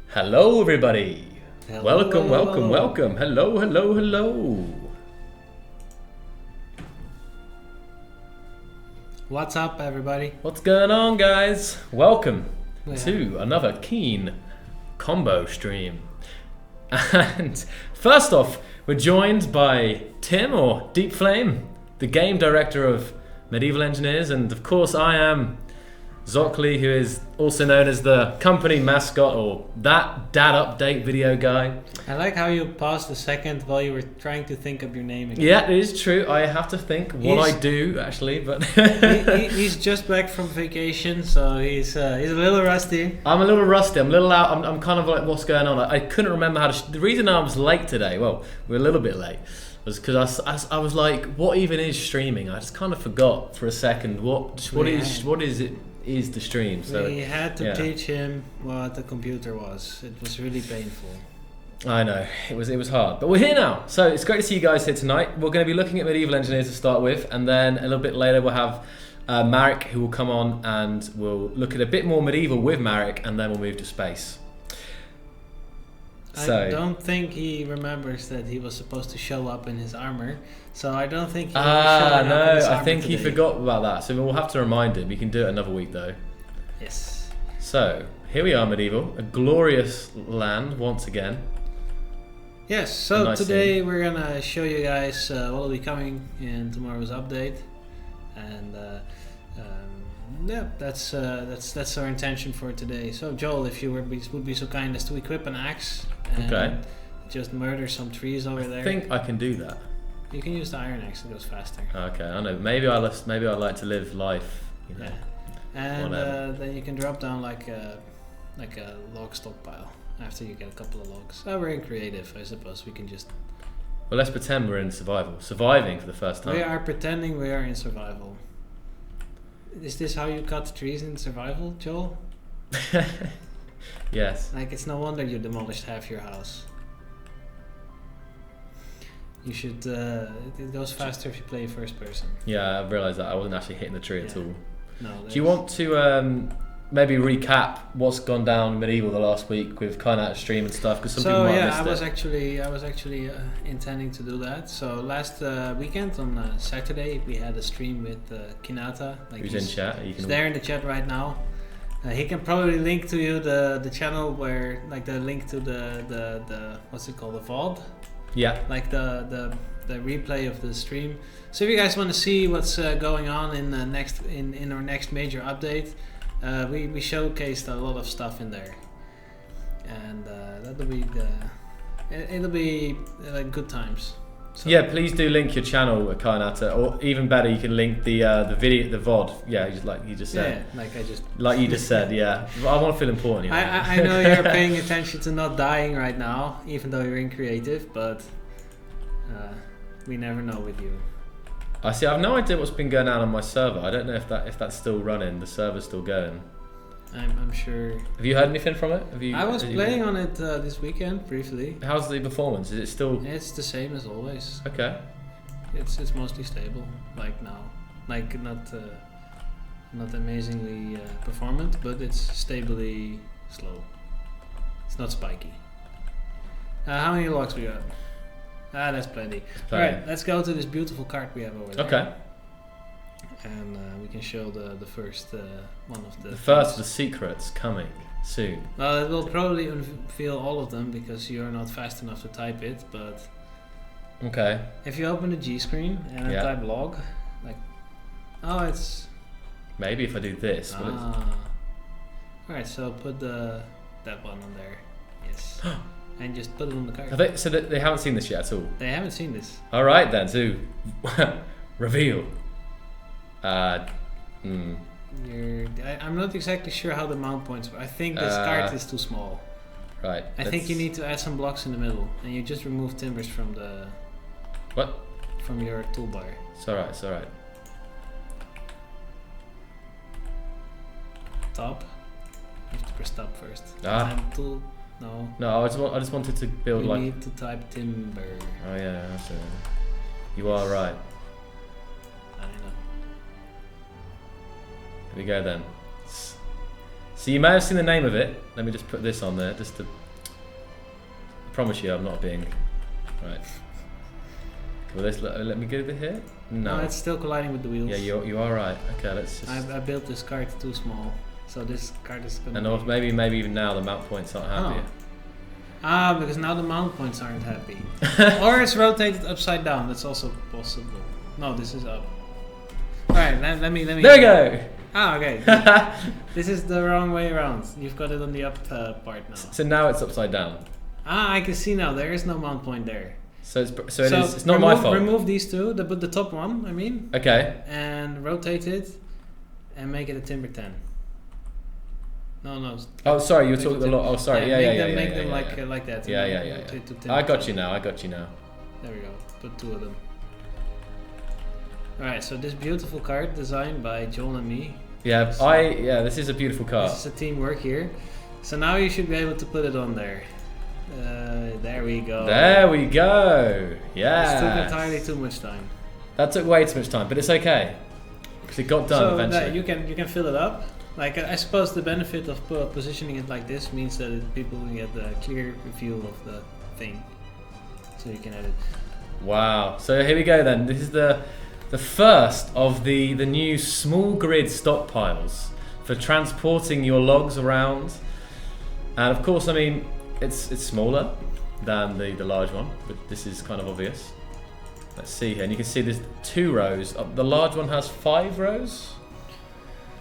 Hello, everybody. Hello, welcome, hello, welcome, hello. welcome. Hello, hello, hello. What's up, everybody? What's going on, guys? Welcome Yeah. to another keen combo stream. And first off, we're joined by Tim, or Deep Flame, the game director of Medieval Engineers, and of course I am Zockley, who is also known as the company mascot, or that dad update video guy. I like how you paused a second while you were trying to think of your name again. Yeah, it is true. I have to think what He's- I do, actually, but He's just back from vacation, so he's a little rusty. I'm a little rusty. I'm a little out. I'm kind of like, what's going on? I couldn't remember how to. The reason I was late today, well, we're a little bit late, was because I was like, what even is streaming? I just kind of forgot for a second. What is it? Is the stream? So We had to yeah. teach him what the computer was. It was really painful. I know it was hard, but we're here now. So it's great to see you guys here tonight. We're going to be looking at Medieval Engineers to start with, and then a little bit later we'll have Marek, who will come on and we'll look at a bit more medieval with Marek, and then we'll move to space. I don't think he remembers that he was supposed to show up in his armor, so I don't think he showed up in his I armor think he today. forgot about that. So we'll have to remind him. We can do it another week though. Yes. So here we are, medieval, a glorious land once again. Yes, so Nice today we're gonna show you guys what will be coming in tomorrow's update, and yeah, that's our intention for today. So Joel, if you would be so kind as to equip an axe and Okay. just murder some trees over there. I think I can do that. You can use the iron axe; it goes faster. Okay, I know. Maybe I like to live life. You know. Yeah, and Whatever. then you can drop down like a log stockpile after you get a couple of logs. Oh, we're in creative, I suppose. We can just. Well, let's pretend we're in surviving for the first time. We are pretending we are in survival. Is this how you cut trees in survival, Joel? Yes. Like, it's no wonder you demolished half your house. You should. It goes faster if you play first person. Yeah, I realised that I wasn't actually hitting the tree at Yeah. all. No. Do you want to maybe recap what's gone down in medieval the last week with kind of stream and stuff? Because some people might have missed it. I was actually intending to do that. So last weekend on Saturday we had a stream with Kinata. Like Who's in chat? You He's can. there in the chat right now. He can probably link to you the channel where, like, the link to the what's it called, the VOD, Yeah. like the replay of the stream. So if you guys want to see what's going on in the next in our next major update, we showcased a lot of stuff in there, and it'll be good times. So, Yeah, please do link your channel, Karnata, or even better, you can link the video, the VOD. Yeah, just like you just said. yeah, like I just. Like you just said, yeah. I want to feel important. You know? I know you're paying attention to not dying right now, even though you're in creative, but we never know with you. I see. I have no idea what's been going on my server. I don't know if that's still running. The server's still going. I'm sure. Have you heard anything from it? I was playing on it this weekend briefly. How's the performance? Is it still It's the same as always. okay? It's mostly stable, like now. Like not amazingly performant, but it's stably slow. It's not spiky. How many logs we got? That's plenty. Plenty. Alright, let's go to this beautiful cart we have over there. Okay. And we can show the first one of the. The first of things. the secrets coming soon. Well, it will probably unveil all of them because you're not fast enough to type it. But Okay. if you open the G screen and then Yeah. type log, like, oh, it's. Maybe if I do this. will it- Alright, so put that one on there. Yes. And just put it on the card. Have they, so they haven't seen this yet at all. They haven't seen this. All right then. So reveal. I'm not exactly sure how the mount points work. I think this card is too small. Right. I think you need to add some blocks in the middle, and you just remove timbers from What? from your toolbar. It's alright. It's alright. Top. You have to press top first. Ah. And tool. No. No, I just wanted to build You like. need to type timber. Oh yeah. That's it. You are right. I know. Here we go then. So you may have seen the name of it. Let me just put this on there, just to... I promise you I'm not being... Right. Will this let me get over here? No. No, it's still colliding with the wheels. Yeah, you are right. Okay, let's just... I built this cart too small, so this cart is gonna. And maybe even now the mount points aren't happy. Because now the mount points aren't happy. Or it's rotated upside down. That's also possible. No, this is up. All right, let me. There we go. Okay. This is the wrong way around. You've got it on the up part now. So now it's upside down. I can see now. There is no mount point there. So it's not my fault. Remove these two, the top one, I mean. Okay. And rotate it, and make it a timber 10. No. Oh, sorry, you were talking a lot. Oh, sorry. Yeah. Make them like that. Yeah. I got you now. There we go. Put two of them. All right. So this beautiful card designed by Joel and me. Yeah. This is a beautiful card. This is a teamwork here. So now you should be able to put it on there. There we go. There we go. Yeah. It took entirely too much time. That took way too much time, but it's okay because it got done eventually. You can fill it up. Like I suppose the benefit of positioning it like this means that people can get a clear view of the thing, so you can edit. Wow. So here we go then. This is the first of the new small grid stockpiles for transporting your logs around, and of course, I mean. It's smaller than the large one, but this is kind of obvious. Let's see here, and you can see there's 2 rows. The large one has 5 rows,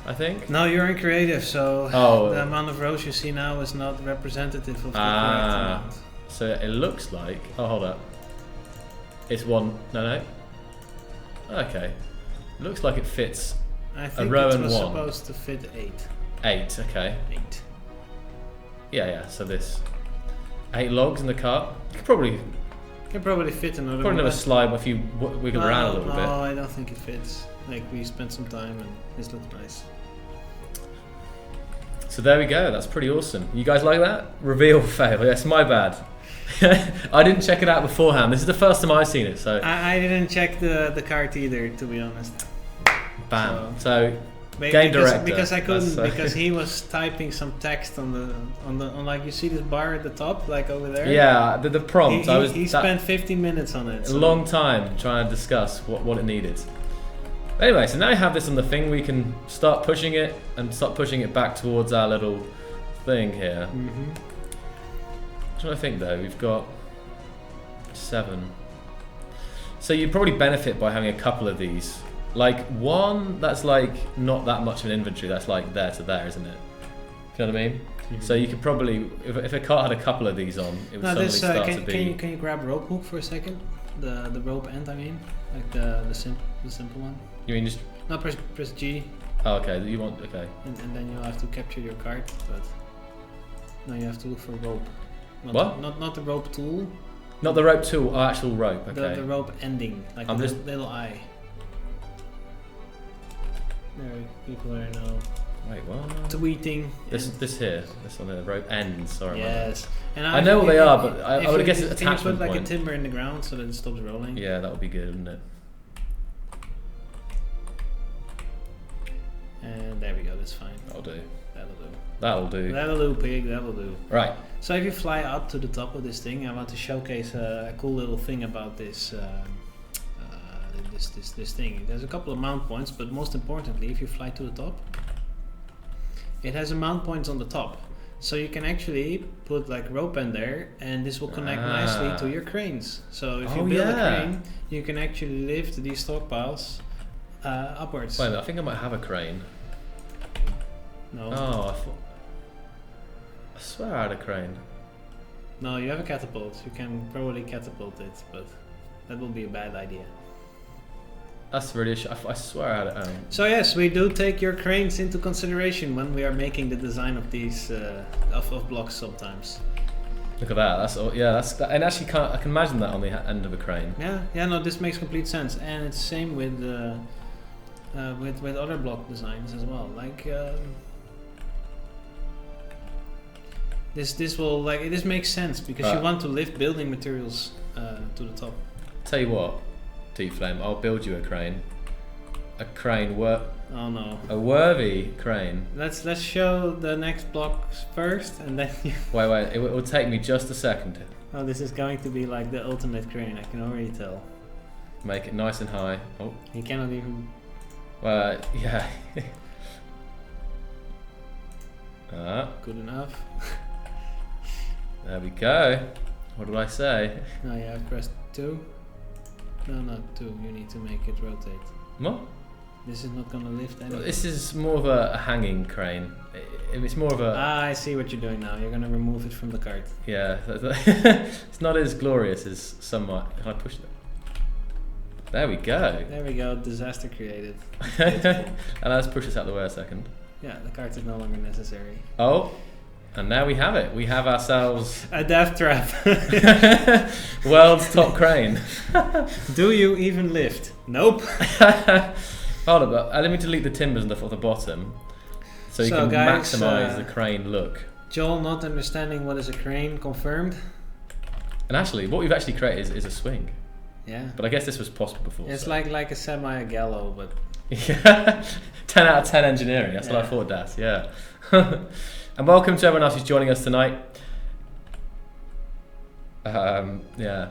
I think. No, you're in creative, so the amount of rows you see now is not representative of the correct amount. So it looks like. Oh, hold up. It's one. No. Okay. Looks like it fits I think a row it and was one. Supposed to fit 8. 8. Okay. 8. Yeah. So this 8 logs in the cart. You could probably fit another. Probably never slide if you wiggle around a little bit. No, I don't think it fits. Like we spent some time and this looks nice. So there we go. That's pretty awesome. You guys like that? Reveal fail. Yes, my bad. I didn't check it out beforehand. This is the first time I've seen it. So I didn't check the cart either, to be honest. Bam. So game director. Because I couldn't because he was typing some text on like you see this bar at the top like over there. Yeah, the prompt. He spent 15 minutes on it. A long time trying to discuss what it needed. Anyway, so now you have this on the thing. We can start pushing it and start pushing it back towards our little thing here. Mm-hmm. I'm trying to think though. We've got 7. So you probably benefit by having a couple of these. Like one that's like not that much of an inventory, that's like there to there, isn't it? You know what I mean? Mm-hmm. So you could probably, if a cart had a couple of these on, it would suddenly start to be... Can you grab rope hook for a second? The rope end, I mean? Like the simple one? You mean just... No, press G. Oh, okay, you want, okay. And then you'll have to capture your cart, but... No, you have to look for rope. Not the rope tool. Not the rope tool, actual rope, okay. The rope ending, like the little eye. There, people are now. Wait, what? Tweeting. This here, this on the rope ends. Sorry. Yes, and I know what they are, but I would guess it's attachment point. Can you put like a timber in the ground so that it stops rolling? Yeah, that would be good, wouldn't it? And there we go. That's fine. That'll do. That'll do, pig. That'll do. Right. So if you fly up to the top of this thing, I want to showcase a cool little thing about this. This thing. There's a couple of mount points, but most importantly, if you fly to the top, it has a mount points on the top, so you can actually put like rope in there, and this will connect nicely to your cranes. So if you build a crane, you can actually lift these stockpiles upwards. Wait a minute, I think I might have a crane. No. Oh, I swear I had a crane. No, you have a catapult. You can probably catapult it, but that will be a bad idea. That's really I swear I had it. So yes, we do take your cranes into consideration when we are making the design of these of blocks sometimes. Look at that. That's and actually I can imagine that on the end of a crane. Yeah. No, this makes complete sense, and it's the same with other block designs as well. Like this makes sense because you want to lift building materials to the top. Tell you what. Flame, I'll build you a crane. A crane worth Oh no. A worthy crane. Let's show the next blocks first, and then you... Wait, it will take me just a second. Oh, this is going to be like the ultimate crane, I can already tell. Make it nice and high. Oh. He cannot even... Well, yeah. Good enough. There we go. What did I say? Oh yeah, I've pressed 2. No, not 2. You need to make it rotate. What? This is not gonna lift anything. This is more of a hanging crane. It's more of a... Ah, I see what you're doing now. You're gonna remove it from the cart. Yeah. It's not as glorious as somewhat. Can I push it? There we go. There we go. Disaster created. And let's push this out the way a second. Yeah, the cart is no longer necessary. Oh. And now we have it. We have ourselves... A death trap. World's top crane. Do you even lift? Nope. Hold on, but let me delete the timbers and stuff off the bottom, so you can guys, maximise the crane look. Joel not understanding what is a crane confirmed. And actually, what we've actually created is a swing. Yeah. But I guess this was possible before. It's so. like a semi-gallo, but... Yeah. 10 out of 10 engineering. That's what I thought, Das. Yeah. And welcome to everyone else who's joining us tonight. Yeah.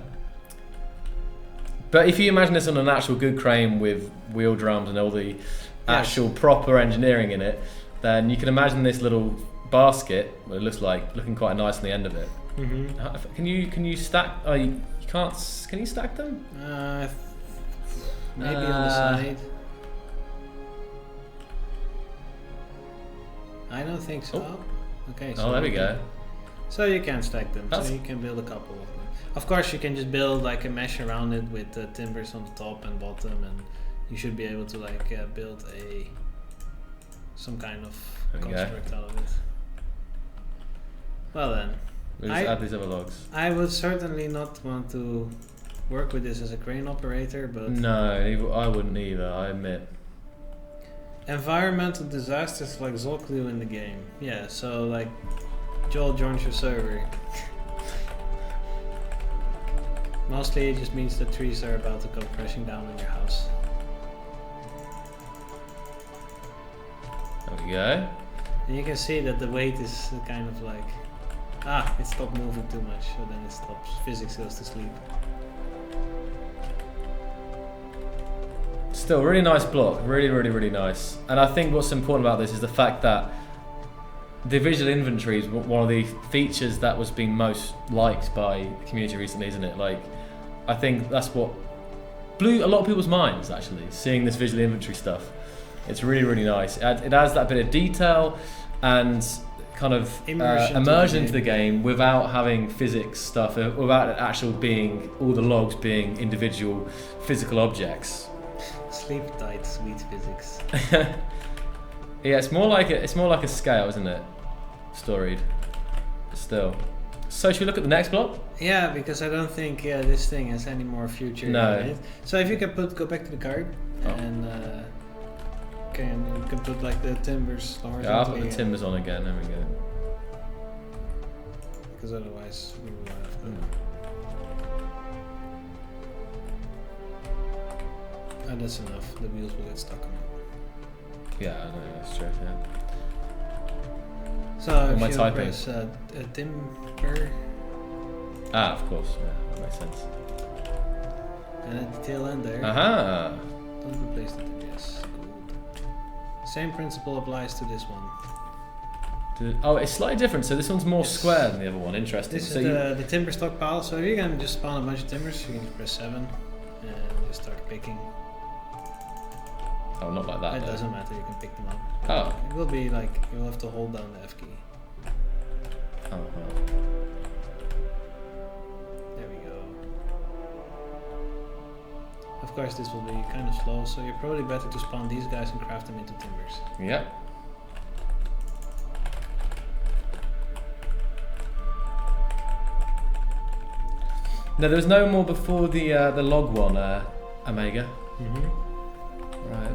But if you imagine this on an actual good crane with wheel drums and all the actual proper engineering in it, then you can imagine this little basket, what it looks like, looking quite nice on the end of it. Mm-hmm. Can you stack? Oh, you can't. Can you stack them? Maybe on the side. I don't think so. Oh. Okay. So There we go. So you can stack them. So you can build a couple of them. Of course, you can just build like a mesh around it with timbers on the top and bottom, and you should be able to like build some kind of construct out of it. Well then, We'll just add these other logs. I would certainly not want to work with this as a crane operator, but no, I wouldn't either. I admit. Environmental disasters like Zolklu in the game. Yeah, so like Joel joins your server. Mostly it just means that trees are about to come crashing down on your house. There we go. And you can see that the weight is kind of like... it stopped moving too much, so then it stops. Physics goes to sleep. Still, really nice block. Really, really, really nice. And I think what's important about this is the fact that the visual inventory is one of the features that was being most liked by the community recently, isn't it? Like, I think that's what blew a lot of people's minds, actually, seeing this visual inventory stuff. It's really, really nice. It adds that bit of detail and kind of immersion into the game without having physics stuff, without it actually being all the logs being individual physical objects. Sleep tight, sweet physics. Yeah, it's more like a scale, isn't it? Storied, but still. So should we look at the next block? Yeah, because I don't think this thing has any more future in it. So if you can go back to the card and you can put like the timbers. Yeah, I'll put the timbers on again. There we go. Because otherwise we will have and that's enough. The wheels will get stuck on it. Yeah, I know, that's true. Yeah. So if you press timber. Of course. Yeah, that makes sense. And at the tail end there. Aha! Don't replace the timber. Yes, good. Same principle applies to this one. Oh, it's slightly different. So this one's more square than the other one. Interesting. This so is the timber stockpile. So if you can just spawn a bunch of timbers, you can just press 7 and just start picking. Oh, not like that. It doesn't matter. You can pick them up. Oh. It will be like you'll have to hold down the F key. Oh. There we go. Of course, this will be kind of slow, so you're probably better to spawn these guys and craft them into timbers. Yep. No, there was no more before the log one, Omega. Right.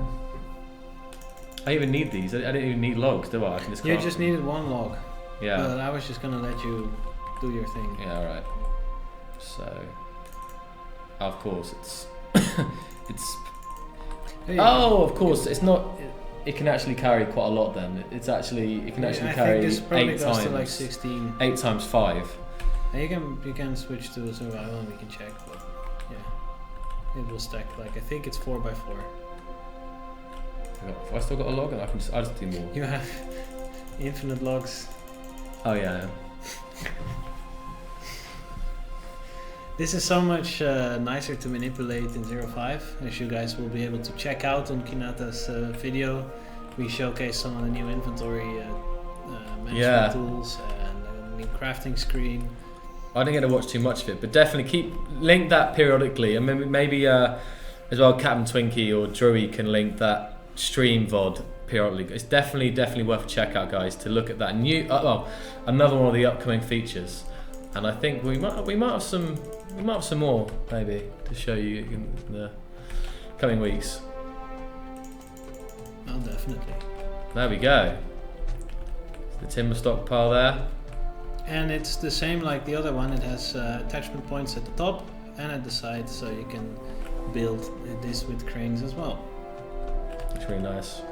I even need these. I didn't even need logs, do I? I can just You just needed one log. Yeah. But I was just gonna let you do your thing. Yeah, alright. So, of course, it's... it's... Oh, of course, it's not... it can actually carry quite a lot. Then it can actually I carry think this probably 8 goes times. to like 16. 8 times 5. And you can switch to a survival and we can check, but yeah, it will stack. Like I think it's 4x4. Have I still got a log? And I just do more. You have infinite logs. Oh yeah. This is so much nicer to manipulate in 0.5, as you guys will be able to check out on Kinata's video. We showcase some of the new inventory management tools and a new crafting screen. I didn't get to watch too much of it, but definitely link that periodically, and maybe as well Captain Twinkie or Drewy can link that stream VOD periodically. It's definitely worth a check out, guys, to look at that new another one of the upcoming features. And I think we might have some more maybe to show you in the coming weeks. Oh, definitely. There we go. The timber stockpile there. And it's the same like the other one. It has attachment points at the top and at the side, so you can build this with cranes as well. It's really nice.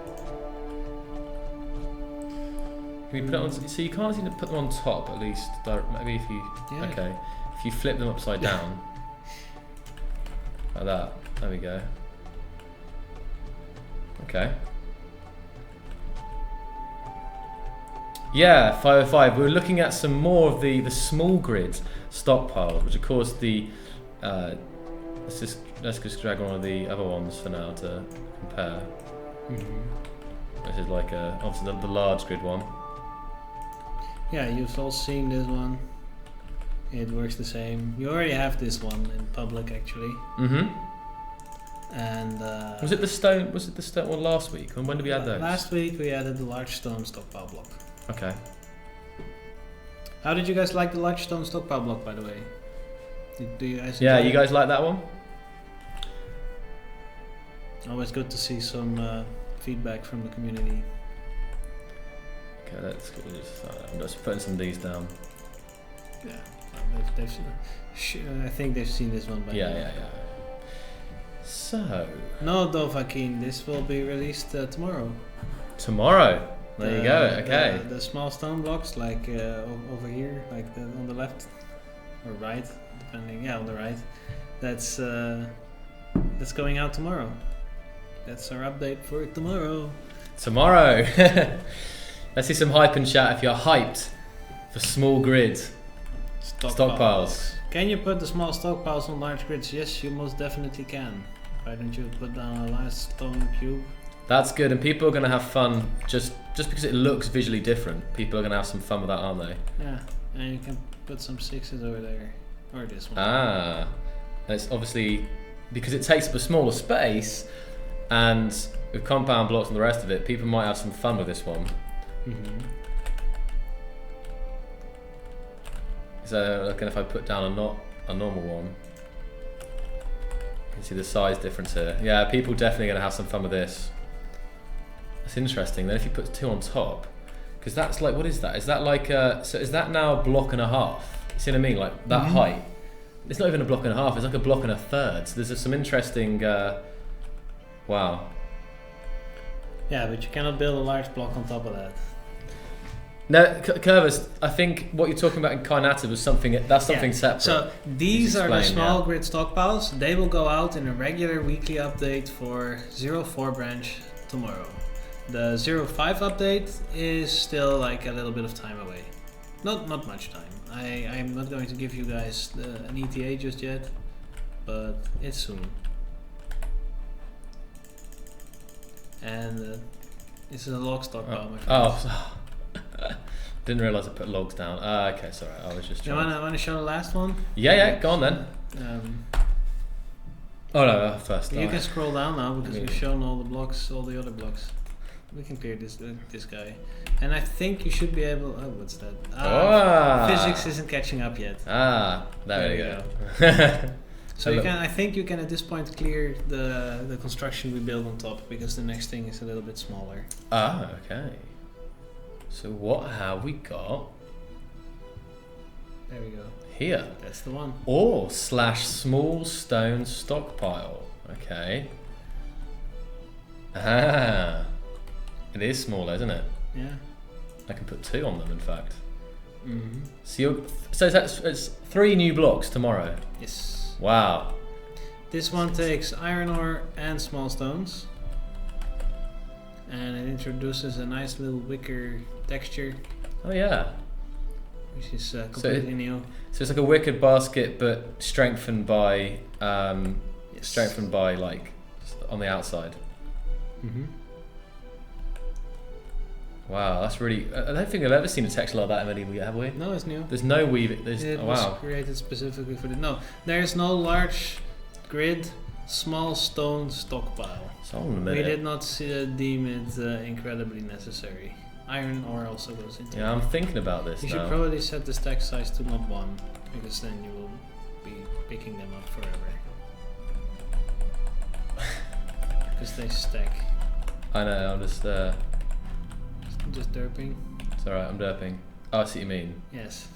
Can we put it on? So you can't seem to put them on top at least. Maybe if you if you flip them upside down like that. There we go. Okay. Yeah, 505. We're looking at some more of the small grid stockpile, which of course let's just drag one of the other ones for now to compare. This is like obviously the large grid one. Yeah, you've all seen this one. It works the same. You already have this one in public actually. And was it the stone one last week? And when did we add those? Last week we added the large stone stockpile block. Okay. How did you guys like the large stone stockpile block, by the way? Do you guys? Yeah, you guys like that one? Always good to see some feedback from the community. Okay, I'm just putting some of these down. Yeah, I think they've seen this one by now. Yeah. So. No, Dovahkiin, this will be released tomorrow. Tomorrow? There you go, okay. The small stone blocks, like over here, like on the left or right, depending. Yeah, on the right. That's going out tomorrow. That's our update for tomorrow. Tomorrow. Let's see some hype in chat if you're hyped for small grid stockpiles. Can you put the small stockpiles on large grids? Yes, you most definitely can. Why don't you put down a large stone cube? That's good, and people are going to have fun just because it looks visually different. People are going to have some fun with that, aren't they? Yeah, and you can put some 6s over there, or this one. Ah, it's obviously because it takes up a smaller space, and with compound blocks and the rest of it, people might have some fun with this one. So, looking if I put down a normal one, you can see the size difference here. Yeah, people definitely going to have some fun with this. That's interesting. Then if you put 2 on top, because that's like, what is that? Is that like so is that now a block and a half? You see what I mean? Like that height. It's not even a block and a half. It's like a block and a third. So there's some interesting. Wow. Yeah, but you cannot build a large block on top of that. No, Curvis, I think what you're talking about in Kainata was something separate. So these are the small yeah. grid stockpiles. They will go out in a regular weekly update for 0.4 branch tomorrow. The 0.5 update is still like a little bit of time away. Not much time. I'm not going to give you guys an ETA just yet, but it's soon. And this is a log stockpile, my friend. Oh. Didn't realise I put logs down. Okay, sorry. I was just trying. You wanna show the last one? Yeah. Go on then. Oh no, first. You can scroll down now because we've shown all the blocks, all the other blocks. We can clear this guy, and I think you should be able. Oh, what's that? Physics isn't catching up yet. There we go. So you can. I think you can at this point clear the construction we build on top because the next thing is a little bit smaller. Okay. So what have we got? There we go. Here. That's the one. /small stone stockpile. Okay. It is smaller, isn't it? Yeah. I can put 2 on them, in fact. Mm-hmm. So it's 3 new blocks tomorrow. Yes. Wow. This one takes iron ore and small stones. And it introduces a nice little wicker texture, Oh yeah. which is completely new. So it's like a wicked basket, but strengthened by Yes. like on the outside. Mm-hmm. Wow, that's really. I don't think I've ever seen a texture like that in Medieval yet, have we? No, it's new. There's no weaving. It Oh, was wow. created specifically for the. No, there is no large grid, small stone stockpile. So hold on a We minute. did not deem it incredibly necessary. Iron ore also goes into Yeah, it. I'm thinking about this You now. should probably set the stack size to not 1, because then you will be picking them up forever. Because they stack. I know. I'm just. Just derping. It's alright. I'm derping. Oh, I see what you mean. Yes.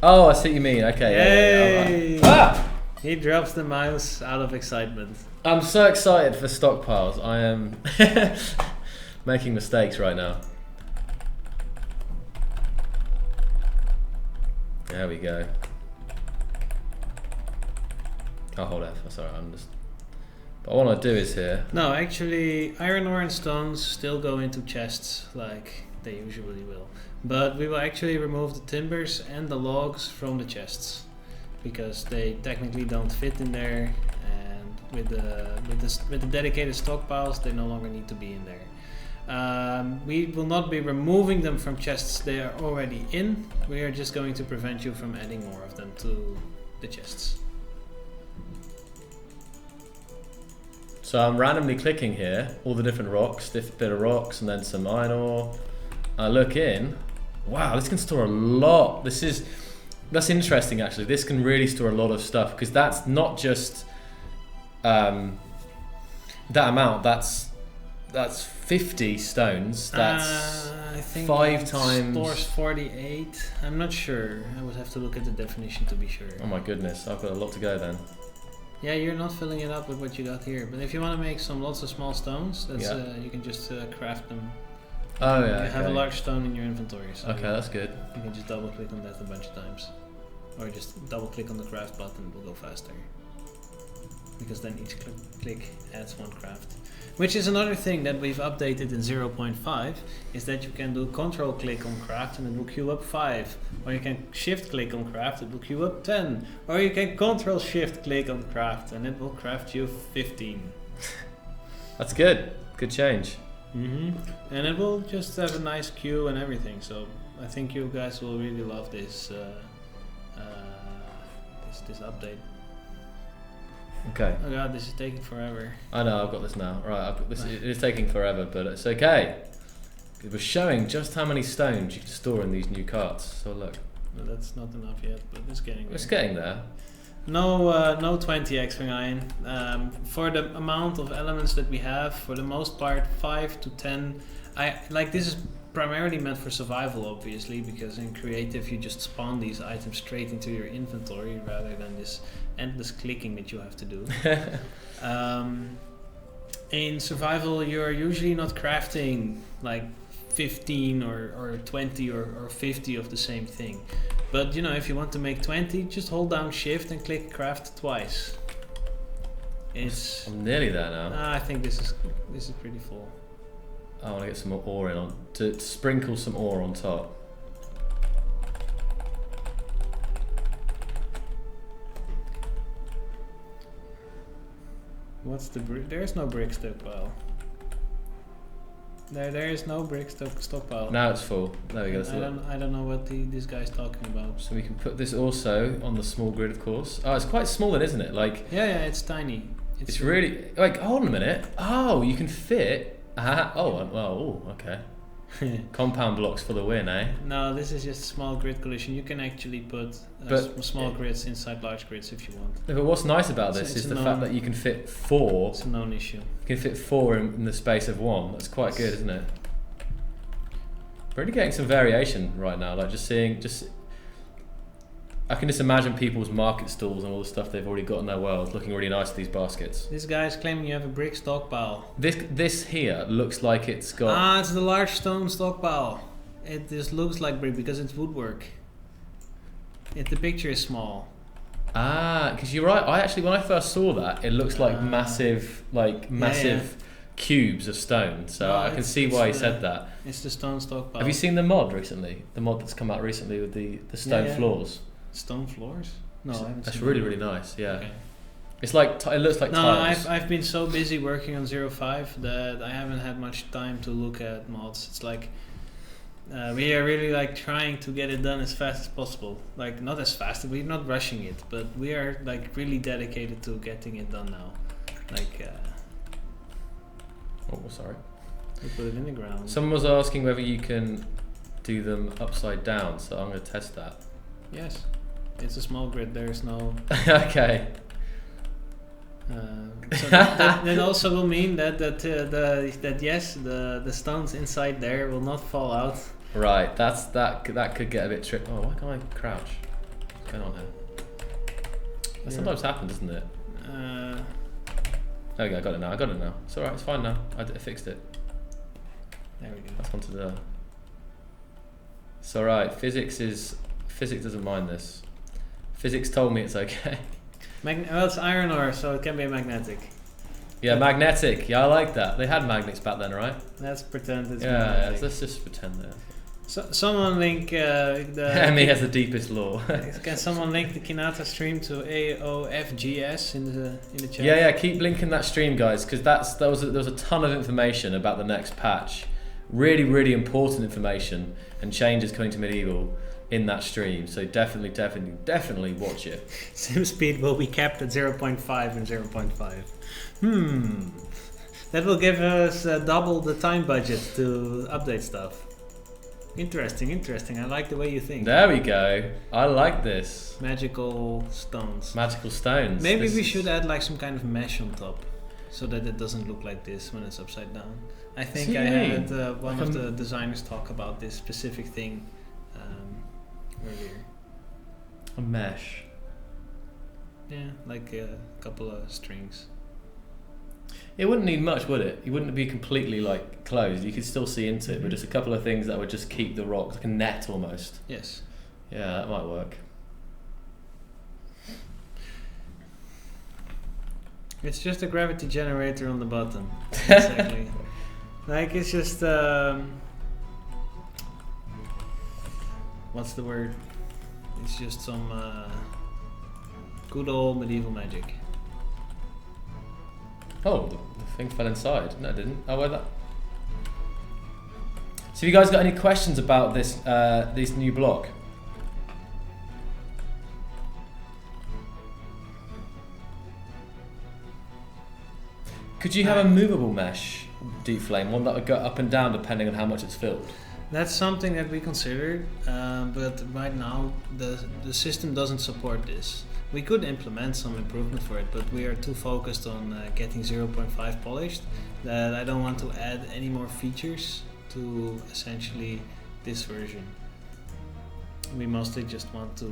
Oh, I see what you mean. Okay. Yay! Yeah. Ah! He drops the mouse out of excitement. I'm so excited for stockpiles. I am making mistakes right now. There we go. I'll hold F. That's alright. I'm just. But all I do is here. No, actually, iron ore and stones still go into chests like they usually will. But we will actually remove the timbers and the logs from the chests because they technically don't fit in there. And with the dedicated stockpiles, they no longer need to be in there. We will not be removing them from chests they are already in. We are just going to prevent you from adding more of them to the chests. So I'm randomly clicking here, all the different rocks, different bit of rocks, and then some iron ore. I look in. Wow, this can store a lot. That's interesting actually. This can really store a lot of stuff because that's not just that amount. That's 50 stones. That's I think 5 it times. Stores 48. I'm not sure. I would have to look at the definition to be sure. Oh my goodness, I've got a lot to go then. Yeah, you're not filling it up with what you got here. But if you want to make lots of small stones, that's you can just craft them. Oh yeah. You have a large stone in your inventory, so Okay, that's good. you can just double click on that a bunch of times, or just double click on the craft button. It will go faster because then each click adds 1 craft. Which is another thing that we've updated in 0.5 is that you can do control click on craft and it will queue up 5, or you can shift click on craft, it will queue up 10, or you can control shift click on craft and it will craft you 15. That's good. Good change. And it will just have a nice queue and everything. So I think you guys will really love this this update. Okay. Oh god, this is taking forever. I know, I've got this now. Right, I've got this. It is taking forever, but it's okay. It was showing just how many stones you can store in these new carts. So look. No, that's not enough yet, but it's getting there. It's getting there. No 20 X-Wing iron. For the amount of elements that we have, for the most part, 5 to 10. This is primarily meant for survival, obviously, because in creative you just spawn these items straight into your inventory rather than this endless clicking that you have to do. In survival, you're usually not crafting like 15 or 20 or 50 of the same thing. But if you want to make 20, just hold down shift and click craft twice. I'm nearly there now. I think this is pretty full. I want to get some more ore in to sprinkle some ore on top. What's the brick? There's no brick stockpile. There is no brick stockpile. Now it's full. There we go. I don't know what this guy's talking about. So we can put this also on the small grid, of course. Oh, it's quite small then, isn't it? Like Yeah, it's tiny. it's really like. Hold on a minute. Oh, you can fit. Okay. Compound blocks for the win, eh? No, this is just a small grid collision. You can actually put small grids inside large grids if you want. No, but what's nice about this It's is a the fact that you can fit 4. It's a known issue. You can fit 4 in the space of 1. That's quite good, isn't it? We're really getting some variation right now. Like just seeing I can just imagine people's market stalls and all the stuff they've already got in their world looking really nice with these baskets. This guy's claiming you have a brick stockpile. This here looks like it's got... It's the large stone stockpile. It just looks like brick because it's woodwork. The picture is small. Because you're right. When I first saw that, it looks like massive cubes of stone. So No, I can see why he said that. It's the stone stockpile. Have you seen the mod recently? The mod that's come out recently with the stone floors. Stone floors? No, I haven't That's seen really that. really nice. Yeah. Okay. It's like it looks like tiles. I've been so busy working on 05 that I haven't had much time to look at mods. It's like we are really like trying to get it done as fast as possible. Like not as fast, we're not rushing it, but we are like really dedicated to getting it done now. Like Oh, sorry. we put it in the ground. Someone was asking whether you can do them upside down, so I'm going to test that. Yes, it's a small grid. There is no. Okay. So that also will mean that yes, the stones inside there will not fall out. Right. That could get a bit tricky. Oh, why can't I crouch? What's going on here? That sometimes happens, doesn't it? There we go. I got it now. It's alright. It's fine now. I fixed it. There we go. That's onto the. It's alright. Physics doesn't mind this. Physics told me it's okay. Well, it's iron ore, so it can be magnetic. Yeah, magnetic. Yeah, I like that. They had magnets back then, right? Let's pretend it's Yeah, magnetic. let's just pretend that. So, someone link Emmy has the deepest lore. Can someone link the Kinata stream to AOFGS in the chat? Yeah, keep linking that stream, guys, because there was a ton of information about the next patch. Really, really important information and changes coming to Medieval in that stream. So definitely watch it. Sim speed will be capped at 0.5 and 0.5. That will give us double the time budget to update stuff. Interesting. I like the way you think. There we go. I like this. Magical stones. Magical stones. Maybe we should add like some kind of mesh on top, so that it doesn't look like this when it's upside down. I think I had one of the designers talk about this specific thing earlier. A mesh. Yeah, like a couple of strings. It wouldn't need much, would it? You wouldn't be completely like closed. You could still see into it, but just a couple of things that would just keep the rock like a net almost. Yes. Yeah, that might work. It's just a gravity generator on the bottom. Exactly. Like it's just what's the word? It's just some good old medieval magic. Oh, the thing fell inside. No, it didn't. Oh, well, that. So, have you guys got any questions about this new block? Could you have a movable mesh deep flame, one that would go up and down depending on how much it's filled? That's something that we considered, but right now the system doesn't support this. We could implement some improvement for it, but we are too focused on getting 0.5 polished that I don't want to add any more features to essentially this version. We mostly just want to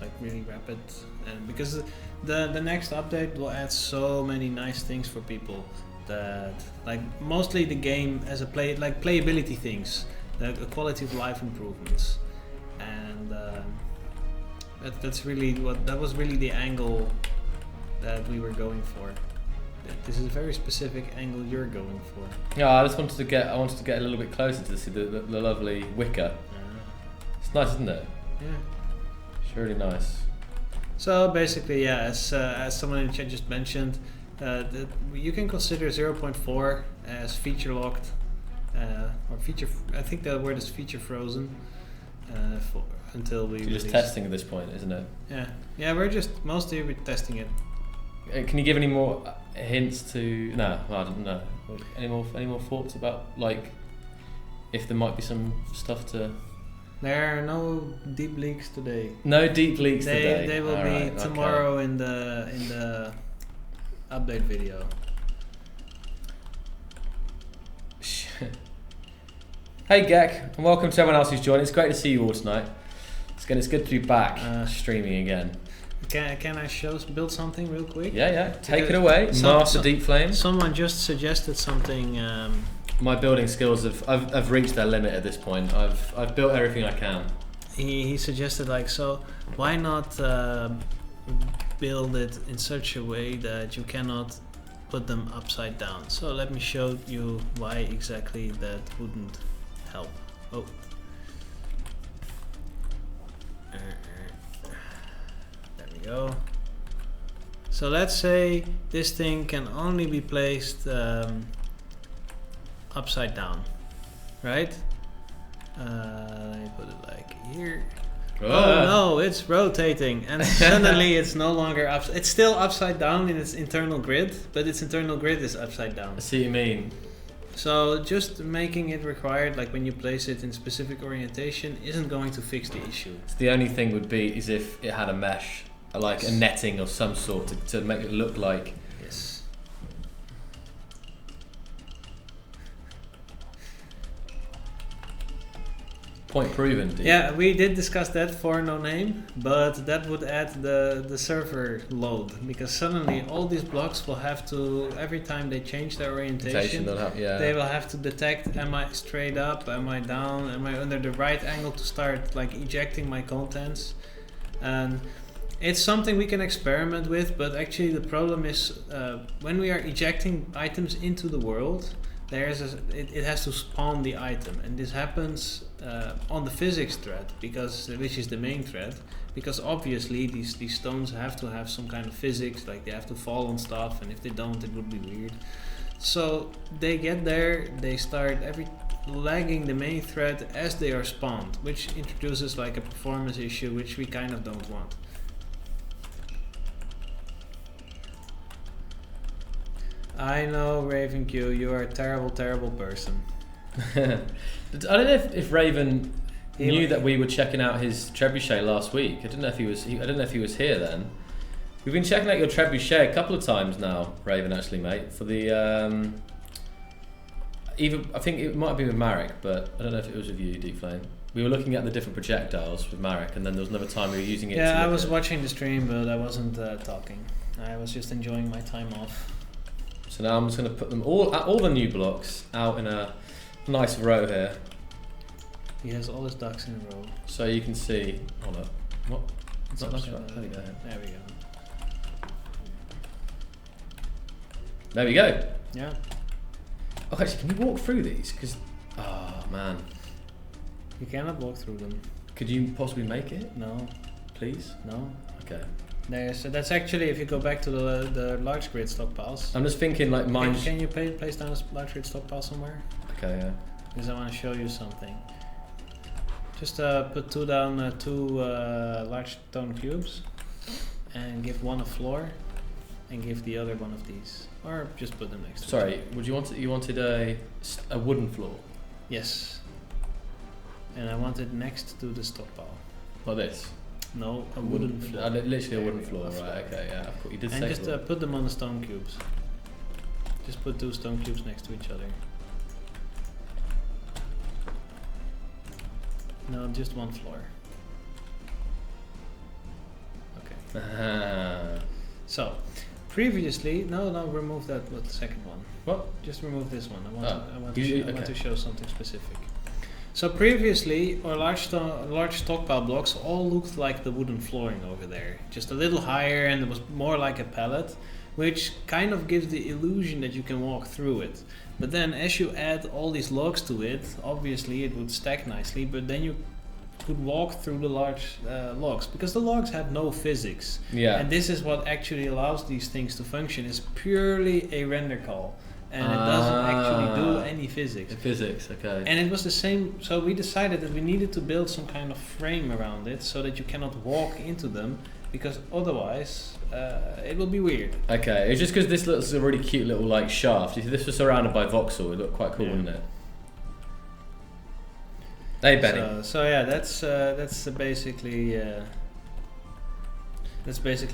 like really wrap it, and because the next update will add so many nice things for people that like mostly the game as a playability things, the quality of life improvements, and that was really the angle that we were going for. This is a very specific angle you're going for. Yeah, I wanted to get a little bit closer to see the lovely wicker. It's nice, isn't it? Yeah. It's really nice. So basically, yeah, as someone in the chat just mentioned, you can consider 0.4 as feature locked, or feature. I think the word is feature frozen, until we. So you're just testing at this point, isn't it? Yeah. We're mostly testing it. Can you give any more hints to? No, I don't know. Any more thoughts about like if there might be some stuff to? There are no deep leaks today. No deep leaks today. They will be tomorrow in the update video. Hey Gek, and welcome to everyone else who's joined. It's great to see you all tonight. It's good to be back streaming again. Can I build something real quick? Yeah. Take it away. Master Deep Flame. Someone just suggested something. My building skills I've reached their limit at this point. I've built everything I can. He suggested like, so why not build it in such a way that you cannot put them upside down. So let me show you why exactly that wouldn't help. Oh. There we go. So let's say this thing can only be placed upside down, right? Let me put it like here. Oh no, it's rotating, and suddenly it's no longer it's still upside down in its internal grid, but its internal grid is upside down. I see what you mean. So just making it required, like when you place it in specific orientation, isn't going to fix the issue. So the only thing would be is if it had a mesh, like a netting of some sort to make it look like. Yes. Point proven, dude. Yeah, we did discuss that for no name, but that would add the server load, because suddenly all these blocks will have to, every time they change their orientation, they will have to detect, am I straight up, am I down, am I under the right angle to start like ejecting my contents. And it's something we can experiment with, but actually the problem is when we are ejecting items into the world, it has to spawn the item, and this happens on the physics thread, which is the main thread, because obviously these stones have to have some kind of physics, like they have to fall on stuff, and if they don't, it would be weird. So they get there, they start lagging the main thread as they are spawned, which introduces like a performance issue, which we kind of don't want. I know, Raven Q, you are a terrible, terrible person. I don't know if Raven knew that we were checking out his trebuchet last week. I don't know if he was here then. We've been checking out your trebuchet a couple of times now, Raven, actually, mate. For the I think it might have been with Marek, but I don't know if it was with you, Deep Flame. We were looking at the different projectiles with Marek, and then there was another time we were using it. Yeah, I was watching the stream, but I wasn't talking. I was just enjoying my time off. So now I'm just going to put them all the new blocks out in a nice row here. He has all his ducks in a row. So you can see. Hold up. What? It's not nice. there we go. There we go. There we go. Yeah. Oh, actually, can you walk through these? Because, oh man. You cannot walk through them. Could you possibly make it? No. Please? No. Okay. That's actually, if you go back to the large grid stockpiles. I'm just thinking like mine. Can you place down a large grid stockpile somewhere? Okay, yeah. Because I want to show you something. Just put two large stone cubes, and give one a floor, and give the other one of these, or just put them next to Sorry, each other. would you want you wanted a wooden floor? Yes. And I want it next to the stockpile. Like this? No, a wooden floor. Literally a wooden floor, right? Okay, yeah. Of course, you did say. And just put them on the stone cubes. Just put two stone cubes next to each other. No, just one floor. Okay. So, previously, no, remove that. What, the second one? What? Just remove this one. I want to show something specific. So previously, our large stockpile blocks all looked like the wooden flooring over there, just a little higher, and it was more like a pallet, which kind of gives the illusion that you can walk through it. But then as you add all these logs to it, obviously it would stack nicely, but then you could walk through the large logs, because the logs have no physics. Yeah. And this is what actually allows these things to function, is purely a render call. And it doesn't actually do any physics. Physics, okay. And it was the same, so we decided that we needed to build some kind of frame around it so that you cannot walk into them, because otherwise it will be weird. Okay, it's just because this looks a really cute little like shaft. If this was surrounded by voxel, it would look quite cool, wouldn't it? Hey, Benny. So yeah, that's basically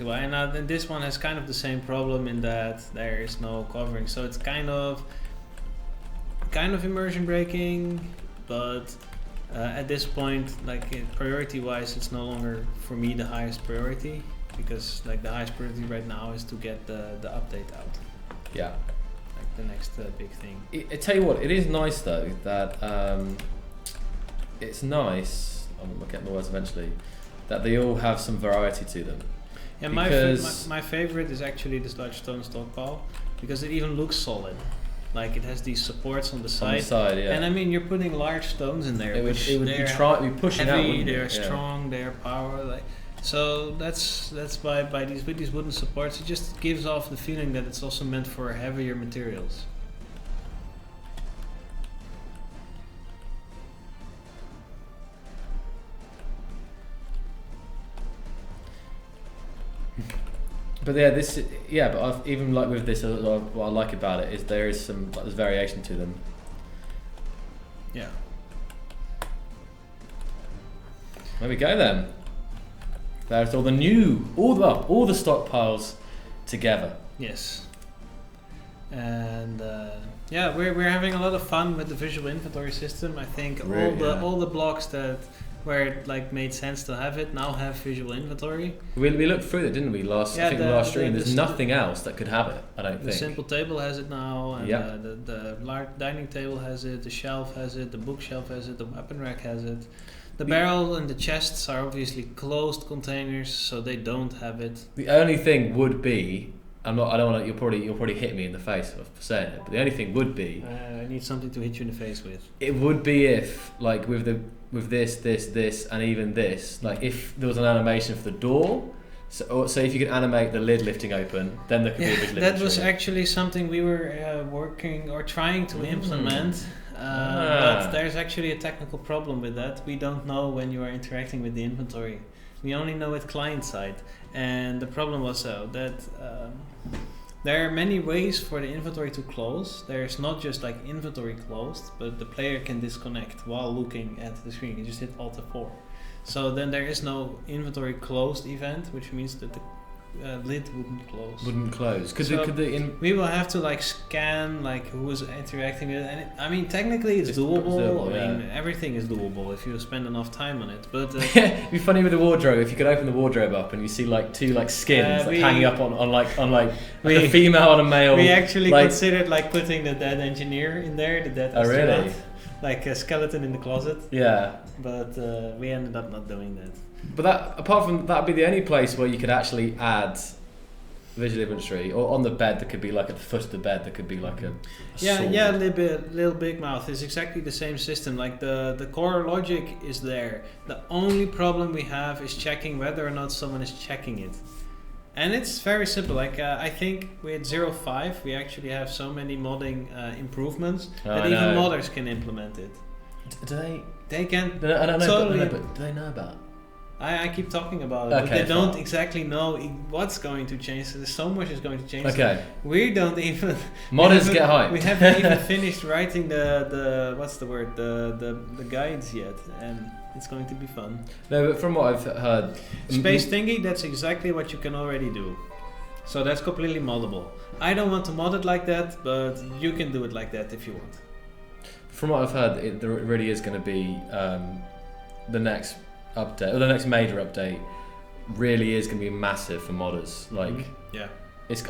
why. And this one has kind of the same problem in that there is no covering, so it's kind of immersion breaking, but At this point, priority-wise, it's no longer for me the highest priority, because like the highest priority right now is to get the update out. Yeah. Like the next big thing. I tell you what, it is nice though that it's nice. I'm getting the words eventually. That they all have some variety to them. Yeah, my favorite is actually this large stone stockpile, because it even looks solid. Like it has these supports on the side. On the side, yeah. And I mean, you're putting large stones in there. It would be pushing heavy, out. Wouldn't they're it? strong, they're power. Like, so that's by these with these wooden supports, it just gives off the feeling that it's also meant for heavier materials. But yeah, but even like with this, what I like about it is there is there's variation to them. Yeah. There we go then. There's all the stockpiles together. Yes. And yeah, we're having a lot of fun with the visual inventory system. I think all the blocks where it like made sense to have it now have visual inventory. We looked through it, didn't we? I think last stream. There's nothing else that could have it. I don't think. The simple table has it now, and yeah. The large dining table has it. The shelf has it. The bookshelf has it. The weapon rack has it. The barrel and the chests are obviously closed containers, so they don't have it. The only thing would be, I don't want to. You'll probably hit me in the face for saying it. But the only thing would be, I need something to hit you in the face with. It would be if, like, with this, and even this, like, if there was an animation for the door. So if you could animate the lid lifting open, then there could be a visual that was actually something we were working or trying to implement. But there's actually a technical problem with that. We don't know when you are interacting with the inventory. We only know it client side. And the problem was that there are many ways for the inventory to close. There's not just like inventory closed, but the player can disconnect while looking at the screen. You just hit Alt F4. So then there is no inventory closed event, which means that the lid wouldn't close. We will have to like scan like who was interacting with it. And I mean, technically it's doable. I mean, everything is doable if you spend enough time on it. But it'd be funny with the wardrobe if you could open the wardrobe up and you see like two like skins hanging up on a female and a male. We actually considered like putting the dead engineer in there, the dead astronaut. Really? Like a skeleton in the closet. Yeah. But we ended up not doing that. But apart from that'd be the only place where you could actually add visual inventory, or on the bed there could be like at the foot of the bed there could be like a sword. Little Big Mouth is exactly the same system. Like the core logic is there. The only problem we have is checking whether or not someone is checking it. And it's very simple. Like I think with 0.5 we actually have so many modding improvements that even modders can implement it. Do they? They can. I don't know. Totally. But do they know about it? I keep talking about it, but they don't exactly know what's going to change. There's so much is going to change. Okay. We don't even. Modders get hyped. We haven't even finished writing the what's the word the guides yet, and it's going to be fun. No, but from what I've heard, Space Thingy, that's exactly what you can already do. So that's completely moddable. I don't want to mod it like that, but you can do it like that if you want. From what I've heard, there really is going to be the next update, or the next major update, really is going to be massive for modders. Like,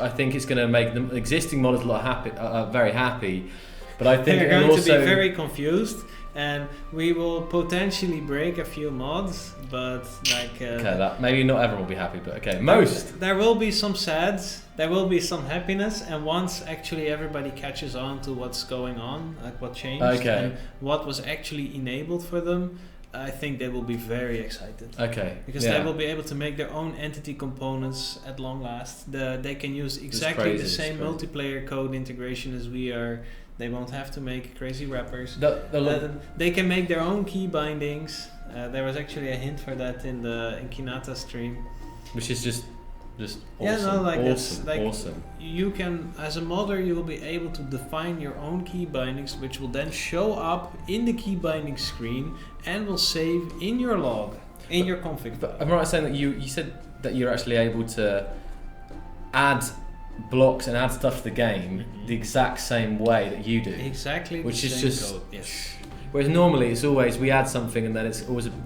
I think it's going to make the existing modders a lot very happy. But I think they're going to be very confused, and we will potentially break a few mods. But like, maybe not everyone will be happy, but there will be some sads. There will be some happiness, and once actually everybody catches on to what's going on, like what changed and what was actually enabled for them, I think they will be very excited. Okay. Because they will be able to make their own entity components at long last. They can use exactly the same multiplayer code integration as we are. They won't have to make crazy wrappers. They can make their own key bindings. There was actually a hint for that in Kinata stream. Which is just awesome. Yeah, awesome. You can, as a modder, you will be able to define your own key bindings, which will then show up in the key binding screen and will save in your log, in your config file. But I'm right saying that you said that you're actually able to add blocks and add stuff to the game the exact same way that you do. Exactly. Which the is same just code. Yes. Whereas normally it's always we add something and then it's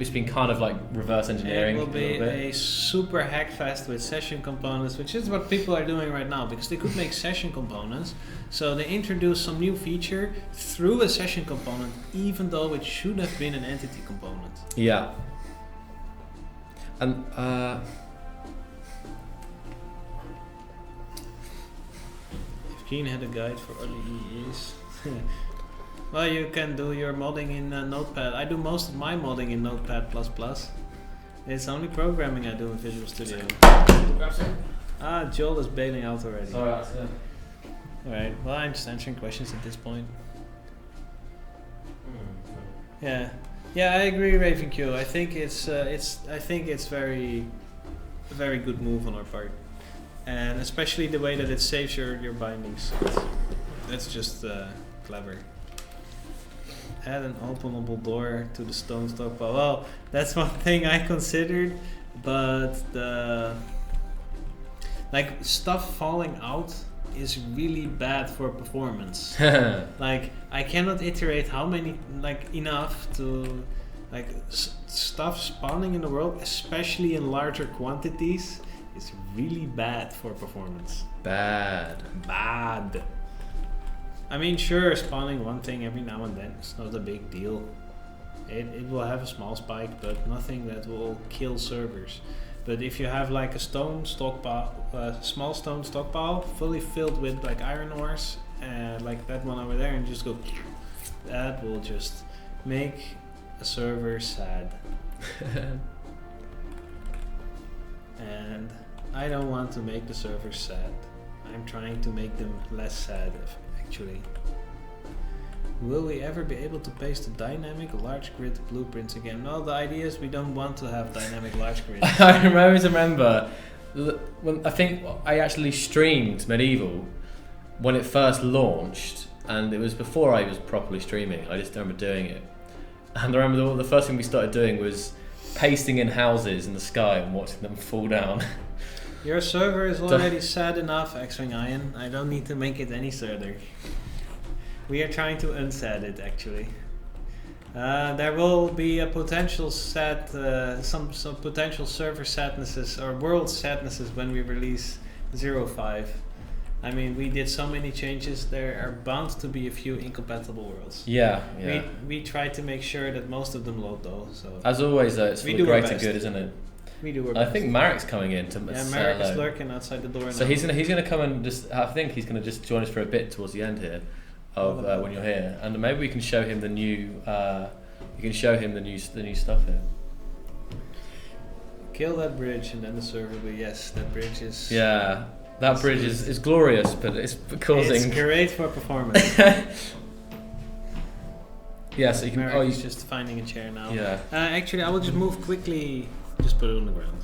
been kind of like reverse engineering. It will be a super hackfest with session components, which is what people are doing right now because they could make session components. So they introduce some new feature through a session component, even though it should have been an entity component. Yeah. And if Keen had a guide for early EEs. Well, you can do your modding in Notepad. I do most of my modding in Notepad++. It's only programming I do in Visual Studio. Joel is bailing out already. Alright, Alright, well, I'm just answering questions at this point. Yeah, I agree, RavenQ. I think it's very, a very good move on our part, and especially the way that it saves your bindings. That's just clever. Add an openable door to the stone stockpile. Well, that's one thing I considered, but the stuff falling out is really bad for performance. Like I cannot iterate how many enough to stuff spawning in the world, especially in larger quantities, is really bad for performance. Bad. I mean, sure, spawning one thing every now and then is not a big deal. It will have a small spike, but nothing that will kill servers. But if you have like a stone stockpile, small stone stockpile, fully filled with like iron ores, like that one over there, and just go, that will just make a server sad. And I don't want to make the servers sad. I'm trying to make them less sad, actually. Will we ever be able to paste the dynamic large grid blueprints again? No, the idea is we don't want to have dynamic large grids. I always remember when I think I actually streamed Medieval when it first launched, and it was before I was properly streaming. I just remember doing it, and I remember the first thing we started doing was pasting in houses in the sky and watching them fall down. Your server is already sad enough, X-Wing Iron. I don't need to make it any sadder. We are trying to unsad it, actually. There will be a potential sad, some potential server sadnesses or world sadnesses when we release 0.5. I mean, we did so many changes. There are bound to be a few incompatible worlds. Yeah. We try to make sure that most of them load though. So as always, though, it's for the greater good, isn't it? We do our I think Marek's coming in to say Marek is lurking outside the door. So now. he's gonna come and just. I think he's gonna just join us for a bit towards the end here, of when you're here, and maybe we can show him the new. You can show him the new stuff here. Kill that bridge, and then the server will be yes. That bridge is. Yeah, that bridge is glorious, but it's causing. It's great for performance. Yeah, so you can. Marek is just finding a chair now. Yeah. Actually, I will just move quickly. Just put it on the ground.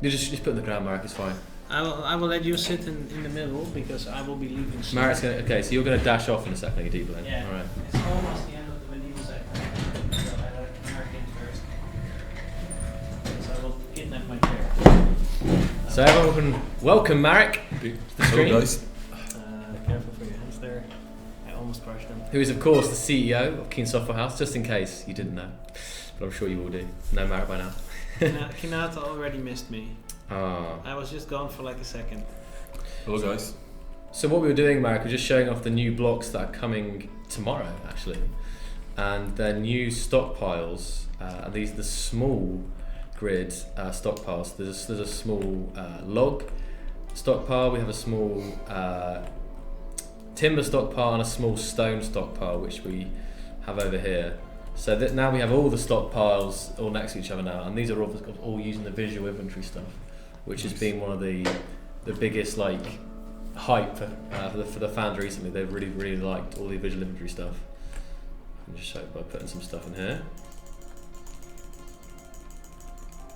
You just put it on the ground, Marek. It's fine. I will let you sit in the middle because I will be leaving soon. Marek's gonna. Okay, so you're gonna dash off in a second, you deep blend. Yeah. All right. It's almost the end of the medieval section, so I let Marek in first. So I will kidnap my chair. So everyone can welcome Marek to the stream. Hello guys. Careful for your hands there. I almost crushed them. Who is of course the CEO of Keen Software House, just in case you didn't know. But I'm sure you all do. Know Marek by now. Kinata already missed me. Ah. I was just gone for like a second. Hello guys. So what we were doing, Marek, was just showing off the new blocks that are coming tomorrow, actually, and they're new stockpiles. And these are the small grid stockpiles. There's a small log stockpile. We have a small timber stockpile and a small stone stockpile, which we have over here. So that now we have all the stockpiles all next to each other now, and these are all using the visual inventory stuff, which has been one of the biggest hype for the fans recently. They've really liked all the visual inventory stuff. I'll just show it by putting some stuff in here.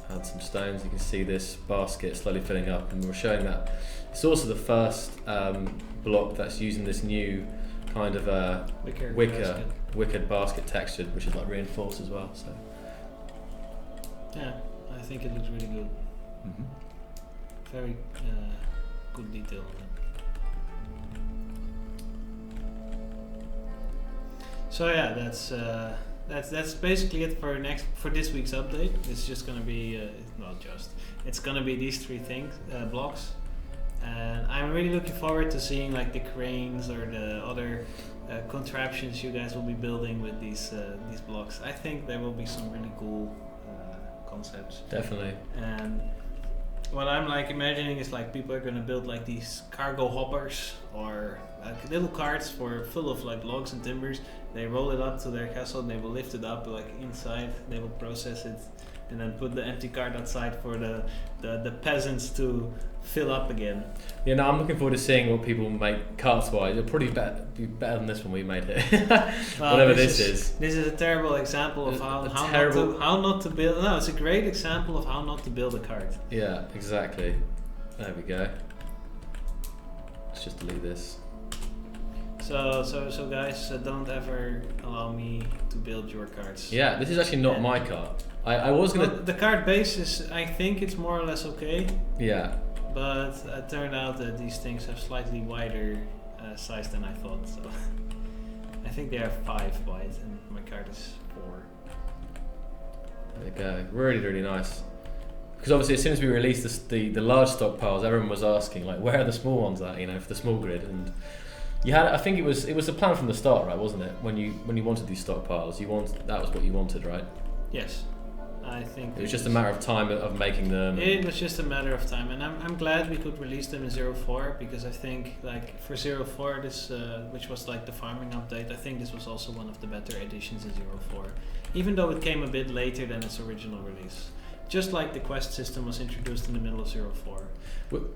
Add some stones. You can see this basket slowly filling up, and we're showing that it's also the first block that's using this new kind of wicker basket textured, which is reinforced as well. So yeah, I think it looks really good. Mm-hmm. Very good detail on it. So yeah, That's basically it for this week's update. It's just gonna be it's gonna be these three things blocks, and I'm really looking forward to seeing like the cranes or the other contraptions you guys will be building with these blocks. I think there will be some really cool concepts. Definitely. And what I'm like imagining is like people are gonna build like these cargo hoppers or like little carts full of like logs and timbers. They roll it up to their castle and they will lift it up like inside. They will process it and then put the empty cart outside for the peasants to fill up again. Yeah, no, I'm looking forward to seeing what people make carts wise. It'll probably be better than this one we made here. Whatever this is. This is a terrible example of how not to build. No, it's a great example of how not to build a cart. Yeah, exactly. There we go. Let's just delete this. So guys, don't ever allow me to build your carts. Yeah, this is actually not my cart. I was gonna. The cart base is, I think it's more or less okay. Yeah. But it turned out that these things have slightly wider size than I thought. So I think they are 5 wide, and my cart is 4. There we go. Really, really nice. Because obviously, as soon as we released the large stockpiles, everyone was asking like, where are the small ones at? You know, for the small grid. And you had, I think it was the plan from the start, right? Wasn't it? When you wanted these stockpiles, that was what you wanted, right? Yes. I think it was just a matter of time of making them. It was just a matter of time, and I'm glad we could release them in 04 because I think like for 04 this which was like the farming update, I think this was also one of the better editions in 04, even though it came a bit later than its original release. Just like the quest system was introduced in the middle of 04.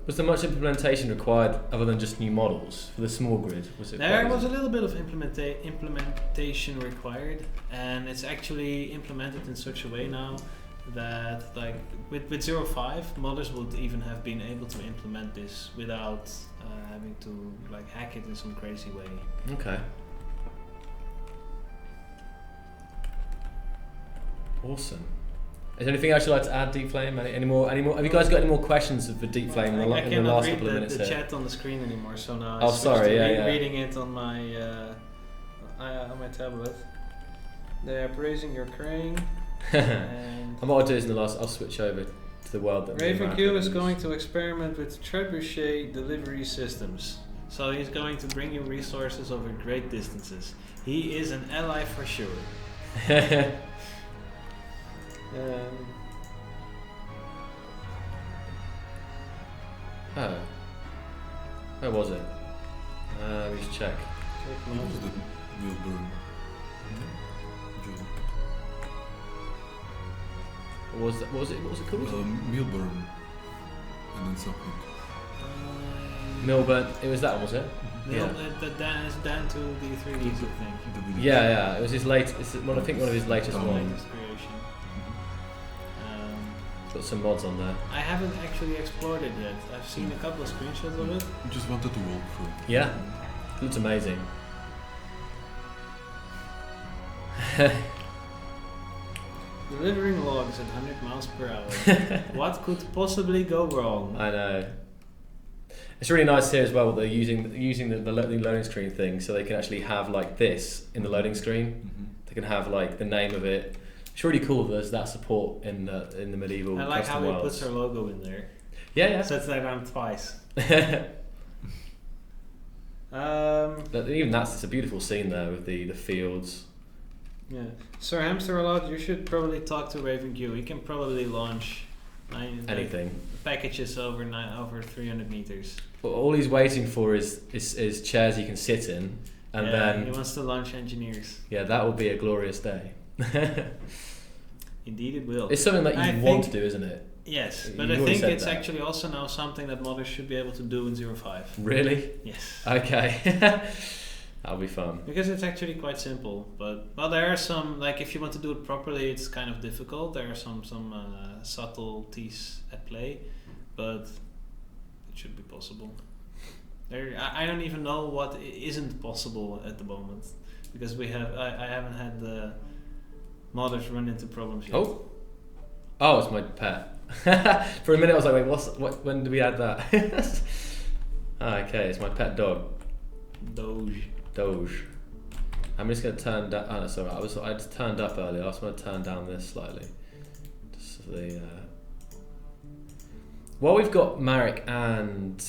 Was there much implementation required other than just new models for the small grid? There was a little bit of implementation required, and it's actually implemented in such a way now that like with 05 modders would even have been able to implement this without having to like hack it in some crazy way. Okay. Awesome. Is there anything else you'd like to add, Deep Flame? Any more? Have you guys got any more questions for Deep Flame in the last couple of minutes? I cannot read the chat on the screen anymore, so now reading it on my tablet. They are praising your crane. And what I'll do is I'll switch over to the world that Raven Q is going to experiment with trebuchet delivery systems. So he's going to bring you resources over great distances. He is an ally for sure. Where was it? Let me just check. It was the Millburn. What was it called? Millburn. And then something. Millburn. It was that one, was it? Yeah. Dan is down to the 3Ds, I think. Yeah. It was his latest. I think one of his latest ones. Latest creation. Got some mods on there. I haven't actually explored it yet. I've seen a couple of screenshots of it. I just wanted to walk through. Yeah, it looks amazing. Delivering logs at 100 miles per hour. What could possibly go wrong? I know. It's really nice here as well. They're using the loading screen thing, so they can actually have like this in the loading screen. Mm-hmm. They can have like the name of it. It's really cool that there's that support in the medieval. I like how he worlds. puts her logo in there. Yeah. So it's like around twice. Even it's a beautiful scene there with the fields. Yeah, Sir Hamster a lot. You should probably talk to Raven Q. He can probably launch anything packages over 300 meters. Well, all he's waiting for is chairs he can sit in, and then he wants to launch engineers. Yeah, that will be a glorious day. Indeed, it will. It's something that you want to do, isn't it? Yes, but I think it's actually also now something that modders should be able to do in 05. Really? Yes. Okay. That'll be fun. Because it's actually quite simple, but there are some, like if you want to do it properly, it's kind of difficult. There are some subtleties at play, but it should be possible. I don't even know what isn't possible at the moment, because I haven't had the modders run into problems yet. Oh, it's my pet. For a minute I was like, wait, when did we add that? Okay, it's my pet dog. Doge. I'm just going to turn down. Oh, no, sorry. I just turned up earlier. I just want to turn down this slightly. Just so the. While we've got Marek and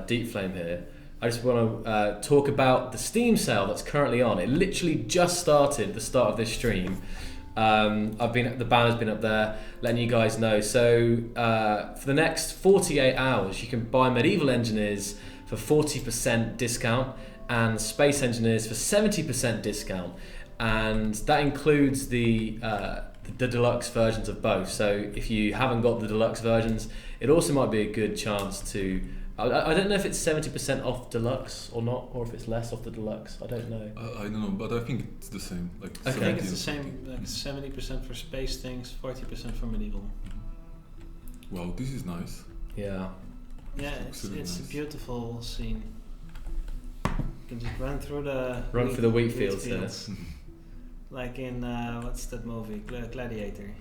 Deep Flame here, I just want to talk about the Steam sale that's currently on. It literally just started at the start of this stream. The banner's been up there, letting you guys know. So for the next 48 hours, you can buy Medieval Engineers for 40% discount and Space Engineers for 70% discount, and that includes the deluxe versions of both. So if you haven't got the deluxe versions, it also might be a good chance to. I don't know if it's 70% off deluxe or not, or if it's less off the deluxe. I don't know. I don't know, but I think it's the same. Like I think it's the 70 same. Like 70% for space things, 40% for medieval. Wow, this is nice. Yeah. Yeah, Looks it's really a nice. beautiful scene. You can just run through the wheat fields there. Like in what's that movie? Gladiator.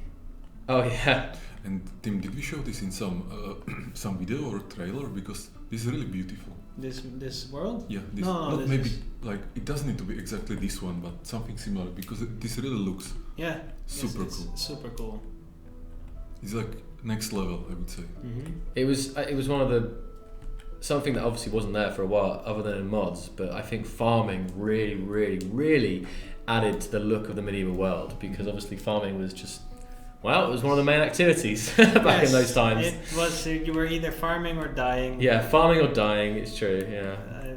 Oh yeah. And Tim, did we show this in some video or trailer? Because this is really beautiful. This world? Yeah, this No, not this maybe is- like it doesn't need to be exactly this one, but something similar because this really looks Yeah. super it's cool. Super cool. It's like next level, I would say. Mm-hmm. It was one of the something that obviously wasn't there for a while, other than in mods. But I think farming really added to the look of the medieval world, because obviously farming was just. Well, it was one of the main activities back in those times. It was you were either farming or dying. Yeah, farming or dying. It's true. Yeah.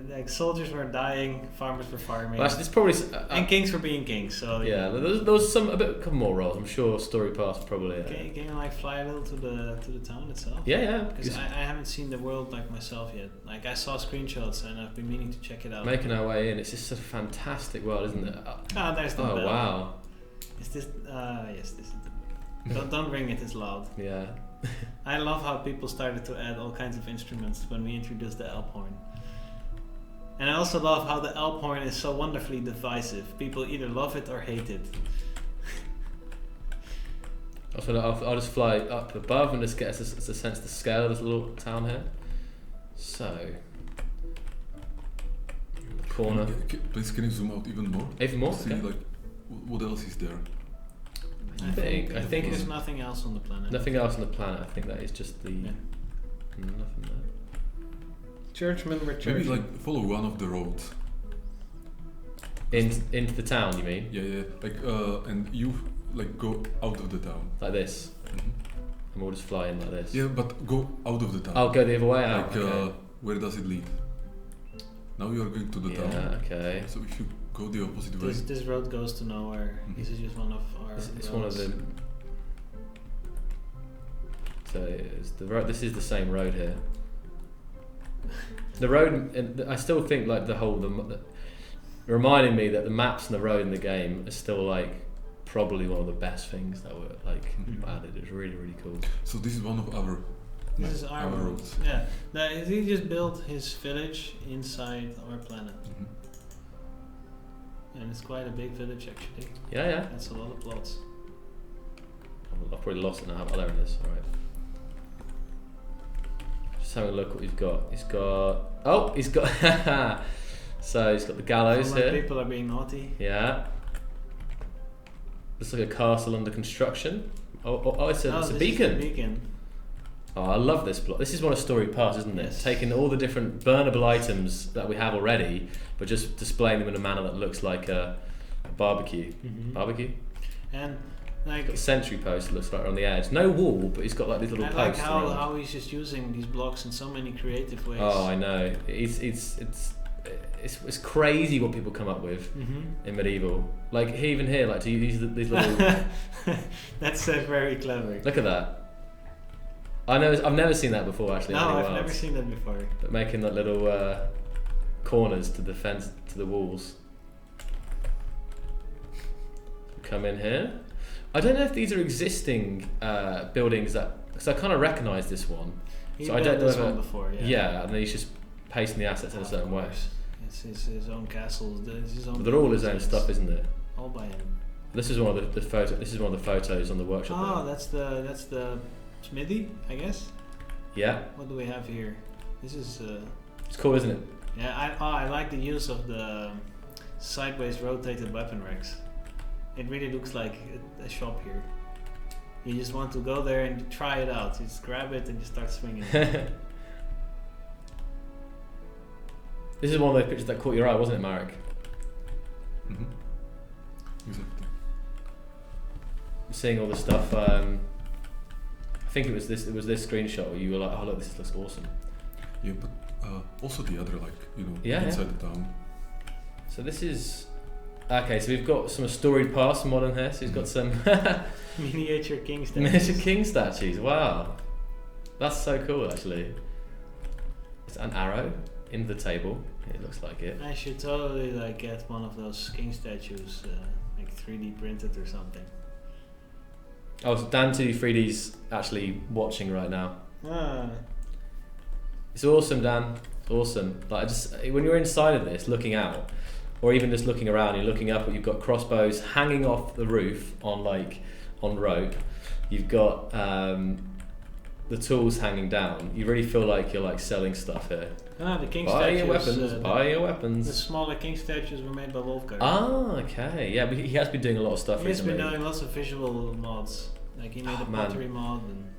Like soldiers were dying, farmers were farming, Well, actually, it's probably. and kings were being kings. So Yeah, there was a couple more roles. I'm sure Story Pass probably. Can you like fly a little to the town itself? Yeah. Because I haven't seen the world like myself yet. Like I saw screenshots and I've been meaning to check it out. Making our way in. It's just a fantastic world, isn't it? Oh, there's the Oh bell. wow. Is this? Yes, this is. Don't ring it. It's loud. Yeah. I love how people started to add all kinds of instruments when we introduced the Alp horn. And I also love how the Alp horn is so wonderfully divisive. People either love it or hate it. I'll just fly up above and just get a sense of the scale of this little town here. So, corner. Please, can you zoom out even more? Even more? See Okay. like what else is there? I think there's it's nothing else on the planet. nothing else on the planet. I think that is just the Yeah. nothing there. Churchmen were Maybe churchmen. like follow one of the roads. Into the town, you mean? Yeah. Like and you like go out of the town. Like this, Mhm. and we'll just fly in like this. Yeah, but go out of the town. I'll go the other way out. Like Okay. where does it lead? Now you are going to the town. Yeah. Okay. So if you go the opposite way. This road goes to nowhere. Mhm. This is just one of our. It's one of roads. the. So it's the road. This is the same road here. The road, and I still think like reminding me that the maps and the road in the game are still like probably one of the best things that were like Mhm. added. It was really cool. So this is one of our This is our road. roads. Yeah. No, he just built his village inside our planet, Mhm. and it's quite a big village actually. Yeah. That's a lot of plots. I've probably lost it now. Oh, there it is. All right. Just having a look what he's got. He's got. So he's got the gallows Some, like, here. people are being naughty. Yeah. Looks like a castle under construction. It's a this is beacon. the beacon. Oh, I love this block. This is one of Story Pass, isn't it? Yes. Taking all the different burnable items that we have already, but just displaying them in a manner that looks like a barbecue. Barbecue? And like Got the sentry post that looks like on the edge. No wall, but he's got like these little I like posts how, around. how he's just using these blocks in so many creative ways. Oh, I know. It's crazy what people come up with in medieval. Like even here, like to use these little. That's very clever. Look at that. I've never seen that before actually. No, anywhere I've never else. seen that before. But making that little corners to the fence to the walls. Come in here. I don't know if these are existing buildings because I kind of recognise this one. He So I built don't know this if one before, yeah. and then he's just pasting the assets in a certain way. It's his own castles. It's his own. But they're all his own buildings, stuff, isn't it? All by him. This is one of the photo. This is one of the photos on the workshop. Oh, there. that's the smithy, I guess. Yeah, What do we have here? This is it's cool, isn't it? yeah. I like the use of the sideways rotated weapon racks. It really looks like a shop here. You just want to go there and try it out. You just grab it and you start swinging. This is one of those pictures that caught your eye, wasn't it, Marek? Mm-hmm. Exactly. Seeing all the stuff. I think it was this. It was this screenshot where you were like, "Oh look, this looks awesome." Yeah, but also the other, like, Yeah, inside the town. So this is okay. So we've got some storied past modern here. So he's got some Miniature king statues. miniature king statues. Wow, that's so cool. Actually, it's an arrow in the table. It looks like it. I should totally like get one of those king statues, like 3D printed or something. Oh, so Dan2D3D's actually watching right now. Ah, It's awesome, Dan. It's awesome. Like, when you're inside of this, looking out, or even just looking around, you're looking up, and you've got crossbows hanging off the roof on rope. You've got the tools hanging down. You really feel like you're like selling stuff here. the king Buy statues. your weapons. Buy your weapons. The smaller king statues were made by Wolfgang. Ah, okay. Yeah, but he has been doing a lot of stuff He's recently. been doing lots of visual mods. Like he made a man. pottery mod and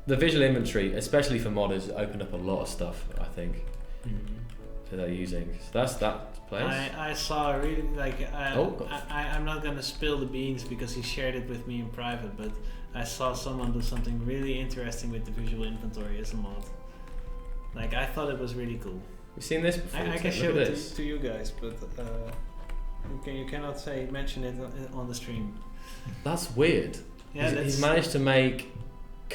The visual inventory, especially for modders, opened up a lot of stuff, I think, that they're using. So that's that place. I saw really like Oh. I'm not gonna spill the beans because he shared it with me in private, but I saw someone do something really interesting with the visual inventory as a mod. Like I thought it was really cool. We've seen this before. I can Look show at it this. to you guys, but you cannot mention it on the stream. That's weird. Yeah, He's managed to make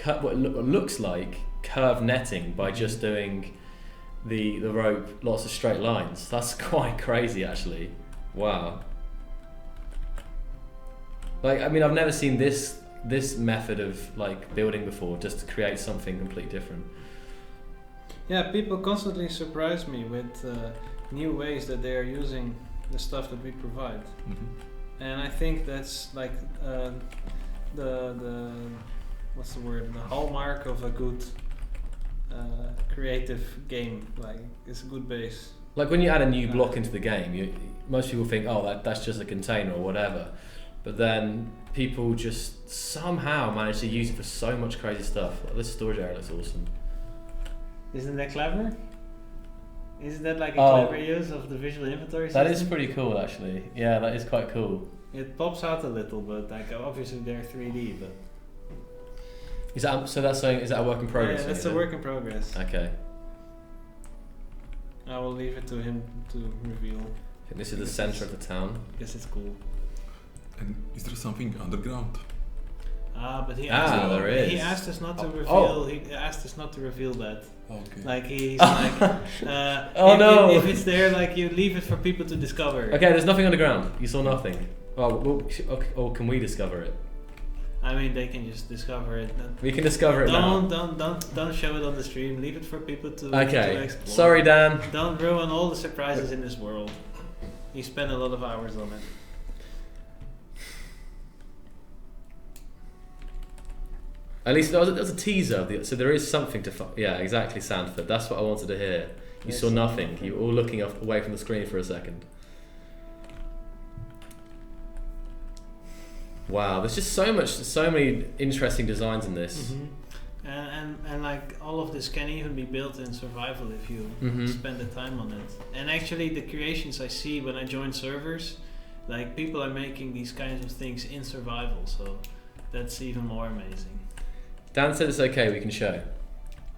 what looks like curved netting by just doing the rope, lots of straight lines. That's quite crazy, actually. Wow. Like, I mean, I've never seen this method of like building before, just to create something completely different. Yeah, people constantly surprise me with new ways that they are using the stuff that we provide. Mm-hmm. And I think that's like the what's the word? The hallmark of a good creative game. Like it's a good base. Like when you add a new block into the game, most people think, oh, that's just a container or whatever. But then people just somehow manage to use it for so much crazy stuff. Like, this storage area looks awesome. Isn't that clever? Isn't that like a clever use of the visual inventory system? That is pretty cool, actually. Yeah, that is quite cool. It pops out a little, but like obviously they're 3D, but Is that so? That's saying, is that a work in progress? yeah, that's a work in progress. Okay. I will leave it to him to reveal. I think this is the center of the town. Because it's cool. And is there something underground? But he there is. He asked us not to reveal. Oh. He asked us not to reveal that. Okay. Like he's like, Oh, no. if it's there, like you leave it for people to discover. Okay, there's nothing underground. You saw nothing. Oh, well, or can we discover it? I mean, they can just discover it. We can discover it now. Don't show it on the stream. Leave it for people to Okay. to explore. Sorry, Dan. Don't ruin all the surprises in this world. You spend a lot of hours on it. At least that was a teaser. So there is something to. Yeah, exactly, Sandford. That's what I wanted to hear. You saw nothing. You were all looking away from the screen for a second. Wow, there's just so many interesting designs in this. And like all of this can even be built in survival if you spend the time on it. And actually, the creations I see when I join servers, like people are making these kinds of things in survival. So that's even more amazing. Dan said it's okay. We can show.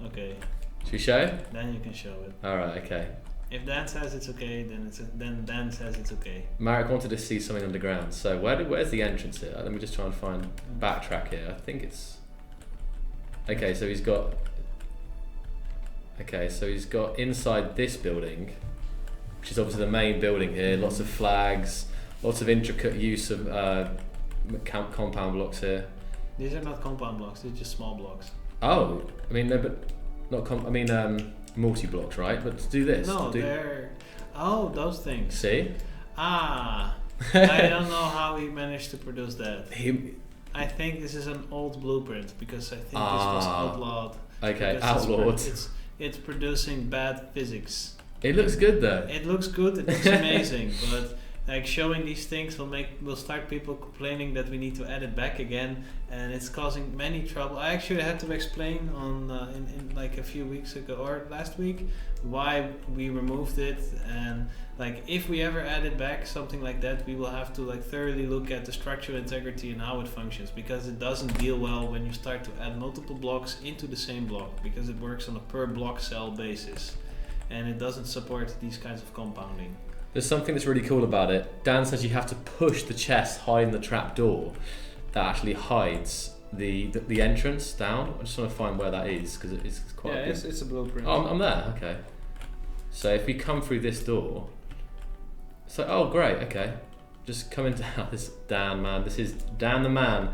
Okay. Should we show? Then you can show it. All right. Okay. If Dan says it's okay, then Dan says it's okay. Marek wanted to see something underground. So where's the entrance here? Let me just try and backtrack here. I think it's. Okay, so he's got. Okay, so he's got inside this building, which is obviously the main building here. Lots of flags, lots of intricate use of compound blocks here. These are not compound blocks; they're just small blocks. Oh, I mean no, but not multi-blocks, right? But to do this. No, they're those things. See? I don't know how he managed to produce that. I think this is an old blueprint because I think this was outlawed. Okay, because outlawed. It's producing bad physics. It looks good though. It looks good. It looks amazing, but like showing these things will start people complaining that we need to add it back again, and it's causing many trouble. I actually had to explain on in like a few weeks ago or last week why we removed it, and like if we ever add it back, something like that, we will have to like thoroughly look at the structural integrity and how it functions, because it doesn't deal well when you start to add multiple blocks into the same block, because it works on a per block cell basis, and it doesn't support these kinds of compounding. There's something that's really cool about it. Dan says you have to push the chest high in the trap door that actually hides the entrance down. I just want to find where that is because it's quite. Yeah, big. it's a blueprint. Oh, I'm there. Okay. So if we come through this door, so oh great, okay, just come into this Dan man. This is Dan the man.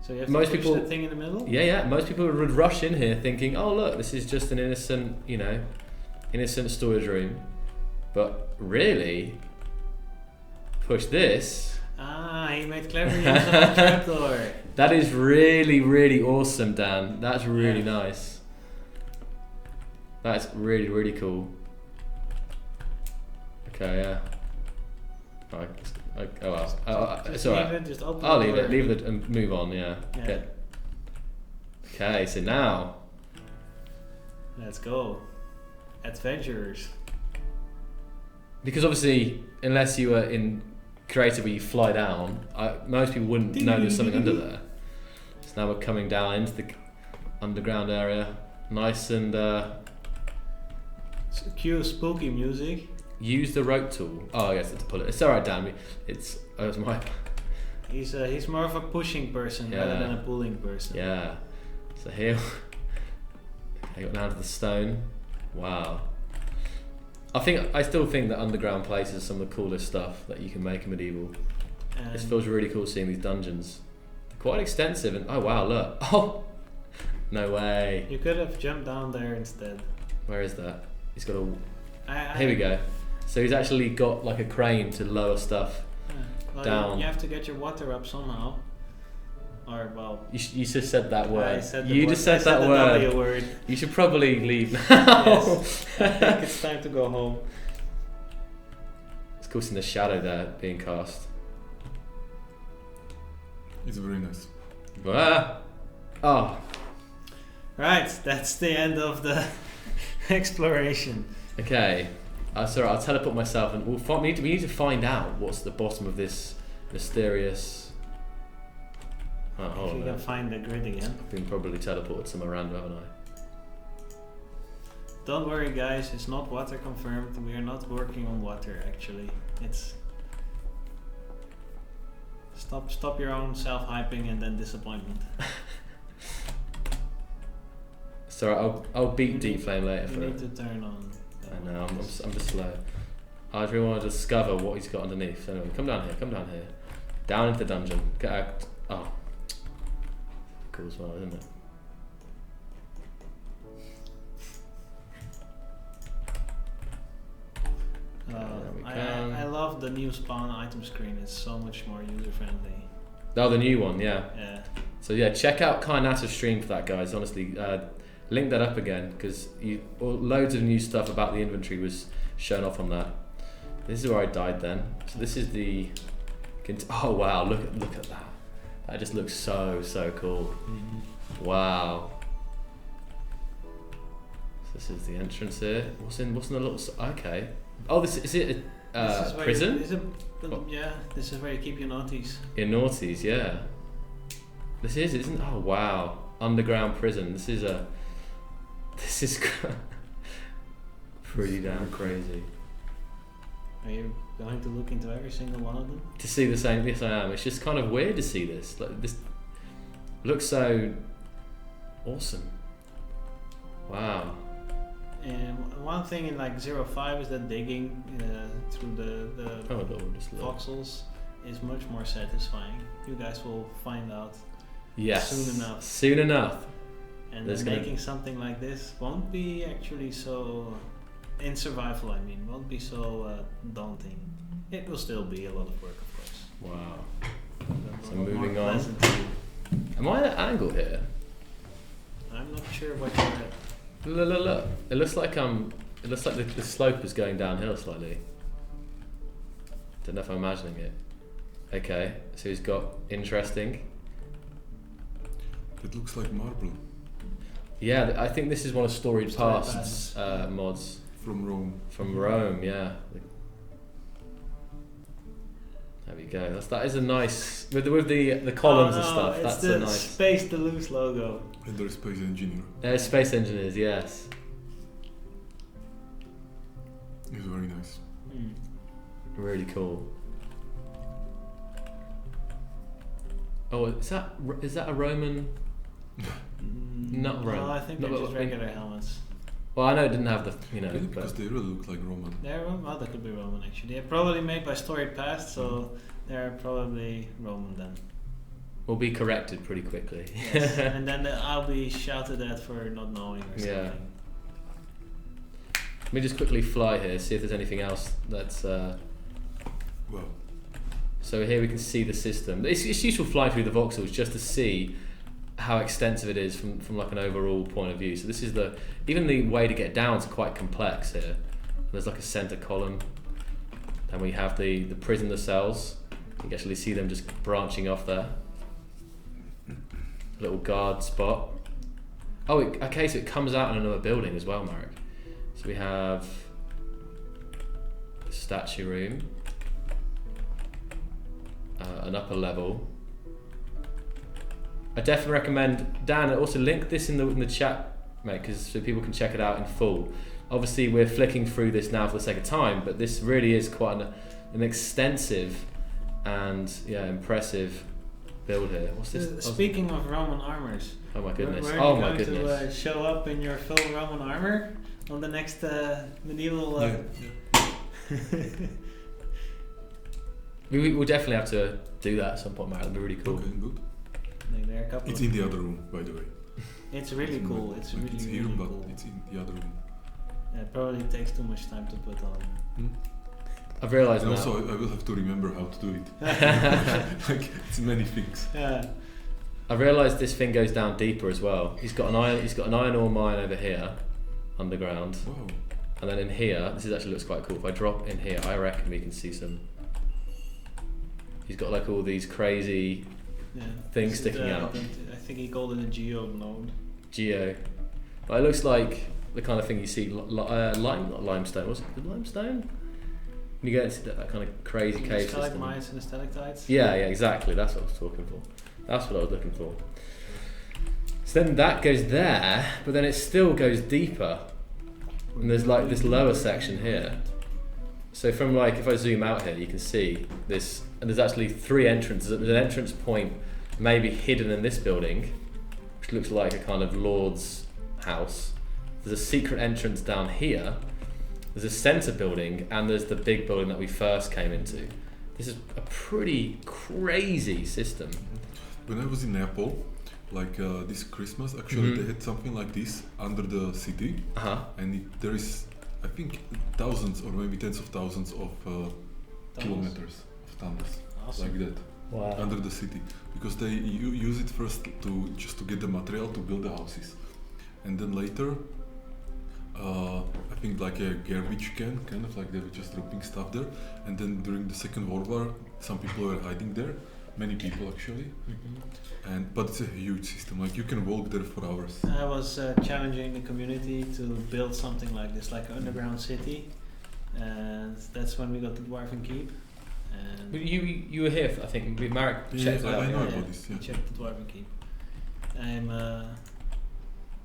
So you have Most to push people- that thing in the middle? Yeah. Most people would rush in here thinking, oh look, this is just an innocent, innocent storage room. But really, push this. Ah, he made clever use of the trapdoor. That is really, really awesome, Dan. That's really Yeah. nice. That's really, really cool. Okay, yeah. Oh well. It's Just alright. leave it, just open I'll the leave door. it. Leave it and move on. Yeah. Yeah. Okay. So now, Let's go. Adventurers. because obviously, unless you were in creative where you fly down, most people wouldn't know there's something under there. So now we're coming down into the underground area, nice and Cue spooky music. use the rope tool. Oh, I guess to pull it. It's alright, Dan. It's my He's more of a pushing person rather Yeah. than a pulling person. yeah. So here, I got down to the stone. Wow. I still think that underground places are some of the coolest stuff that you can make in medieval. And It feels really cool seeing these dungeons. They're quite extensive and oh wow, look. Oh, no way. you could have jumped down there instead. Where is that? He's got a. I Here we go. So he's actually got like a crane to lower stuff. Well, Down. You have to get your water up somehow. Or well. You just said that word. I said the You word- just said I that the word. W word. You should probably leave now. Yes. I think it's time to go home. It's cool seeing the shadow there being cast. It's very nice. Ah. Oh. Right, that's the end of the exploration. Okay. Sorry, I'll teleport myself and we need to find out what's at the bottom of this mysterious. Oh, hold If on. you a can minute. find the grid again. I've been probably teleported somewhere random, haven't I? Don't worry guys, it's not water confirmed. We are not working on water actually. It's stop your own self-hyping and then disappointment. Sorry, I'll beat You Deep need- Flame later You for need it. to turn on. that I one. know, I'm just slow. I just really want to discover what he's got underneath. So anyway, come down here. Down into the dungeon. Get out. Oh. Cool as well, isn't it? there we go. I love the new spawn item screen. It's so much more user friendly. Oh, the new one, yeah. Yeah. So yeah, check out Kainata's stream for that, guys. Honestly, link that up again because loads of new stuff about the inventory was shown off on that. This is where I died then. So this is the. Oh wow! Look at that. That just looks so cool. Wow. So this is the entrance here. What's in the little? Okay. Oh, this is it. This is where Prison? Yeah, this is where you keep your naughties. In Naughties, yeah. This is, isn't? Oh wow, underground prison. This is pretty damn crazy. Are you going to look into every single one of them? To see the same, yes I am. It's just kind of weird to see this. Like this looks so awesome. Wow. And one thing in like 05 is that digging through the Oh Lord, just look. voxels is much more satisfying. You guys will find out. Yes. Soon enough. Soon enough. And There's then gonna- making something like this won't be actually so, in survival I mean, won't be so daunting. It will still be a lot of work of course. Wow. But So a lot more moving on. pleasant to do. Am I at an angle here? I'm not sure what you're at. Look. It looks like I'm It looks like the slope is going downhill slightly. Don't know if I'm imagining it. Okay, so he's got interesting. It looks like marble Yeah, I think this is one of Storied Storied Past's mods from Rome. from Rome. Yeah. There we go. That is a nice with the columns and stuff. It's That's the a nice. Space Deluxe logo. And there's Space Engineer. Space engineers, yes. It's very nice. Really cool. Oh, is that a Roman? Not Roman. No, I think they're just regular helmets. Well, I know it didn't have the Really? Because they really look like Roman. They're well, they could be Roman actually. They're probably made by Storied Past, so they're probably Roman then. Will be corrected pretty quickly. Yes. And then I'll be shouted at for not knowing or something. Yeah. Let me just quickly fly here, see if there's anything else that's. Wow. So here we can see the system. It's useful flying through the voxels just to see how extensive it is from like an overall point of view. So this is even the way to get down is quite complex here. There's like a center column, and we have the prisoner cells. You can actually see them just branching off there. A little guard spot. Oh, okay, so it comes out in another building as well, Marek. So we have the statue room, an upper level. I definitely recommend, Dan, also link this in the chat, mate, so people can check it out in full. Obviously, we're flicking through this now for the sake of time, but this really is quite an extensive and impressive build here. What's this? Speaking of Roman armors. Oh my goodness! Were Oh you my going goodness! to show up in your full Roman armor on the next medieval? We'll definitely have to do that at some point, Matt. It'd be really cool. Okay, good. There are a couple It's in the other room, by the way. It's really cool. It's really, it's here, really but cool. it's in the other room. Yeah, it probably takes too much time to put on. I've realised And now. also, I will have to remember how to do it. Like, it's many things. Yeah. I've realised this thing goes down deeper as well. He's got an iron ore mine over here, underground. Wow. And then in here, this actually looks quite cool. If I drop in here, I reckon we can see some. He's got like all these crazy things sticking out. I think he called it a geo node. Geo. But it looks like the kind of thing you see, not limestone. Was it limestone? When you get into that kind of crazy cave system. Stalagmites and stalactites? Yeah, exactly. That's what I was talking for. That's what I was looking for. So then that goes there, but then it still goes deeper. And there's like this lower section here. So from like, if I zoom out here, you can see this, and there's actually 3 entrances. There's an entrance point maybe hidden in this building, which looks like a kind of lord's house. There's a secret entrance down here. There's a center building, and there's the big building that we first came into. This is a pretty crazy system. When I was in Nepal, like this Christmas, actually they had something like this under the city, and there is, I think, thousands or maybe tens of thousands of kilometers of tunnels, like that, under the city, because they use it first to get the material to build the houses, and then later, I think like a garbage can, kind of like they were just dropping stuff there, and then during the Second World War, some people were hiding there. Many people actually, but it's a huge system. Like you can walk there for hours. I was challenging the community to build something like this, like an underground city, and that's when we got the Dwarven Keep. And you were here, I think. Marek checked it out. I know about this. Yeah. Checked the Dwarven Keep.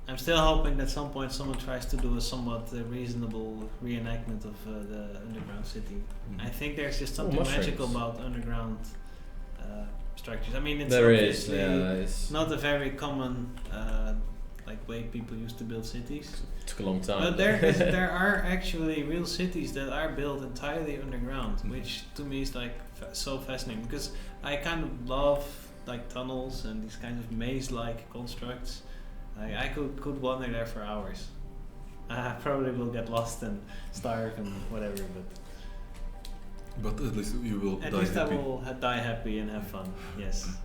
I'm still hoping that at some point someone tries to do a somewhat reasonable reenactment of the underground city. I think there's just something magical about underground structures. I mean, it's obviously not a very common like way people used to build cities. It took a long time. But there are actually real cities that are built entirely underground, which to me is like so fascinating, because I kind of love like tunnels and these kinds of maze-like constructs. I could wander there for hours. I probably will get lost and starve and whatever, but at least you will die happy. At least I will die happy and have fun, yes.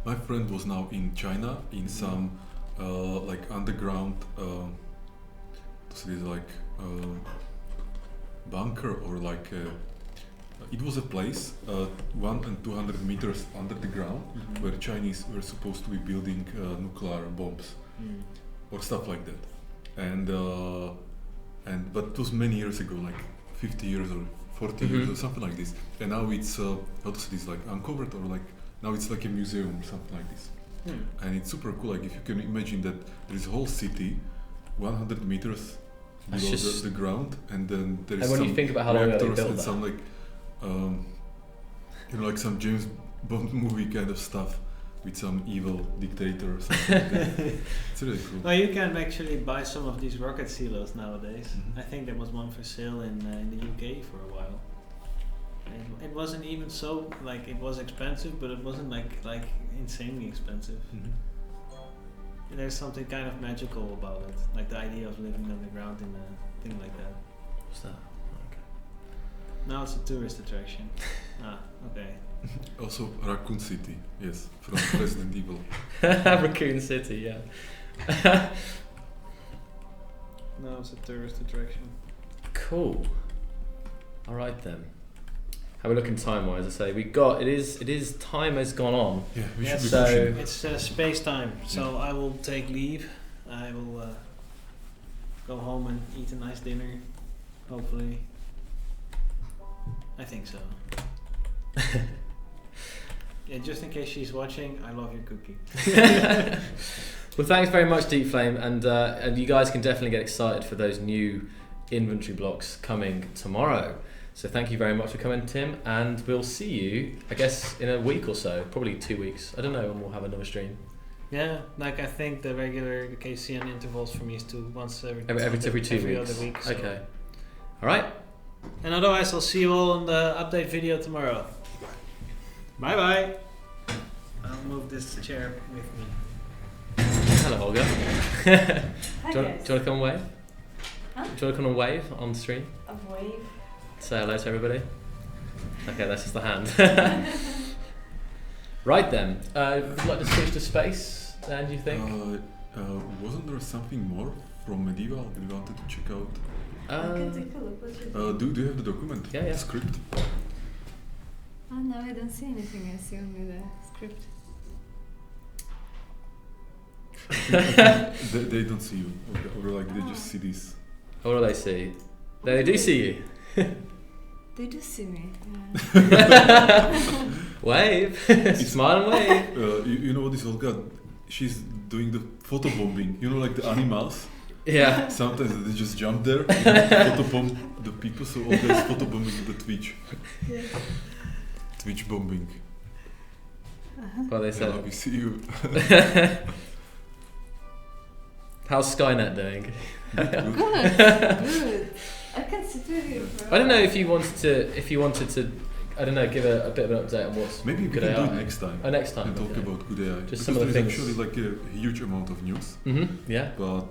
My friend was now in China in some like underground say this, like bunker or like it was a place 100 and 200 meters under the ground where Chinese were supposed to be building nuclear bombs or stuff like that, and but it was many years ago, like 50 years or 40 years or something like this, and now it's how to say this, like uncovered, or like now it's like a museum or something like this. And it's super cool, like if you can imagine that there is a whole city 100 meters below the ground, and then there is and when some you think about how long they reactors built and that. some like like some James Bond movie kind of stuff with some evil dictator or something like that. It's really cool. Well, you can actually buy some of these rocket silos nowadays. I think there was one for sale in the UK for a while. It wasn't even so, like, it was expensive, but it wasn't like insanely expensive. There's something kind of magical about it, like the idea of living underground in a thing like that. What's that? Okay. Now it's a tourist attraction. Okay. Also Raccoon City, yes, from Resident Evil. Raccoon City, yeah. Now it's a tourist attraction. Cool. All right then. How are we looking time-wise? I say we got it is time has gone on. Yeah, we Yes, should be pushing. It's space time, so I will take leave. I will go home and eat a nice dinner, hopefully. I think so. Yeah, just in case she's watching, I love your cookie. Well, thanks very much, Deep Flame, and you guys can definitely get excited for those new inventory blocks coming tomorrow. So thank you very much for coming, Tim, and we'll see you, I guess, in a week or so, probably 2 weeks. I don't know when we'll have another stream. Yeah, like I think the regular KCN intervals for me is once every 2 every 2 weeks. other week. So. Okay. All right. And otherwise, I'll see you all on the update video tomorrow. Bye bye. I'll move this chair with me. Hello, Olga. Hi do you guys. want to come and wave? Huh? Do you want to come and wave on the stream? A wave. Say hello to everybody. Okay, that's just the hand. Right then, would you like to switch to space then, do you think? Wasn't there something more from Medieval that you wanted to check out? I can take a look. What you Do you have the document? Yeah, yeah. The script? Oh no, I don't see anything. I see only the script. They don't see you, or like they just see this. What do they see? They do see you. They do see me. Yeah. Wave. Smile and wave. You know what this Olga? She's doing the photobombing. You know, like the animals. Yeah. Sometimes they just jump there, photobomb the people. So Olga is photobombing the Twitch. Yeah. Twitch bombing. Well, they said. We see you. How's Skynet doing? Good. Good. I can sit with you. For I don't know if you wanted to, I don't know, give a bit of an update on what's Maybe we good can AI. do it next time. Oh, next time. And talk okay. about good AI. Just Because some of the there's things. actually like a huge amount of news. Yeah. But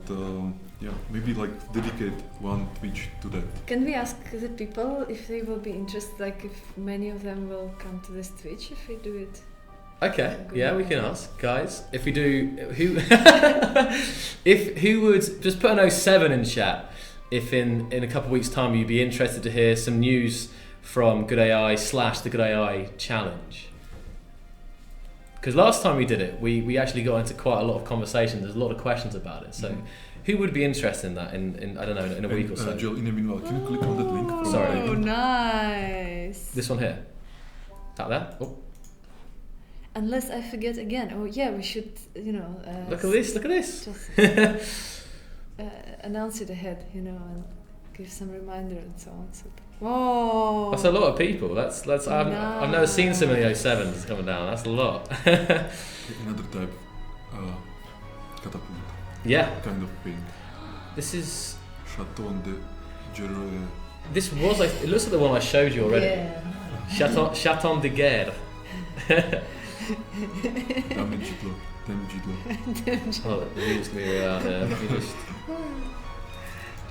yeah, maybe like dedicate one Twitch to that. Can we ask the people if they will be interested? Like if many of them will come to this Twitch if we do it. Okay. Yeah, we can ask guys if we do. Who? who would just put an 07 in chat? If in a couple of weeks' time you'd be interested to hear some news from Good AI / the Good AI Challenge. Because last time we did it, we actually got into quite a lot of conversations. There's a lot of questions about it. So, who would be interested in that in I don't know, in a week or so? Joel, in a meanwhile, can you click on that link? From Sorry. Oh, nice. This one here. Tap that. Oh, Unless I forget again. Oh yeah, we should. look at this! Look at this! Just announce it ahead, and give some reminder and so on. So, whoa! That's a lot of people. That's. I've never seen so many 07s coming down. That's a lot. Another type, catapult. Yeah. Kind of thing. This is. Chateau de Guerre. This was like. It looks like the one I showed you already. Yeah. Chateau de Guerre. Damage it low. Oh, the music's gonna be really loud there. Let me just.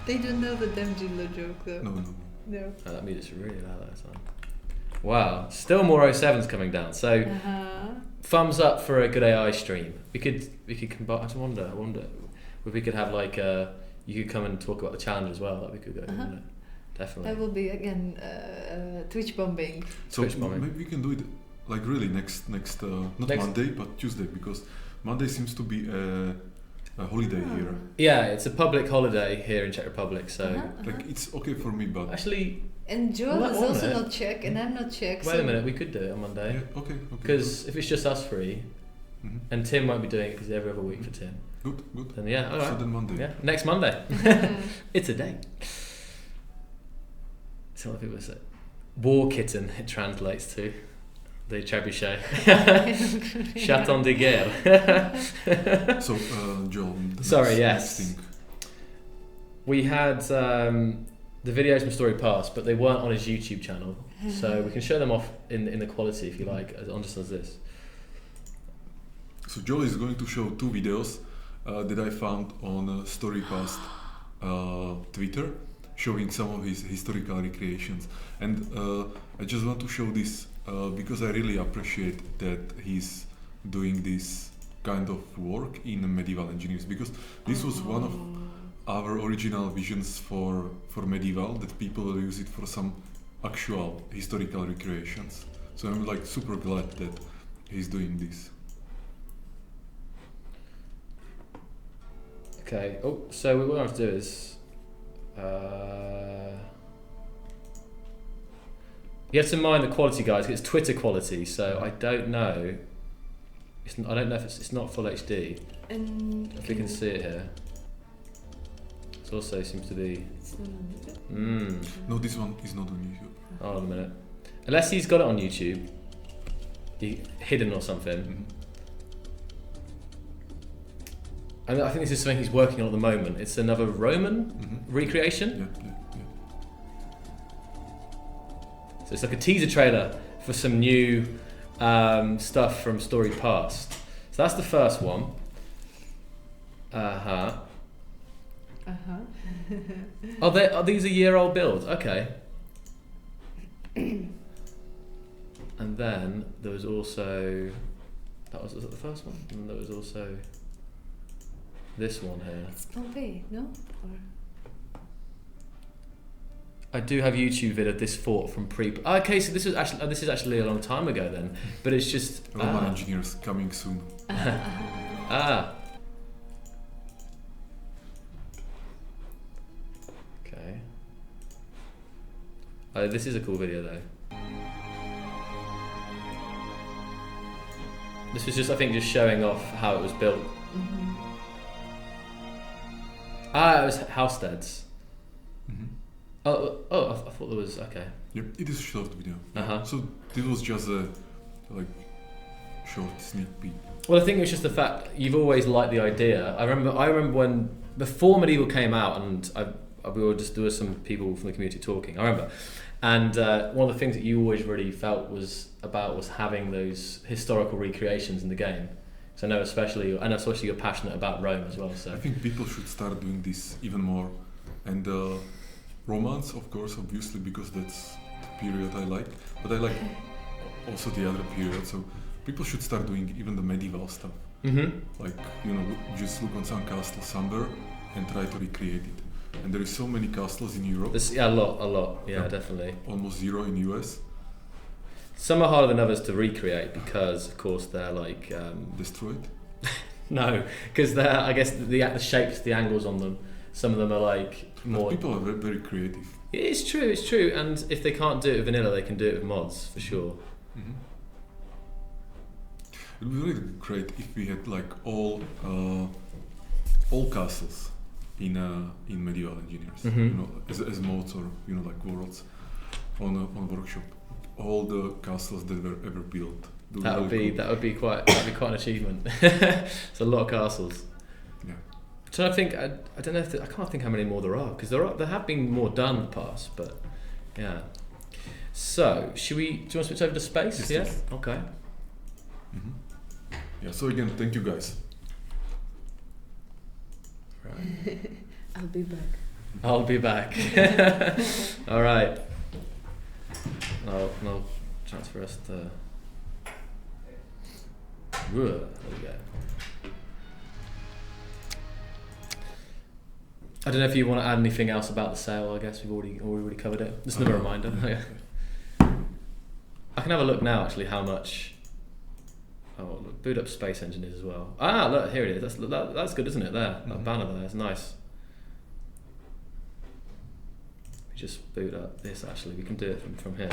They don't know the Demjilo joke though. No. No. Oh, that music's really loud that time. Wow, still more 07s coming down. So, thumbs up for a Good AI stream. We could combine. I wonder if we could have like you could come and talk about the challenge as well. That'd be good. Uh-huh. Definitely. That will be again Twitch bombing. So maybe we can do it like really next not Next- Monday but Tuesday, because Monday seems to be a holiday here. Yeah, it's a public holiday here in Czech Republic, so Like it's okay for me, but actually, And Joel Well, is wait a also minute. not Czech, and I'm not Czech. wait a minute, we could do it on Monday. yeah, okay. Because if it's just us three, Mhm. and Tim won't be doing it because every other week for Tim, Good. then yeah, alright. So then Monday. Yeah, next Monday. It's a day. So what people say. War kitten, it translates to. The trebuchet. Chaton de guerre. So Joel. the Sorry, next yes. thing. We had the videos from Story Past, but they weren't on his YouTube channel. So we can show them off in the quality if you like, on just as this. So Joel is going to show 2 videos that I found on StoryPast Twitter, showing some of his historical recreations. And I just want to show this because I really appreciate that he's doing this kind of work in medieval engineers, because this was one of our original visions for medieval, that people will use it for some actual historical recreations. So I'm like super glad that he's doing this. Okay. Oh, so what we have to do is, you have to mind the quality, guys. It's Twitter quality, so I don't know. I don't know if it's not full HD. And If we can see it here, it also seems to be. It's not on YouTube. No, this one is not on YouTube. Hold on a minute. Unless he's got it on YouTube, hidden or something. Mhm. And I think this is something he's working on at the moment. It's another Roman Mhm. recreation. Yeah. So it's like a teaser trailer for some new stuff from Story Past. So that's the first one. Oh, these are year-old builds. Okay. And then there was also was that the first one? And there was also this one here. It's Pompeii, no? Or I do have YouTube video of this fort from okay, so this is actually a long time ago then, but it's just Roman engineers coming soon. Okay. Oh, this is a cool video though. This was just, I think, just showing off how it was built. It was Housesteads. Mhm. Oh, I thought there was, okay. Yep, it is a short video. Uh-huh. So this was just a short sneak peek. Well, I think it's just the fact you've always liked the idea. I remember when before Medieval came out, and there were some people from the community talking. I remember, and one of the things that you always really felt was having those historical recreations in the game. So I know especially you're passionate about Rome as well. So I think people should start doing this even more, and Romance, of course, obviously, because that's the period I like. But I like also the other period. So people should start doing even the medieval stuff. Mm-hmm. Like, just look on some castle somewhere and try to recreate it. And there is so many castles in Europe. A lot. Yeah, Yeah. definitely. Almost zero in US. Some are harder than others to recreate because, of course, they're like Destroyed. no, because they're, I guess, the shapes, the angles on them. Some of them are like more. But people are very, very creative. It's true. And if they can't do it with vanilla, they can do it with mods for sure. Mm-hmm. It would be really great if we had like all castles in medieval engineers, Mhm. as mods or like worlds on a workshop. All the castles that were ever built. That would be quite an achievement. It's a lot of castles. Yeah. So I think I don't know I can't think how many more there are because there have been more done in the past, but yeah. So do you want to switch over to space? Yes, Yeah. yes. Okay. Mm-hmm. Yeah. So again, thank you guys. Right. I'll be back. I'll be back. All right. I'll transfer us to. There we go. I don't know if you want to add anything else about the sale. I guess we've already covered it. Just another reminder. Yeah. I can have a look now. Actually, how much? Oh, look, boot up Space Engineers as well. Ah, look, here it is. That's good, isn't it? There, that banner there is nice. We just boot up this. Actually, we can do it from here.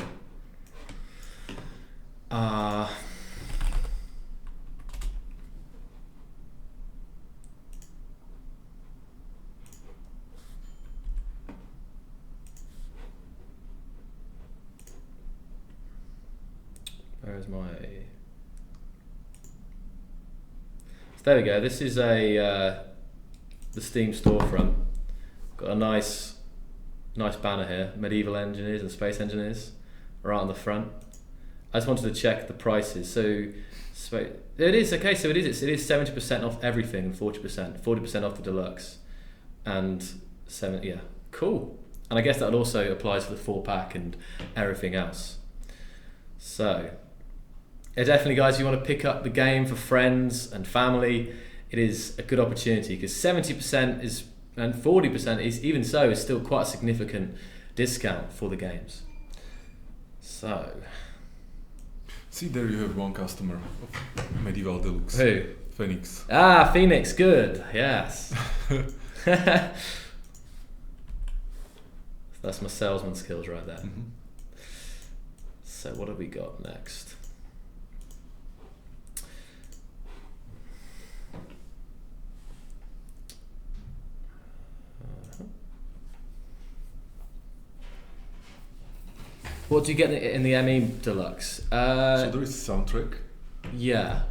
Where's my... So there we go. This is the Steam storefront. Got a nice banner here. Medieval Engineers and Space Engineers right on the front. I just wanted to check the prices. So it is okay. So it is 70% off everything and 40% off the deluxe, and cool. And I guess that also applies for the 4-pack and everything else. So. Yeah, definitely, guys, if you want to pick up the game for friends and family, it is a good opportunity because 70% is and 40% is even so is still quite a significant discount for the games. So, see, there you have one customer of Medieval Deluxe. Who? Phoenix. Ah, Phoenix, good. Yes. That's my salesman skills right there. Mm-hmm. So, what have we got next? What do you get in the ME Deluxe? So there is soundtrack. Yeah.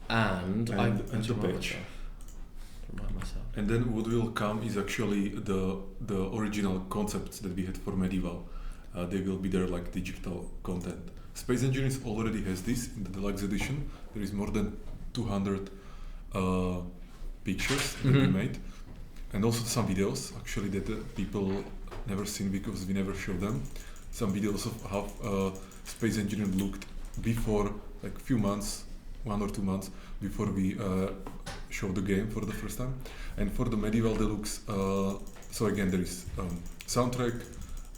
And the patch. Remind myself. And then what will come is actually the original concepts that we had for Medieval. They will be there like digital content. Space Engineers already has this in the Deluxe edition. There is more than 200 pictures that we made. And also some videos actually that people never seen because we never show them. Some videos of how Space Engineer looked before, like few months, 1 or 2 months before we showed the game for the first time. And for the Medieval Deluxe, so again there is soundtrack,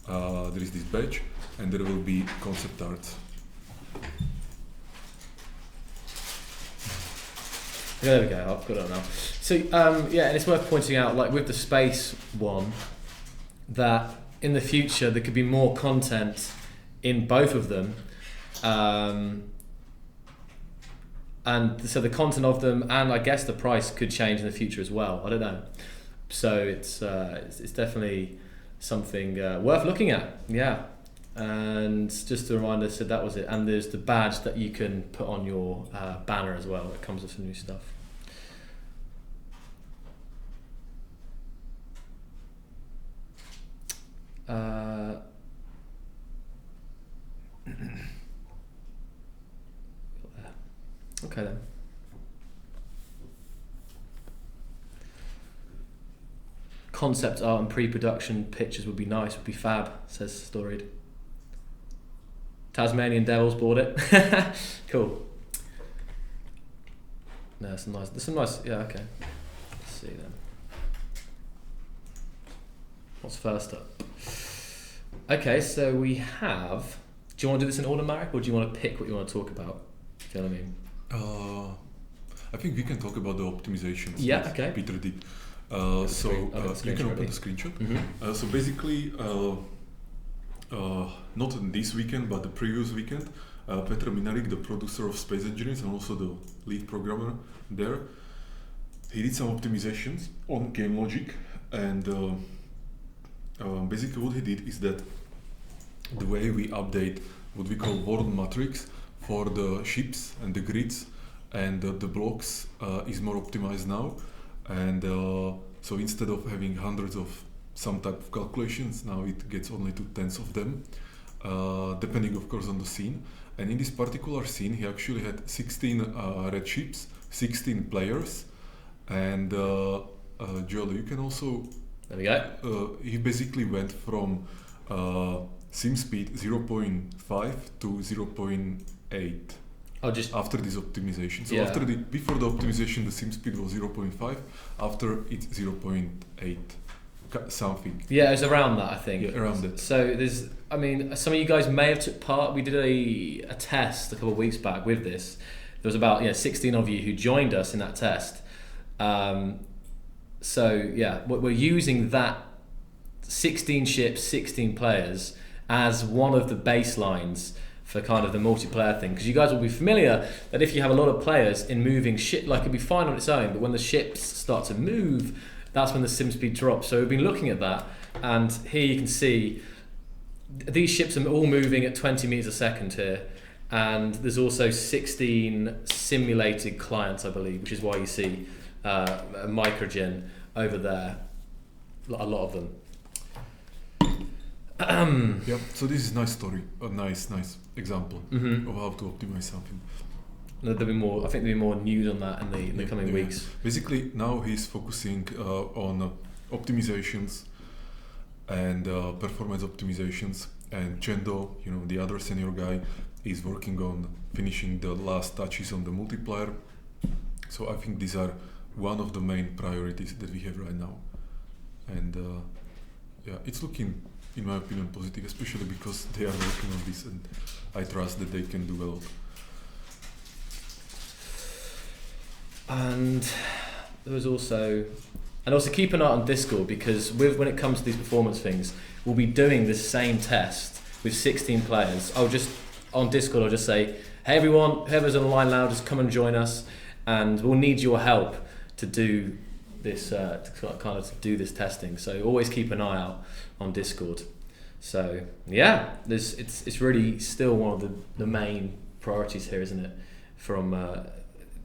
there is this badge, and there will be concept art. There we go, I've got it now. So yeah, and it's worth pointing out, like with the space one, that in the future there could be more content in both of them, and so the content of them, and I guess the price could change in the future as well. I don't know. So it's definitely something worth looking at. Yeah, and just a reminder, so that was it. And there's the badge that you can put on your banner as well. It comes with some new stuff. Okay then. Concept art and pre-production pictures would be nice, would be fab, says Storied. Tasmanian Devils bought it. Cool. No, there's some nice, yeah, okay. Let's see then. What's first up? Okay, so we have, do you want to do this in order, Marek, or do you want to pick what you want to talk about? Do you know what I mean? I think we can talk about the optimizations. Yeah, okay. Peter did. So you can open the screenshot. Mm-hmm. So basically, not this weekend, but the previous weekend, Petr Minarik, the producer of Space Engineers and also the lead programmer there, he did some optimizations on game logic, and basically what he did is that the way we update what we call world matrix for the ships and the grids and the blocks is more optimized now, and so instead of having hundreds of some type of calculations, now it gets only to tens of them, depending of course on the scene. And in this particular scene he actually had 16 red ships, 16 players, and Joel, you can also, there we go. he basically went from sim speed 0.5 to 0.8. Oh, just after this optimization. So yeah. before the optimization the sim speed was 0.5, after it's 0.8. something. Yeah, it was around that, I think. Yeah, around it. So there's, I mean, some of you guys may have took part. We did a test a couple of weeks back with this. There was about 16 of you who joined us in that test. So yeah, we're using that 16 ships, 16 players as one of the baselines for kind of the multiplayer thing, because you guys will be familiar that if you have a lot of players in moving ship, like it'd be fine on its own, but when the ships start to move, that's when the sim speed drops. So we've been looking at that, and here you can see these ships are all moving at 20 meters a second here, and there's also 16 simulated clients, I believe, which is why you see a microgen over there, a lot of them. Yeah, so this is a nice story, a nice example of how to optimize something. There'll be more. I think there'll be more news on that in the coming weeks. Basically, now he's focusing on optimizations and performance optimizations, and Chendo, the other senior guy, is working on finishing the last touches on the multiplier. So I think these are one of the main priorities that we have right now, and it's looking, in my opinion, positive, especially because they are working on this, and I trust that they can do a lot. And there was also keep an eye on Discord, because when it comes to these performance things, we'll be doing this same test with 16 players. On Discord, I'll just say, hey everyone, whoever's online now, just come and join us, and we'll need your help to do this, to do this testing. So always keep an eye out on Discord. So yeah, it's really still one of the main priorities here, isn't it? From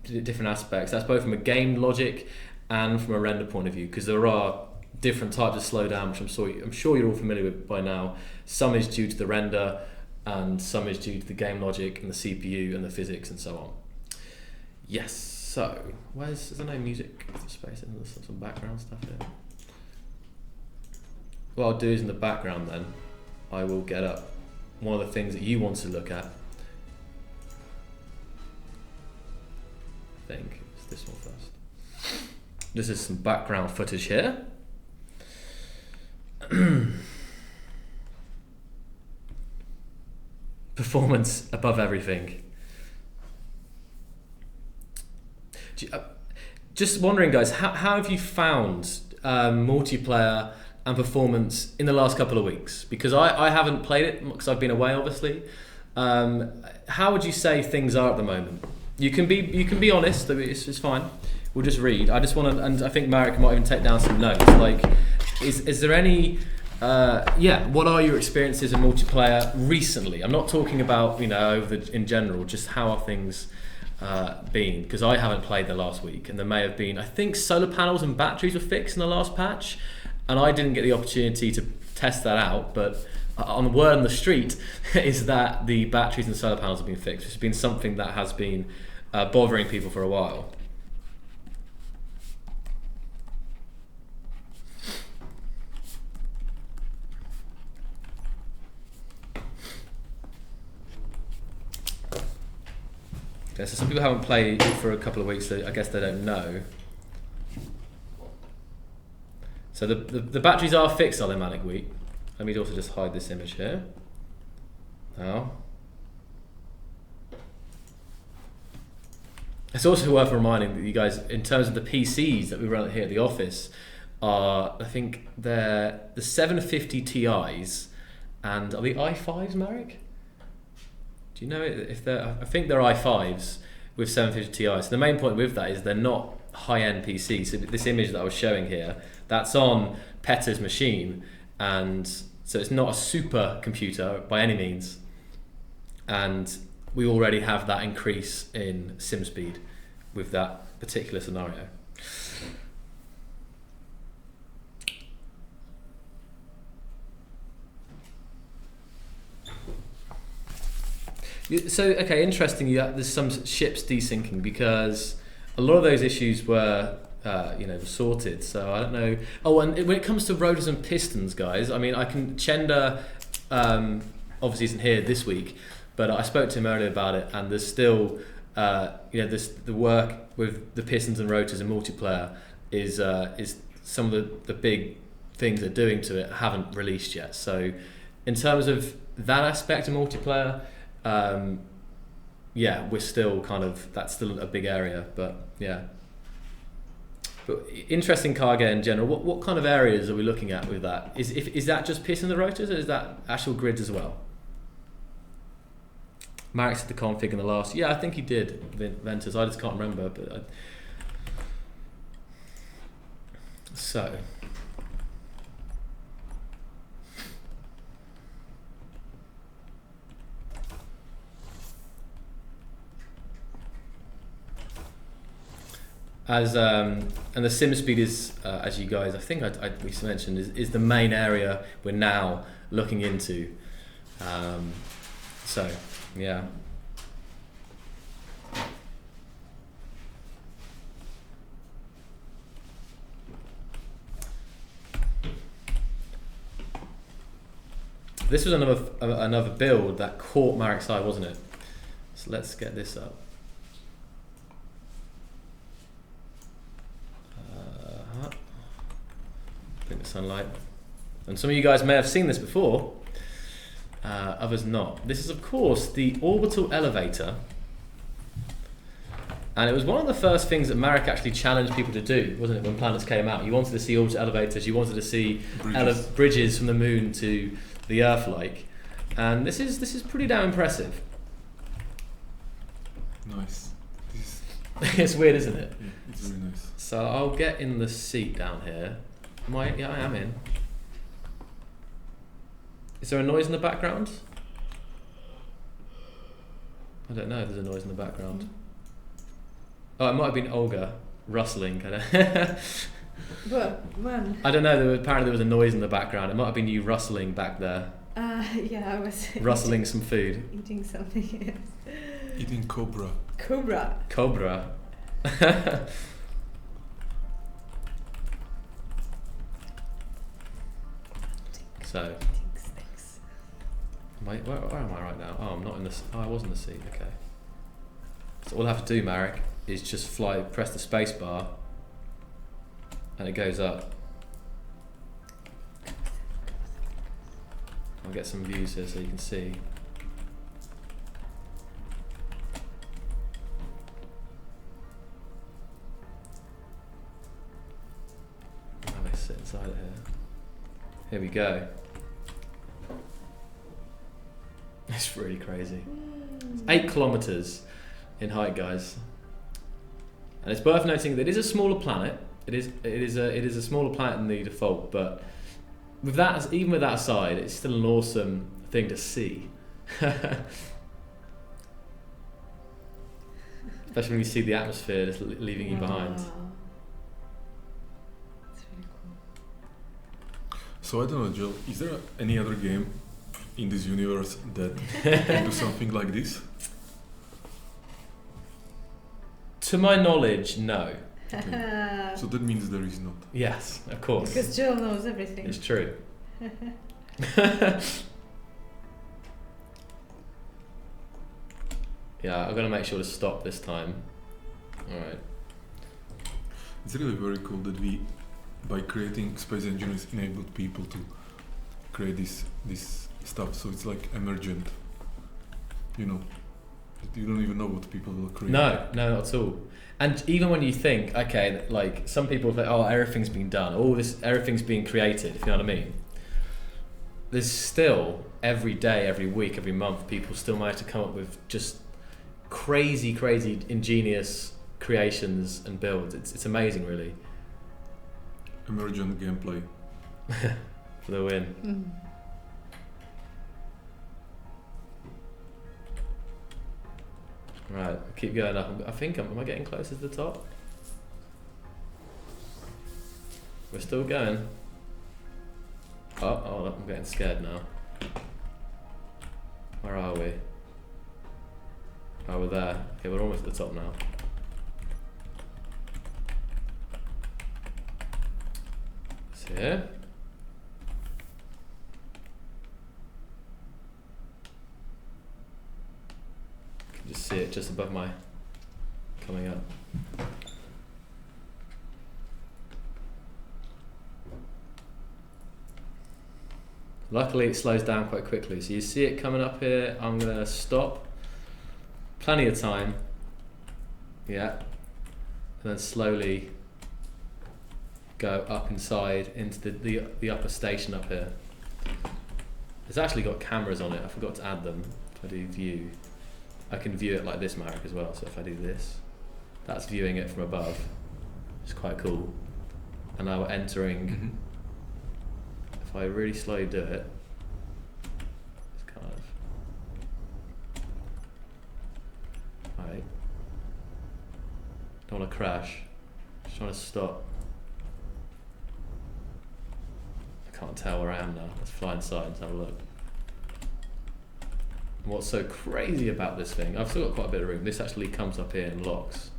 different aspects. That's both from a game logic and from a render point of view, because there are different types of slowdown, which I'm sure you're all familiar with by now. Some is due to the render, and some is due to the game logic and the CPU and the physics and so on. Yes. So is there no music space? There's some background stuff here. What I'll do is, in the background then, I will get up one of the things that you want to look at. I think it's this one first. This is some background footage here. Performance above everything. Just wondering, guys, how have you found multiplayer and performance in the last couple of weeks? Because I haven't played it because I've been away, obviously. How would you say things are at the moment? You can be honest. It's fine. We'll just read. I just want to, and I think Marek might even take down some notes. Like, is there any? What are your experiences in multiplayer recently? I'm not talking about in general. Just how are things been? Because I haven't played the last week, and there may have been. I think solar panels and batteries were fixed in the last patch, and I didn't get the opportunity to test that out. But on the word on the street is that the batteries and solar panels have been fixed. It's been something that has been bothering people for a while. Okay, so some people haven't played for a couple of weeks, so I guess they don't know. So the batteries are fixed, are they, Manic Week? Let me also just hide this image here. Now. It's also worth reminding that you guys, in terms of the PCs that we run here at the office, are, I think they're the 750 Ti's, and are the i5s, Marek? Do you know if they're? I think they're i5s with 750 Ti's. So the main point with that is they're not high-end PCs. So this image that I was showing here, that's on Petter's machine, and so it's not a super computer by any means. And we already have that increase in sim speed with that particular scenario. So, okay, interesting. There's some ships desyncing because a lot of those issues were, sorted. So I don't know. Oh, and when it comes to rotors and pistons, guys, I mean, Chenda obviously isn't here this week, but I spoke to him earlier about it, and there's still, the work with the pistons and rotors in multiplayer is some of the big things they're doing to it haven't released yet. So in terms of that aspect of multiplayer, yeah, we're still that's still a big area, but yeah. But interesting car game in general. What kind of areas are we looking at with that? Is that just pissing the rotors, or is that actual grids as well? Marek said the config in the last. Yeah, I think he did, Ventus. I just can't remember. But so. And the sim speed is, as you guys, I think we mentioned, is the main area we're now looking into. So, yeah. This was another build that caught Marek's eye, wasn't it? So let's get this up. The sunlight, and some of you guys may have seen this before, others not. This is of course the Orbital Elevator, and it was one of the first things that Marek actually challenged people to do, wasn't it, when planets came out? You wanted to see orbital elevators, you wanted to see bridges from the moon to the Earth, and this is pretty damn impressive. Nice. It's weird, isn't it? Yeah, it's very nice. So I'll get in the seat down here. Yeah, I am in. Is there a noise in the background? I don't know if there's a noise in the background. Oh, it might have been Olga rustling. What? When? I don't know. Apparently there was a noise in the background. It might have been you rustling back there. Yeah, I was rustling some food. Eating something. Yes. Eating cobra. Cobra. So, where am I right now? Oh, I'm not in the. Oh, I was in the seat. Okay. So all I have to do, Marek, is just press the space bar, and it goes up. I'll get some views here so you can see. How do I sit inside it here? Here we go. It's really crazy. It's 8 kilometers in height, guys. And it's worth noting that it is a smaller planet. It is a smaller planet than the default, but with that, even with that aside, it's still an awesome thing to see. Especially when you see the atmosphere just leaving you behind. That's really cool. So I don't know, Jill, is there any other game in this universe that can do something like this? To my knowledge, no. Okay. So that means there is not. Yes, of course. Because Jill knows everything. It's true. Yeah, I've got to make sure to stop this time. Alright. It's really very cool that we, by creating Space Engineers, enabled people to create this stuff. So it's like emergent, you know. You don't even know what people will create. No, not at all. And even when you think, okay, like some people think, oh, everything's been done, everything's being created, if you know what I mean. There's still, every day, every week, every month, people still manage to come up with just crazy, ingenious creations and builds. It's amazing, really. Emergent gameplay. For the win. Mm. Right, keep going up. I think am I getting closer to the top? We're still going. Oh, I'm getting scared now. Where are we? Oh, we're there. Okay, we're almost at the top now. It's here. Just see it just above my coming up. Luckily it slows down quite quickly. So you see it coming up here. I'm going to stop. Plenty of time. Yeah. And then slowly go up inside into the upper station up here. It's actually got cameras on it. I forgot to add them. If I do view, I can view it like this, Marek, as well. So if I do this, that's viewing it from above. It's quite cool. And now we're entering. If I really slowly do it, it's kind of right. Don't want to crash. Just trying to stop. I can't tell where I am now. Let's fly inside and have a look. And what's so crazy about this thing? I've still got quite a bit of room. This actually comes up here and locks.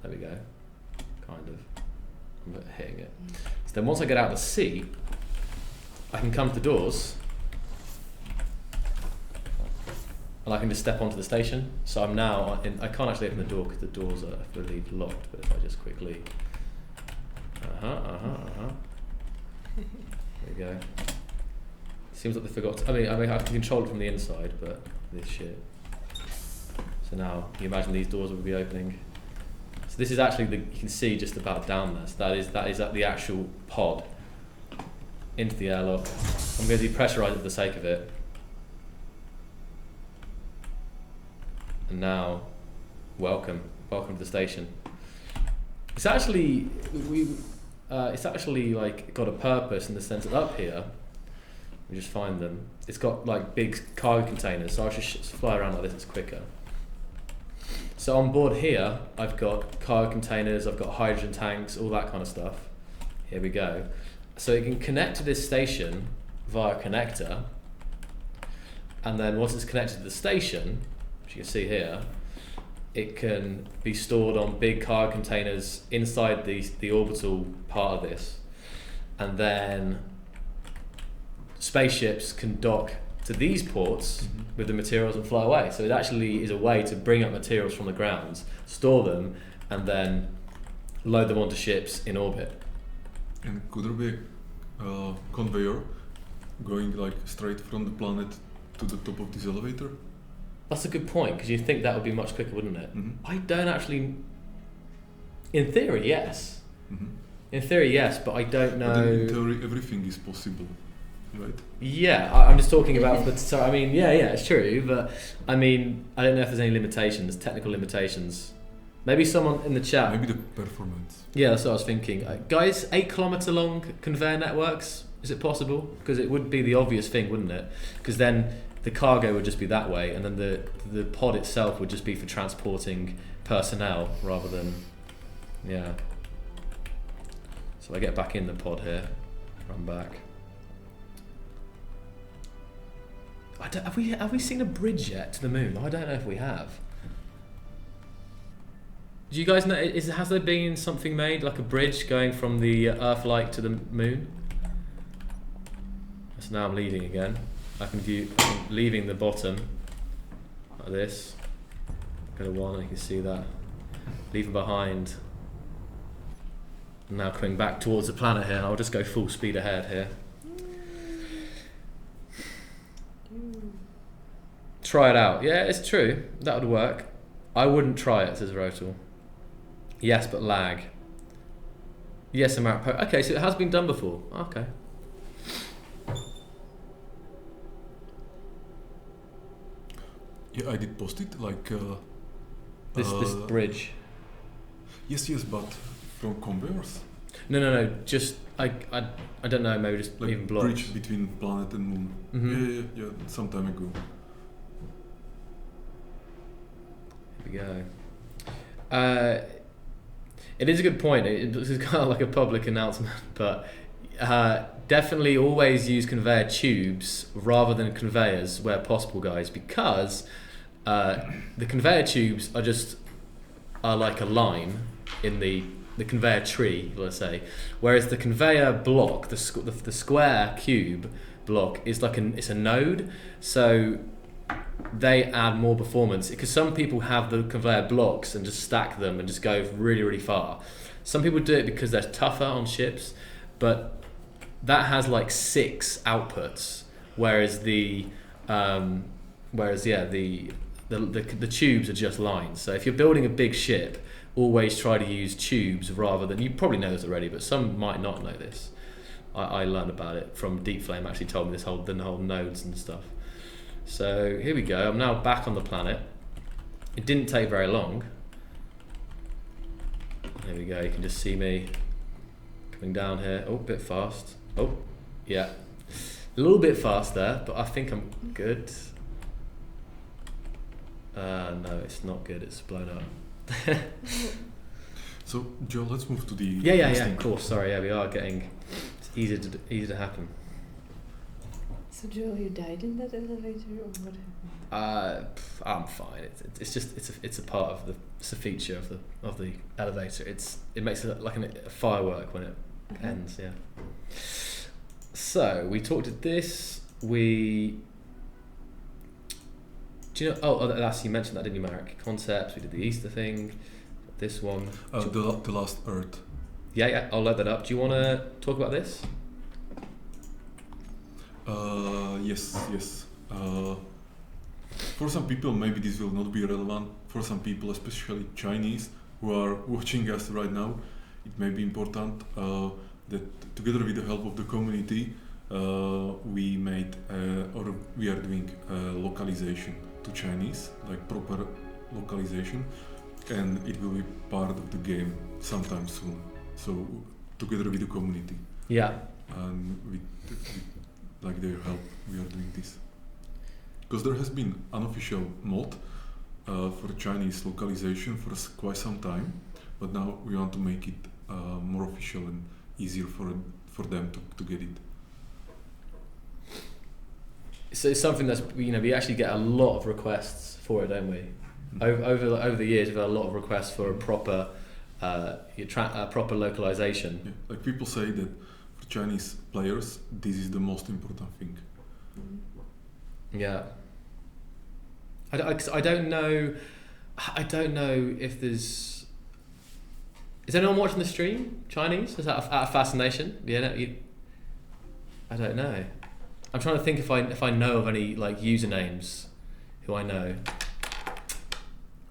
There we go. Kind of. I'm hitting it. So then once I get out of the seat, I can come to the doors and I can just step onto the station. So I'm now in, I can't actually open the door because the doors are, I believe, locked, but if I just quickly there we go. Seems like they forgot to, I mean I can control it from the inside, but this shit. So now you imagine these doors will be opening. So this is actually you can see just about down there. So that is at the actual pod into the airlock. I'm going to depressurize it for the sake of it. And now, welcome to the station. It's actually like got a purpose in the sense that up here, we just find them. It's got like big cargo containers, so I should fly around like this. It's quicker. So on board here, I've got cargo containers, I've got hydrogen tanks, all that kind of stuff. Here we go. So you can connect to this station via a connector, and then once it's connected to the station, which you can see here, it can be stored on big cargo containers inside the orbital part of this, and then spaceships can dock to these ports with the materials and fly away. So it actually is a way to bring up materials from the ground, store them, and then load them onto ships in orbit. And could there be a conveyor going like straight from the planet to the top of this elevator? That's a good point, because you'd think that would be much quicker, wouldn't it? I don't actually... In theory, yes. In theory, yes, but I don't know... But in theory, everything is possible, right? Yeah, I'm just talking about... So, I mean, yeah, it's true, but I mean, I don't know if there's any limitations, technical limitations. Maybe someone in the chat... Maybe the performance. Yeah, that's what I was thinking. Guys, 8-kilometre long conveyor networks, is it possible? Because it would be the obvious thing, wouldn't it? Because then the cargo would just be that way, and then the pod itself would just be for transporting personnel rather than... Yeah. So I get back in the pod here, run back. Have we seen a bridge yet to the moon? I don't know if we have. Do you guys know, has there been something made, like a bridge going from the Earth-like to the moon? So now I'm leaving again. I'm leaving the bottom, like this. Go to 1, and you can see that. Leaving behind. Now coming back towards the planet here, and I'll just go full speed ahead here. Try it out. Yeah, it's true. That would work. I wouldn't try it, says Rotal. Yes, but lag. Yes, America. Okay, so it has been done before. Okay. Yeah, I did post it, like... This bridge. Yes, but from conveyors? No, just, I don't know, maybe just like even blocks. Bridge between planet and moon. Yeah, some time ago. Here we go. It is a good point. This is kind of like a public announcement, but definitely always use conveyor tubes rather than conveyors where possible, guys, because the conveyor tubes are like a line in the conveyor tree, let's say, whereas the conveyor block, the square cube block, is like it's a node, so they add more performance, because some people have the conveyor blocks and just stack them and just go really, really far. Some people do it because they're tougher on ships, but that has like 6 outputs, whereas the tubes are just lines. So if you're building a big ship, always try to use tubes rather than, you probably know this already, but some might not know this. I learned about it from Deep Flame, actually told me the whole nodes and stuff. So here we go, I'm now back on the planet. It didn't take very long. There we go, you can just see me coming down here. Oh, a bit fast. Oh, yeah. A little bit fast there, but I think I'm good. No, it's not good, it's blown up. So, Joe, let's move to the... Yeah, of course, sorry, yeah, we are getting... It's easy to happen. So Joel, you died in that elevator, or what happened? I'm fine. It's a part of it's a feature of the elevator. It makes it like a firework when it ends. Yeah. So we talked at this. Do you know? Oh, that's, you mentioned that, didn't you, Marek? Concepts. We did the Easter thing. This one. The Last Earth. Yeah. I'll load that up. Do you want to talk about this? Yes. For some people, maybe this will not be relevant. For some people, especially Chinese, who are watching us right now, it may be important that together with the help of the community, we made or we are doing localization to Chinese, like proper localization, and it will be part of the game sometime soon. So together with the community. Yeah. And with like their help, we are doing this. Because there has been unofficial mod for Chinese localization for quite some time, but now we want to make it more official and easier for them to get it. So it's something that's, we actually get a lot of requests for it, don't we? Over the years, we've had a lot of requests for a proper proper localization. Yeah. Like people say that for Chinese players, this is the most important thing. Yeah. I don't know if there's... Is anyone watching the stream? Chinese? Is that out of fascination? Yeah, I don't know. I'm trying to think if I know of any like usernames who I know.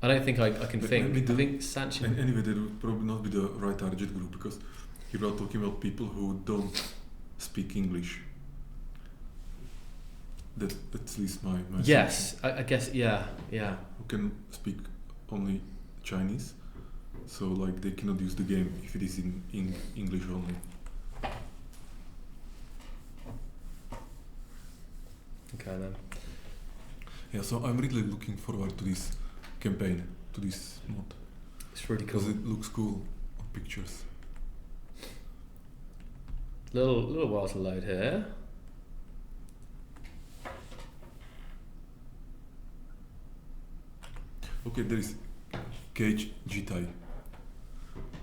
I don't think I can think. I think Sanchi. And anyway, that would probably not be the right target group, because here we are talking about people who don't speak English. That's at least my yes, I guess, yeah. Who can speak only Chinese, so like they cannot use the game if it is in English only. Okay then. Yeah, so I'm really looking forward to this campaign, to this mod. It's really cool. Because it looks cool on pictures. Little while to load here. Okay, there is Cage Jitai.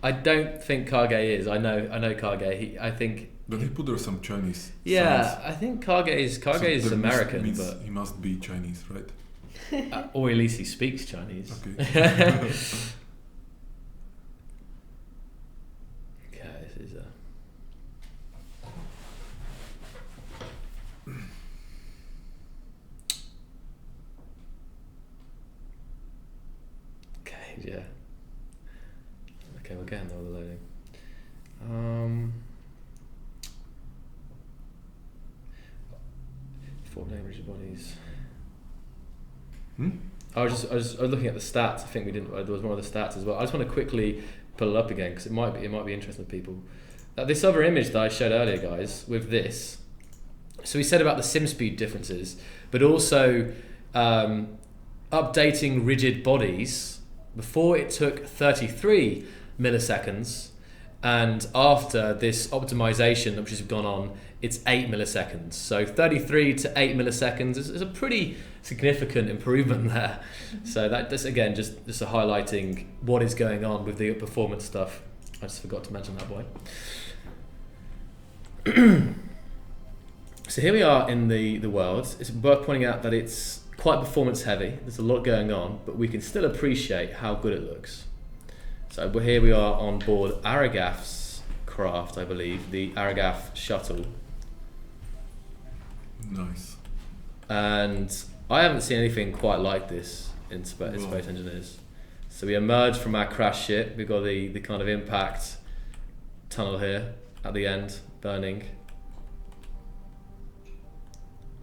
I don't think Kage is. I know Kage. I think. But he put there some Chinese. Yeah, sounds. I think Kage is American, means but he must be Chinese, right? or at least he speaks Chinese. Okay. Okay, this is Okay, yeah. Okay, we're getting all the loading. Four rigid bodies. I was looking at the stats. I think there was one of the stats as well. I just want to quickly pull it up again because it might be interesting to people. This other image that I showed earlier, guys, with this. So we said about the sim speed differences, but also updating rigid bodies. Before it took 33 milliseconds, and after this optimization which has gone on, it's 8 milliseconds. So 33 to 8 milliseconds is a pretty significant improvement there. So that's again just a highlighting what is going on with the performance stuff. I just forgot to mention that boy. So here we are in the world. It's worth pointing out that it's quite performance heavy. There's a lot going on, but we can still appreciate how good it looks. So here we are on board Aragath's craft, I believe, the Aragath shuttle. Nice. And I haven't seen anything quite like this in Space Engineers. So we emerge from our crash ship. We've got the kind of impact tunnel here at the end, burning.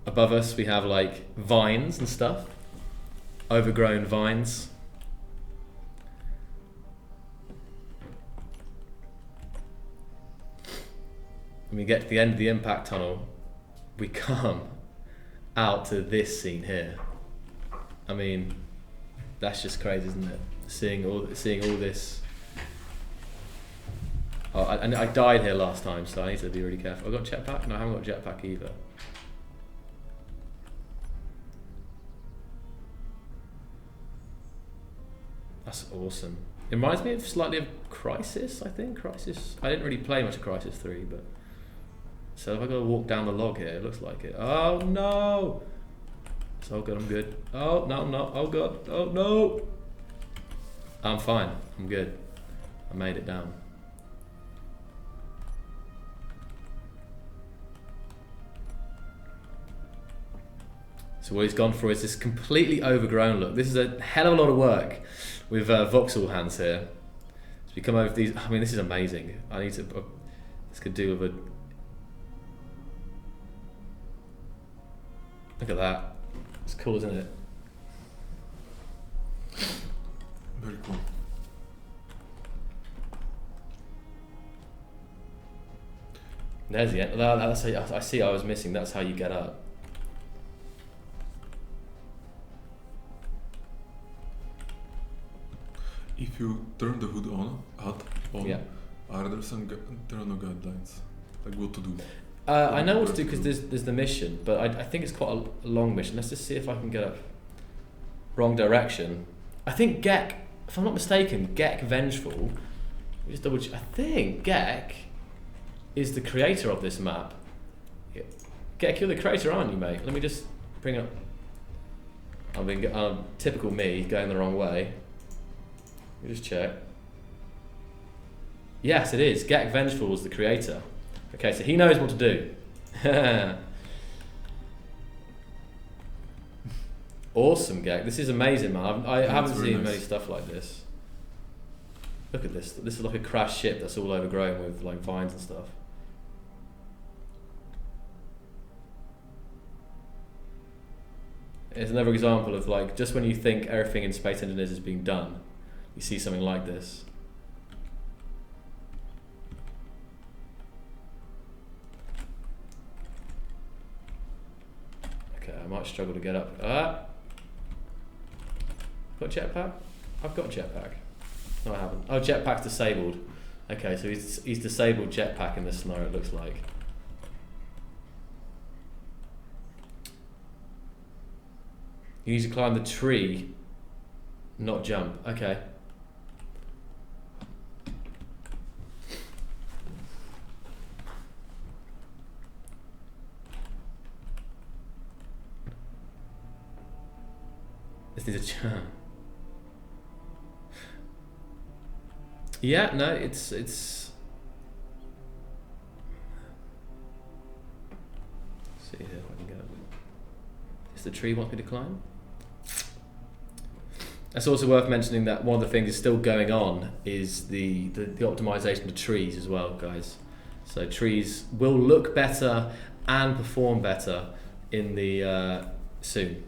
Above us we have like vines and stuff, overgrown vines. When we get to the end of the impact tunnel, we come out to this scene here. I mean, that's just crazy, isn't it? Seeing all this. Oh, I died here last time, so I need to be really careful. I've got a jetpack? No, I haven't got a jetpack either. That's awesome. It reminds me slightly of Crisis, I think. Crisis. I didn't really play much of Crisis 3, but... So if I gotta walk down the log here, it looks like it. Oh no! It's all good, I'm good. Oh, no, I'm not. Oh god. Oh no! I'm fine. I'm good. I made it down. So what he's gone for is this completely overgrown look. This is a hell of a lot of work with voxel hands here. So we come over these. I mean, this is amazing. I need to. This could do with a. Look at that. It's cool, isn't it? Very cool. There's the end. That's how I see. I was missing. That's how you get up. If you turn the hood on, Yeah. Are there are no guidelines like what to do? I know what to do because there's the mission, but I think it's quite a long mission. Let's just see if I can get up. Wrong direction. I think Gek, if I'm not mistaken, Gek Vengeful. Let me just double check. I think Gek is the creator of this map. Yeah. Gek, you're the creator, aren't you, mate? Let me just bring up. I've been typical me going the wrong way. Let me just check. Yes, it is. Gek Vengeful was the creator. Okay, so he knows what to do. Awesome, Gek. This is amazing, man. I haven't seen many stuff like this. Look at this. This is like a crashed ship that's all overgrown with like vines and stuff. It's another example of like just when you think everything in Space Engineers is being done, you see something like this. Okay, I might struggle to get up. Got jetpack? I've got jetpack. No, I haven't. Oh, jetpack's disabled. Okay, so he's disabled jetpack in this scenario, it looks like. You need to climb the tree, not jump. Okay. This is a charm. Yeah, no, it's. See here if I can get up. Is the tree want me to climb? It's also worth mentioning that one of the things that's still going on is the optimization of trees as well, guys. So trees will look better and perform better in the soon.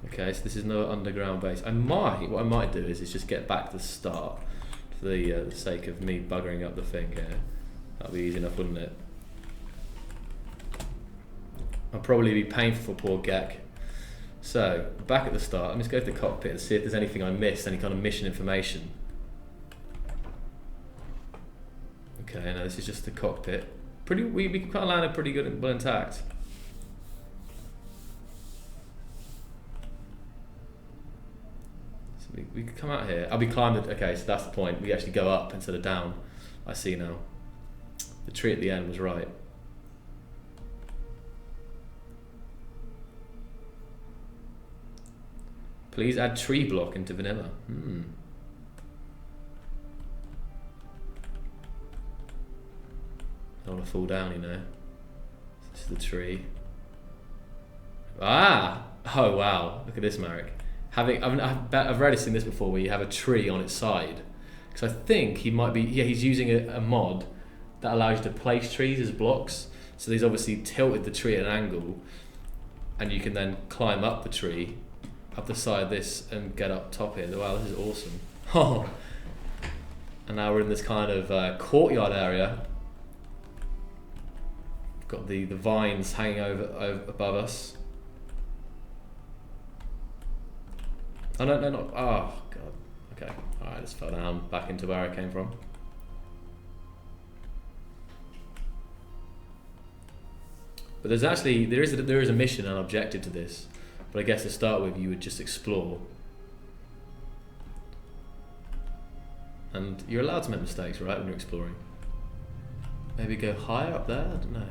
Okay, so this is no underground base. What I might do is just get back to the start for the sake of me buggering up the thing here. That'll be easy enough, wouldn't it? I'll probably be painful for poor Gek. So, back at the start, let me just go to the cockpit and see if there's anything I missed, any kind of mission information. Okay, no, this is just the cockpit. We kind of landed pretty good and well intact. So we could come out here. I'll be climbing. Okay, so that's the point. We actually go up instead of down. I see now. The tree at the end was right. Please add tree block into vanilla. don't want to fall down, you know. This is the tree. Ah! Oh wow! Look at this, Marek. I've already seen this before, where you have a tree on its side. Because I think he might be. Yeah, he's using a mod that allows you to place trees as blocks. So he's obviously tilted the tree at an angle, and you can then climb up the tree, up the side of this, and get up top here. Wow, this is awesome. Oh. And now we're in this kind of courtyard area. We've got the vines hanging over above us. Oh no, not. Oh god. Okay. All right, just fell down back into where I came from. But there is a mission and objective to this. But I guess to start with, you would just explore. And you're allowed to make mistakes, right, when you're exploring. Maybe go higher up there? I don't know.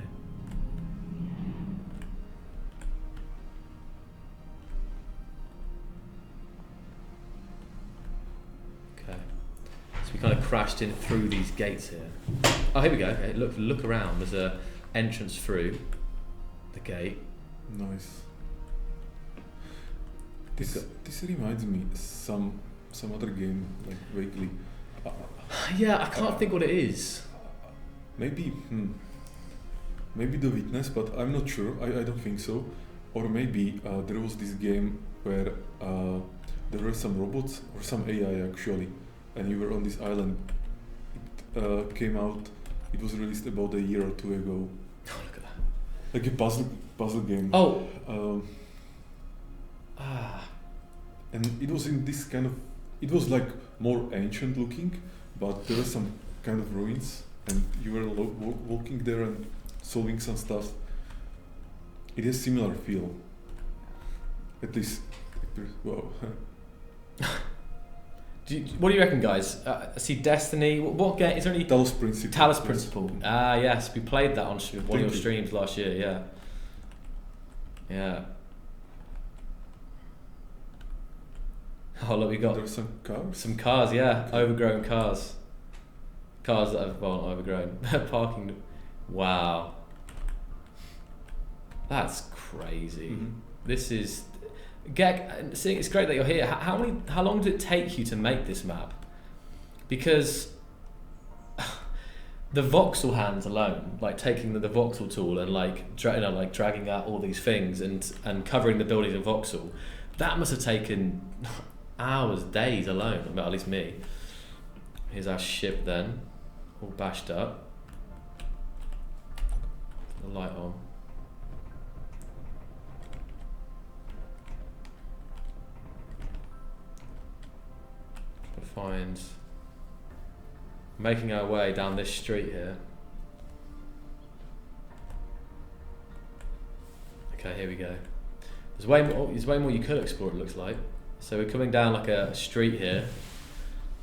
Okay. So we kind of crashed in through these gates here. Oh, here we go. Okay, look around. There's a entrance through the gate. Nice. This reminds me some other game, like vaguely. Yeah, I can't think what it is. Maybe The Witness, but I'm not sure. I don't think so. Or maybe there was this game where there were some robots or some AI actually, and you were on this island. It came out. It was released about a year or two ago. Oh, look at that. Like a puzzle game. Oh. And it was in this kind of. It was like more ancient looking, but there were some kind of ruins, and you were walking there and solving some stuff. It has similar feel. At least, wow. What do you reckon, guys? I see Destiny. What game? Is there any Talos Principle? Talos Principle. Ah, yes, we played that on one of your you. streams last year. Yeah. Yeah. Oh look, we got There's some cars. some cars. Yeah, overgrown cars. Cars that have not overgrown. Parking. Wow. That's crazy. Mm-hmm. This is. Gek, seeing it's great that you're here. How long did it take you to make this map? Because the voxel hands alone, like taking the voxel tool and dragging out all these things and covering the buildings in voxel, that must have taken hours, days alone. Well, at least me. Here's our ship then, all bashed up. The light on. Find making our way down this street here. Okay, here we go. There's way more you could explore, it looks like. So we're coming down like a street here.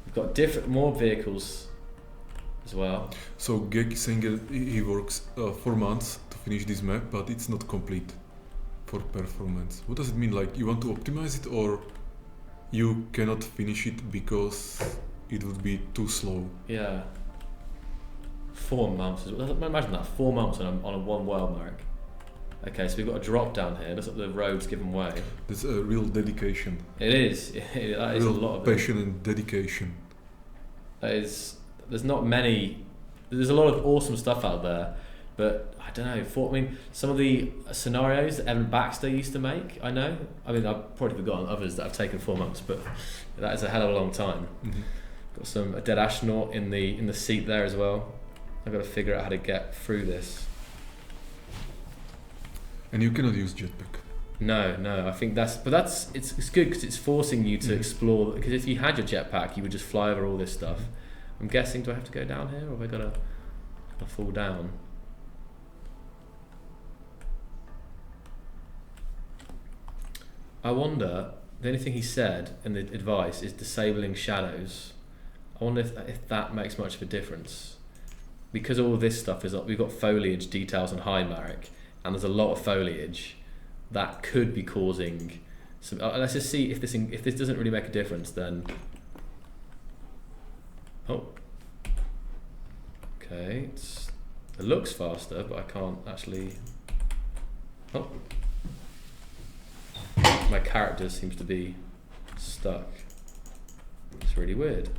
We've got more vehicles as well. So Gek is saying that he works 4 months to finish this map, but it's not complete for performance. What does it mean? Like you want to optimize it, or you cannot finish it because it would be too slow? Yeah. 4 months. Imagine that, 4 months on a one world, Marek. Okay, so we've got a drop down here. Looks like the road's given way. That's a real dedication. It is. That is a lot of passion and dedication. There's not many. There's a lot of awesome stuff out there, but I don't know. Some of the scenarios that Evan Baxter used to make, I know. I mean, I've probably forgotten others that have taken 4 months, but that is a hell of a long time. Mm-hmm. Got a dead astronaut in the seat there as well. I've got to figure out how to get through this. And you cannot use jetpack. No. I think it's good because it's forcing you to explore. Because if you had your jetpack, you would just fly over all this stuff. I'm guessing, do I have to go down here, or have I got to fall down? I wonder, the only thing he said in the advice is disabling shadows. I wonder if that makes much of a difference. Because all this stuff is, we've got foliage details on high, Marek, and there's a lot of foliage that could be causing some. Let's just see if this doesn't really make a difference, then. Oh. Okay, It looks faster, but I can't actually... Oh. My character seems to be stuck. It's really weird.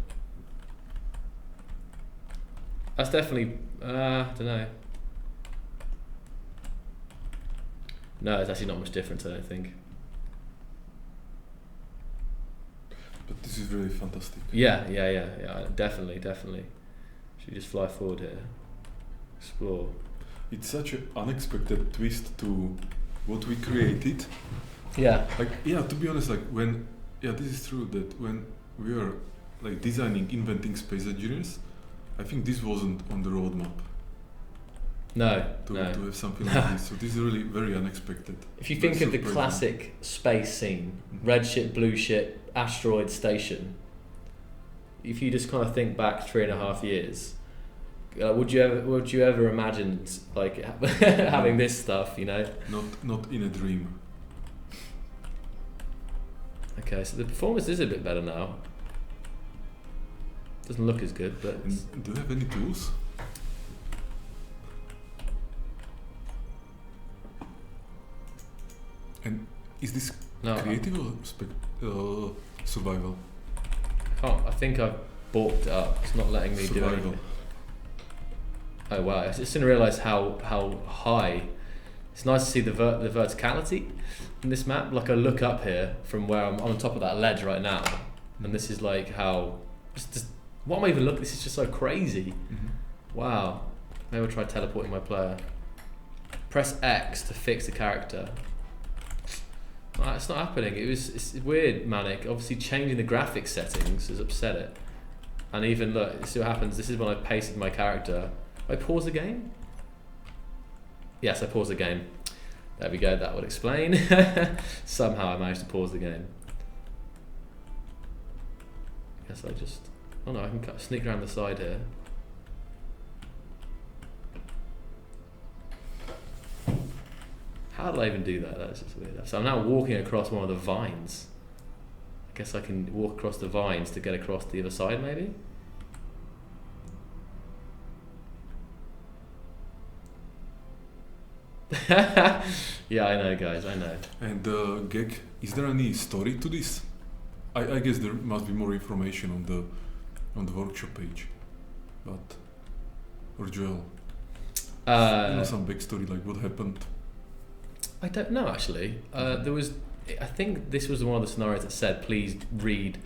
That's definitely... I don't know. No, it's actually not much different, I don't think. But this is really fantastic. Yeah, definitely. Should we just fly forward here? Explore. It's such an unexpected twist to what we created. Yeah. Like, yeah, to be honest, like when, yeah, this is true that when we were like designing, inventing space engineers, I think this wasn't on the roadmap. No. To have something like this. So this is really very unexpected. If you think of the classic space scene, red ship, blue ship, asteroid station, if you just kind of think back 3.5 years, would you ever imagine like having this stuff, you know? Not in a dream. Okay, so the performance is a bit better now. Doesn't look as good, but... And do you have any tools? And is this creative or survival? I think I've balked it up. It's not letting me do anything. Oh wow, I just didn't realise how high. It's nice to see the verticality in this map. Like I look up here from where I'm on top of that ledge right now, and this is like how... Just what am I even looking? This is just so crazy. Wow. Maybe I'll try teleporting my player. Press X to fix the character. It's not happening. It's weird, Manic. Obviously changing the graphics settings has upset it. And even look, see what happens. This is when I pasted my character. I pause the game? Yes, I paused the game. There we go, that would explain. Somehow I managed to pause the game. Guess I just... Oh no, I can sneak around the side here. How did I even do that? That's just weird. So I'm now walking across one of the vines. I guess I can walk across the vines to get across the other side, maybe? Yeah, I know, guys, I know. And Gek, is there any story to this? I guess there must be more information on the workshop page, but or Joel, some backstory, like what happened. I don't know actually. There was, I think this was one of the scenarios that said please read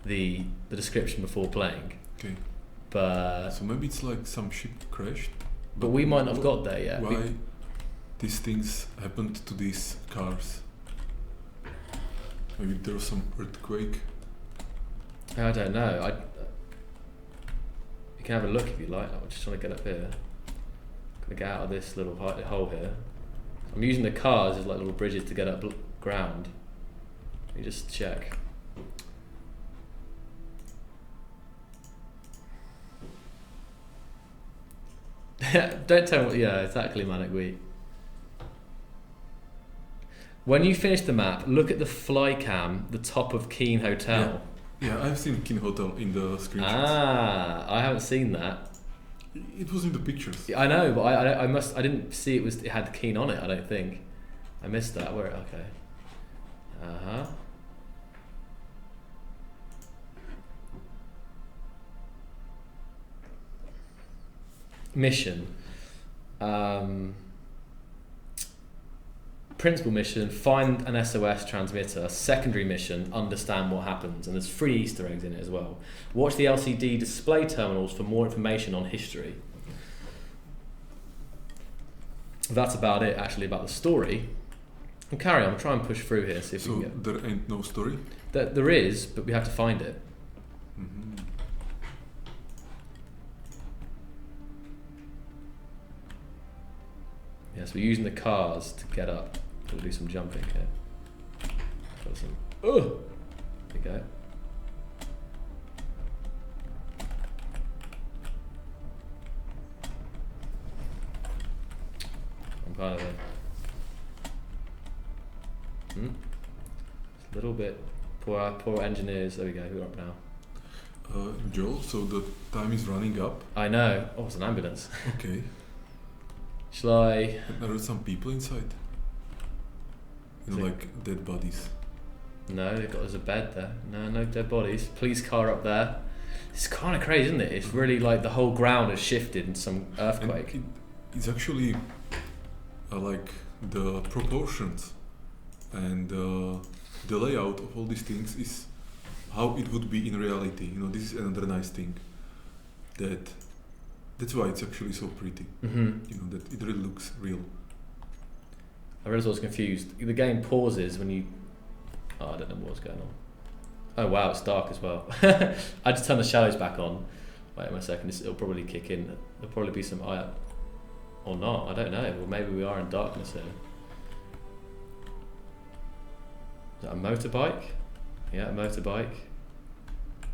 the description before playing. Okay. But so maybe it's like some ship crashed. But we might not have got there yet. Why these things happened to these cars? Maybe there was some earthquake. I don't know. You can have a look if you like. I'm just trying to get up here. Gonna get out of this little hole here. I'm using the cars as like little bridges to get up ground. Let me just check. Don't tell me what, yeah, exactly, Manic Wheat. When you finish the map, look at the fly cam, the top of Keene Hotel. Yeah, I've seen Keene Hotel in the screenshots. Ah, I haven't seen that. It was in the pictures. I know, but I didn't see it had Keene on it. I don't think I missed that. Where? Okay. Mission. Principal mission: find an SOS transmitter. Secondary mission: understand what happens. And there's 3 Easter eggs in it as well. Watch the LCD display terminals for more information on history. That's about it, actually, about the story. And carry on. Try and push through here. See if we can get. There ain't no story. There is, but we have to find it. Yes, we're using the cars to get up. We'll do some jumping here. There we go. I'm kind of it's a little bit poor engineers. There we go. We're up now. Joel, so the time is running up. I know. Oh, it's an ambulance. Okay. Shall I? And there are some people inside. You know, like dead bodies. No, there's a bed there. No dead bodies. Police car up there. It's kind of crazy, isn't it? It's really like the whole ground has shifted in some earthquake. It's actually like the proportions and the layout of all these things is how it would be in reality. You know, this is another nice thing. That's why it's actually so pretty. Mm-hmm. You know, that it really looks real. I realised I was confused. The game pauses when you... Oh, I don't know what's going on. Oh wow, it's dark as well. I just turned the shadows back on. Wait a second, it'll probably kick in. There'll probably be some... or not, I don't know. Well, maybe we are in darkness here. Is that a motorbike? Yeah, a motorbike.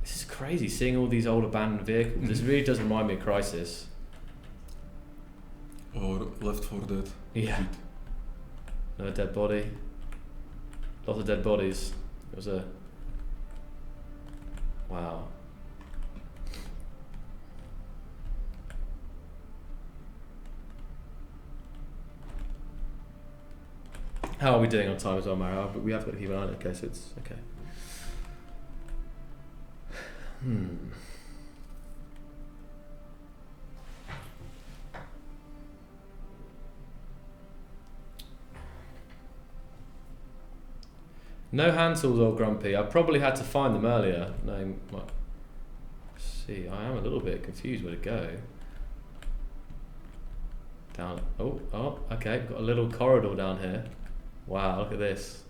This is crazy, seeing all these old abandoned vehicles. This really does remind me of Crisis. Or Left 4 Dead. Yeah. Another dead body. Lots of dead bodies. It was a... Wow. How are we doing on time as well, Mara? But we have got to keep an eye on it. Okay, so it's okay. No hand tools, old Grumpy. I probably had to find them earlier. No, see, I am a little bit confused where to go. Down. Oh, okay. Got a little corridor down here. Wow, look at this.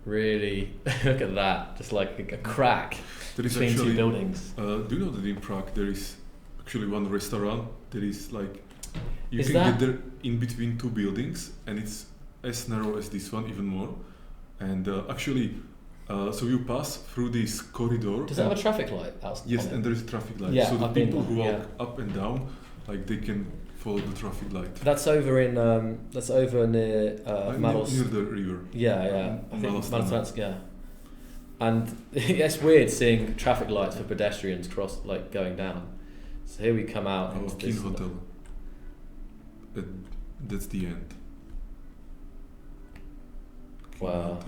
Really, look at that. Just like a crack between actually, two buildings. Do you know that in Prague there is actually one restaurant that is like... You Is can that- get there in between two buildings, and it's as narrow as this one, even more. And actually, so you pass through this corridor. Does it have a traffic light outside? Yes, and there is a traffic light. Yeah, so the I've been people who there, walk up and down, like they can follow the traffic light. That's over in that's over near Malos. Near the river. Yeah. I think Malostana. Malostana, yeah. And it's weird seeing traffic lights for pedestrians going down. So here we come out. Oh, into King this Hotel. That's the end. King Wow. Hotel.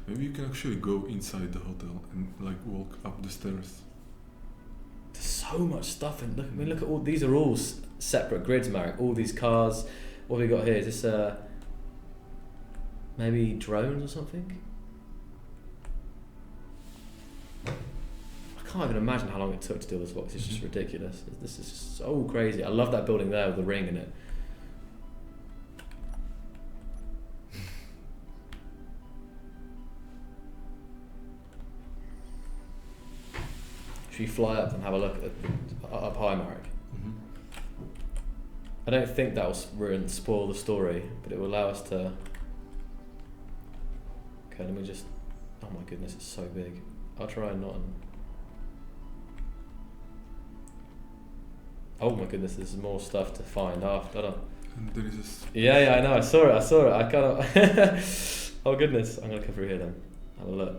Maybe you can actually go inside the hotel and like walk up the stairs. There's so much stuff, and look at all these are all separate grids, Marek. All these cars. What have we got here? Is this maybe drones or something? I can't even imagine how long it took to do this box. It's just ridiculous. This is so crazy. I love that building there with the ring in it. Should we fly up and have a look at up high, Marek? Mm-hmm. I don't think that will spoil the story, but it will allow us to... Okay, let me just... Oh my goodness, it's so big. I'll try and not... Oh my goodness, there's more stuff to find after. And there is a Yeah, I know, I saw it. I can't... Oh goodness, I'm going to come through here then. Have a look.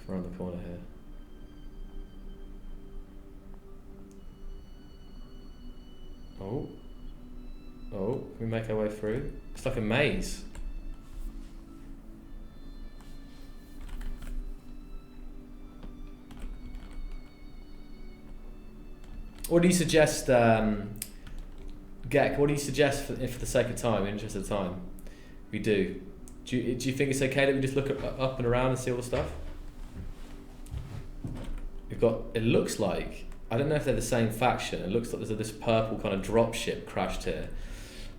Around the corner here. Oh, can we make our way through? It's like a maze. What do you suggest, Gek? What do you suggest for the sake of time, in the interest of time? We do. Do you think it's okay that we just look up and around and see all the stuff? We've got. It looks like, I don't know if they're the same faction. It looks like there's this purple kind of dropship crashed here.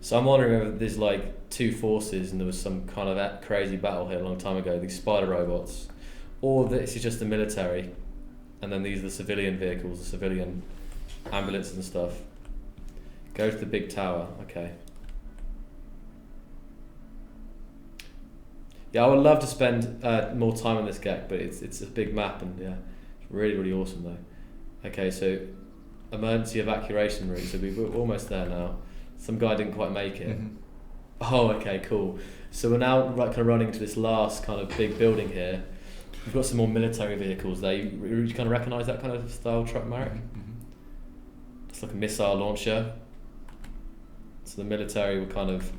So I'm wondering whether there's like two forces and there was some kind of crazy battle here a long time ago. These spider robots, or this is just the military, and then these are the civilian vehicles, the civilian ambulances and stuff. Go to the big tower. Okay. Yeah, I would love to spend more time on this Gek, but it's a big map and yeah, it's really awesome though. Okay, so emergency evacuation route. So we're almost there now. Some guy didn't quite make it. Mm-hmm. Oh, okay, cool. So we're now kind of running to this last kind of big building here. We've got some more military vehicles there. You kind of recognise that kind of style truck, Marek? It's like a missile launcher. So the military were kind of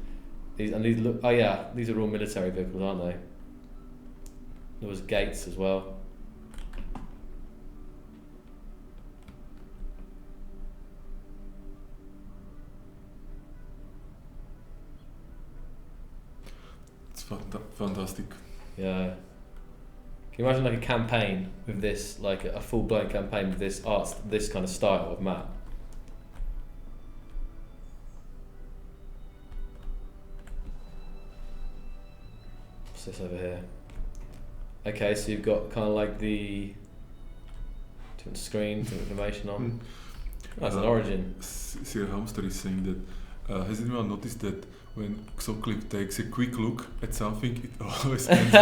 these look. Oh yeah, these are all military vehicles, aren't they? There was gates as well. It's fantastic. Yeah. Can you imagine like a campaign with this, like a full-blown campaign with this art, this kind of style of map? What's this over here? Okay, so you've got kind of like the different screens, different information on. That's an origin. Sir Hamster is saying that, has anyone noticed that when Xoclip takes a quick look at something, it always ends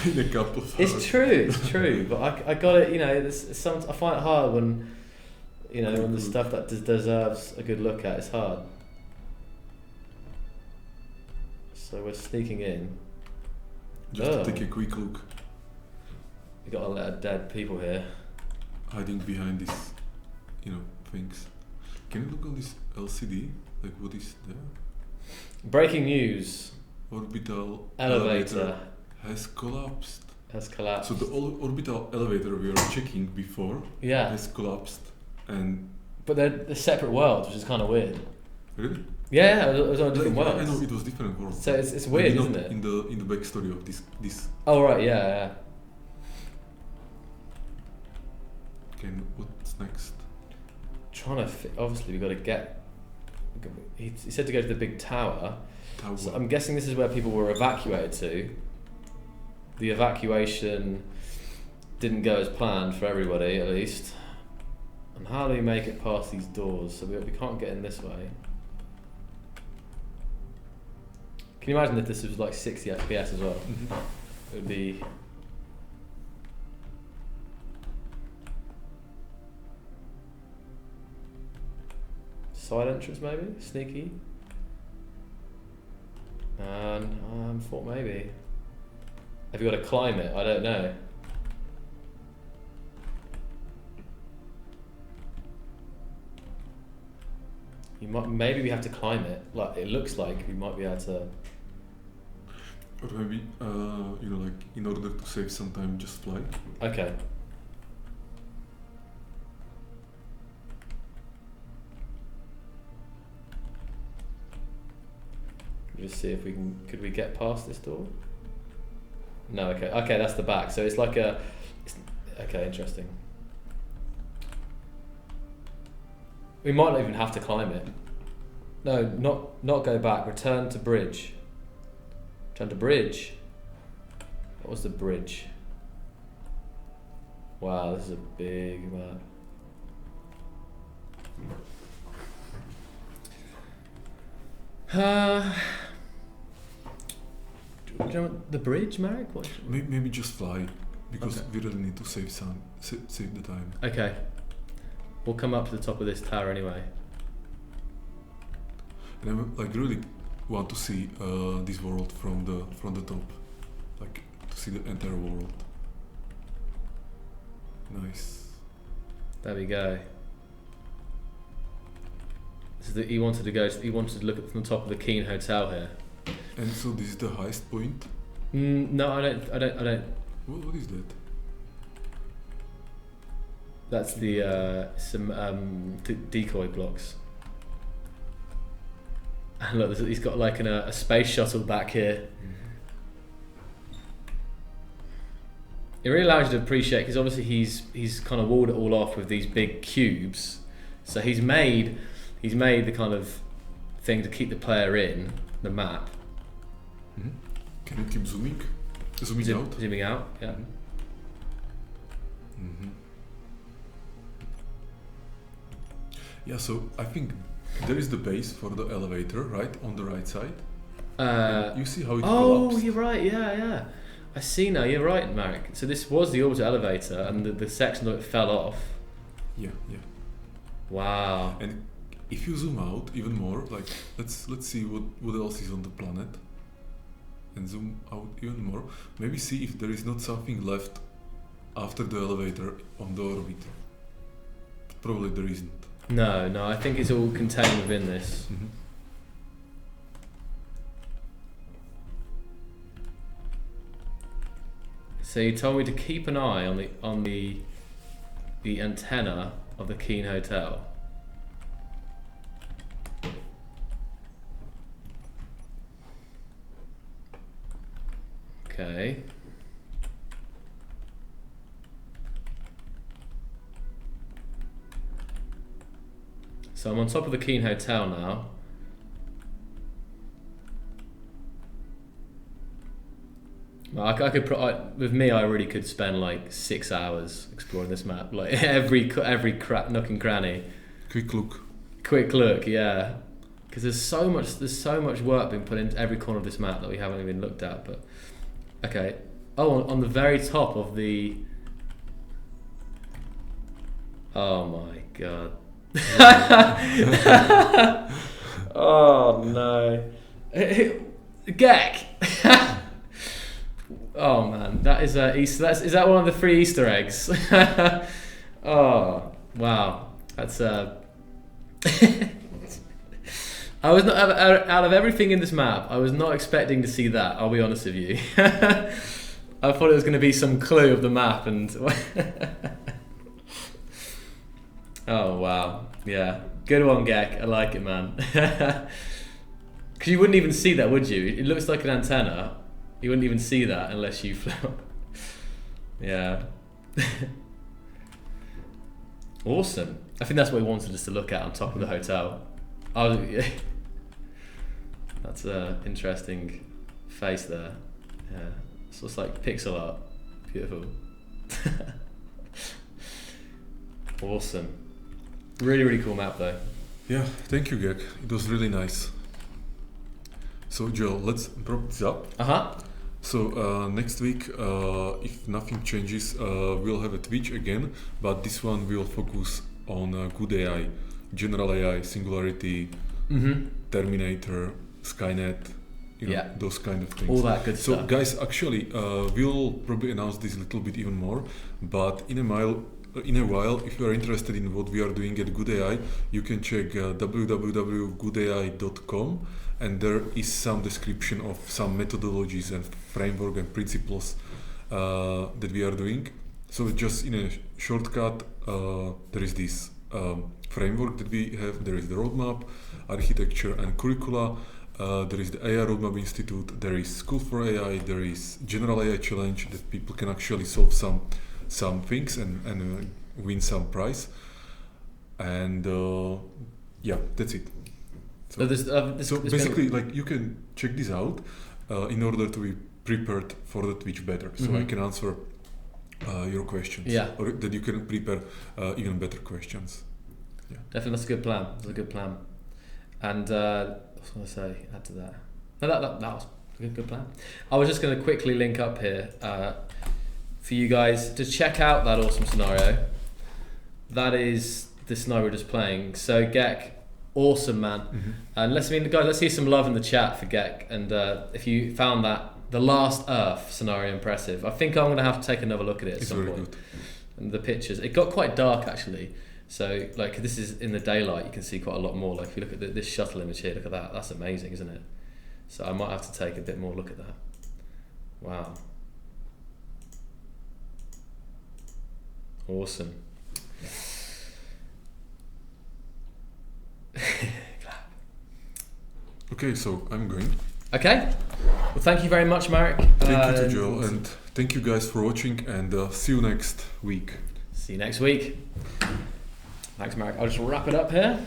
in a couple of hours. It's true, but I got it, you know, I find it hard when, you know, when the stuff that deserves a good look at is hard. So we're sneaking in. Just to take a quick look. We got a lot of dead people here. Hiding behind these, you know, things. Can you look on this LCD? Like what is there? Breaking news. Orbital Elevator has collapsed. Collapsed. So the orbital elevator we were checking before has collapsed, but they're separate worlds, which is kind of weird. Really? Yeah, it was on different worlds. I know it was different worlds. So it's weird, isn't it? In the backstory of this. Oh right, yeah. Okay, what's next? Obviously we got to get. He said to go to the big tower. So I'm guessing this is where people were evacuated to. The evacuation didn't go as planned for everybody, at least. And how do we make it past these doors? So we can't get in this way. Can you imagine if this was like 60 FPS as well? It would be. Side entrance maybe? Sneaky? And thought maybe. Have you got to climb it? I don't know. Maybe we have to climb it. Like it looks like we might be able to. Or maybe you know, like in order to save some time, just fly. Okay. Just see if we can. Could we get past this door? No. Okay. Okay, that's the back. So it's like a. Okay, interesting. We might not even have to climb it. No, not go back. Return to bridge. Return to bridge. What was the bridge? Wow, this is a big map. Do you know the bridge, Marek? Maybe just fly, because we really need to save the time. Okay. We'll come up to the top of this tower anyway. And I like really want to see this world from the top, like to see the entire world. Nice. There we go. So he wanted to look at from the top of the Keen Hotel here. And so this is the highest point? No, I don't. What is that? That's the some decoy blocks. And look, he's got like a space shuttle back here. It really allows you to appreciate, because obviously he's kind of walled it all off with these big cubes. So he's made the kind of thing to keep the player in the map. Mm-hmm. Can you keep zooming out? Zooming out, yeah. Mm-hmm. Yeah, so I think there is the base for the elevator, right, on the right side. You see how it collapsed? Oh, you're right, yeah. I see now, you're right, Marek. So this was the orbital elevator, and the section of it fell off. Yeah. Wow. And if you zoom out even more, like let's see what else is on the planet, and zoom out even more, maybe see if there is not something left after the elevator on the orbit. Probably there isn't. No, I think it's all contained within this. Mm-hmm. So you told me to keep an eye on the antenna of the Keene Hotel. Okay. So I'm on top of the Keene Hotel now. Well, I could with me, I really could spend like 6 hours exploring this map, like every nook and cranny. Quick look, yeah, because there's so much work being put into every corner of this map that we haven't even looked at. But okay, on the very top of the. Oh my god. Oh no, Gek. Oh man, that is Easter. Is that one of the 3 Easter eggs? Oh wow, that's I was not out of everything in this map. I was not expecting to see that. I'll be honest with you. I thought it was going to be some clue of the map, and oh wow, yeah, good one, Gek. I like it, man. Because you wouldn't even see that, would you? It looks like an antenna. You wouldn't even see that unless you flew. Yeah. Awesome. I think that's what we wanted us to look at on top of the hotel. That's an interesting face there. Yeah. So it's like pixel art. Beautiful. Awesome. Really, really cool map though. Yeah, thank you, Gek. It was really nice. So Joel, let's prop this up. So next week, if nothing changes, we'll have a Twitch again, but this one will focus on good AI, general AI, Singularity, Terminator, Skynet, those kind of things. All that good stuff. So guys, actually, we'll probably announce this a little bit even more, but in a while, if you are interested in what we are doing at Good AI, you can check www.goodai.com, and there is some description of some methodologies and framework and principles that we are doing. So just in a shortcut, there is this framework that we have, there is the roadmap, architecture and curricula, there is the AI Roadmap Institute, there is School for AI, there is General AI Challenge that people can actually solve some things and win some prize, and that's it. So basically, like, you can check this out in order to be prepared for the Twitch better, so I can answer your questions, or that you can prepare even better questions. Yeah, definitely, that's a good plan. That's a good plan. And what was I going to say? Add to that. No, that was a good plan. I was just going to quickly link up here for you guys to check out that awesome scenario. That is the scenario we're just playing. So Gek, awesome, man. And let's see some love in the chat for Gek. And if you found that the Last Earth scenario impressive, I think I'm going to have to take another look at it at some point. Good. And the pictures, it got quite dark actually. So like, this is in the daylight, you can see quite a lot more. Like if you look at this shuttle image here, look at that. That's amazing, isn't it? So I might have to take a bit more look at that. Wow. Awesome. Okay, so I'm going. Okay. Well, thank you very much, Marek. Thank you to Joel, and thank you guys for watching, and see you next week. See you next week. Thanks, Marek. I'll just wrap it up here.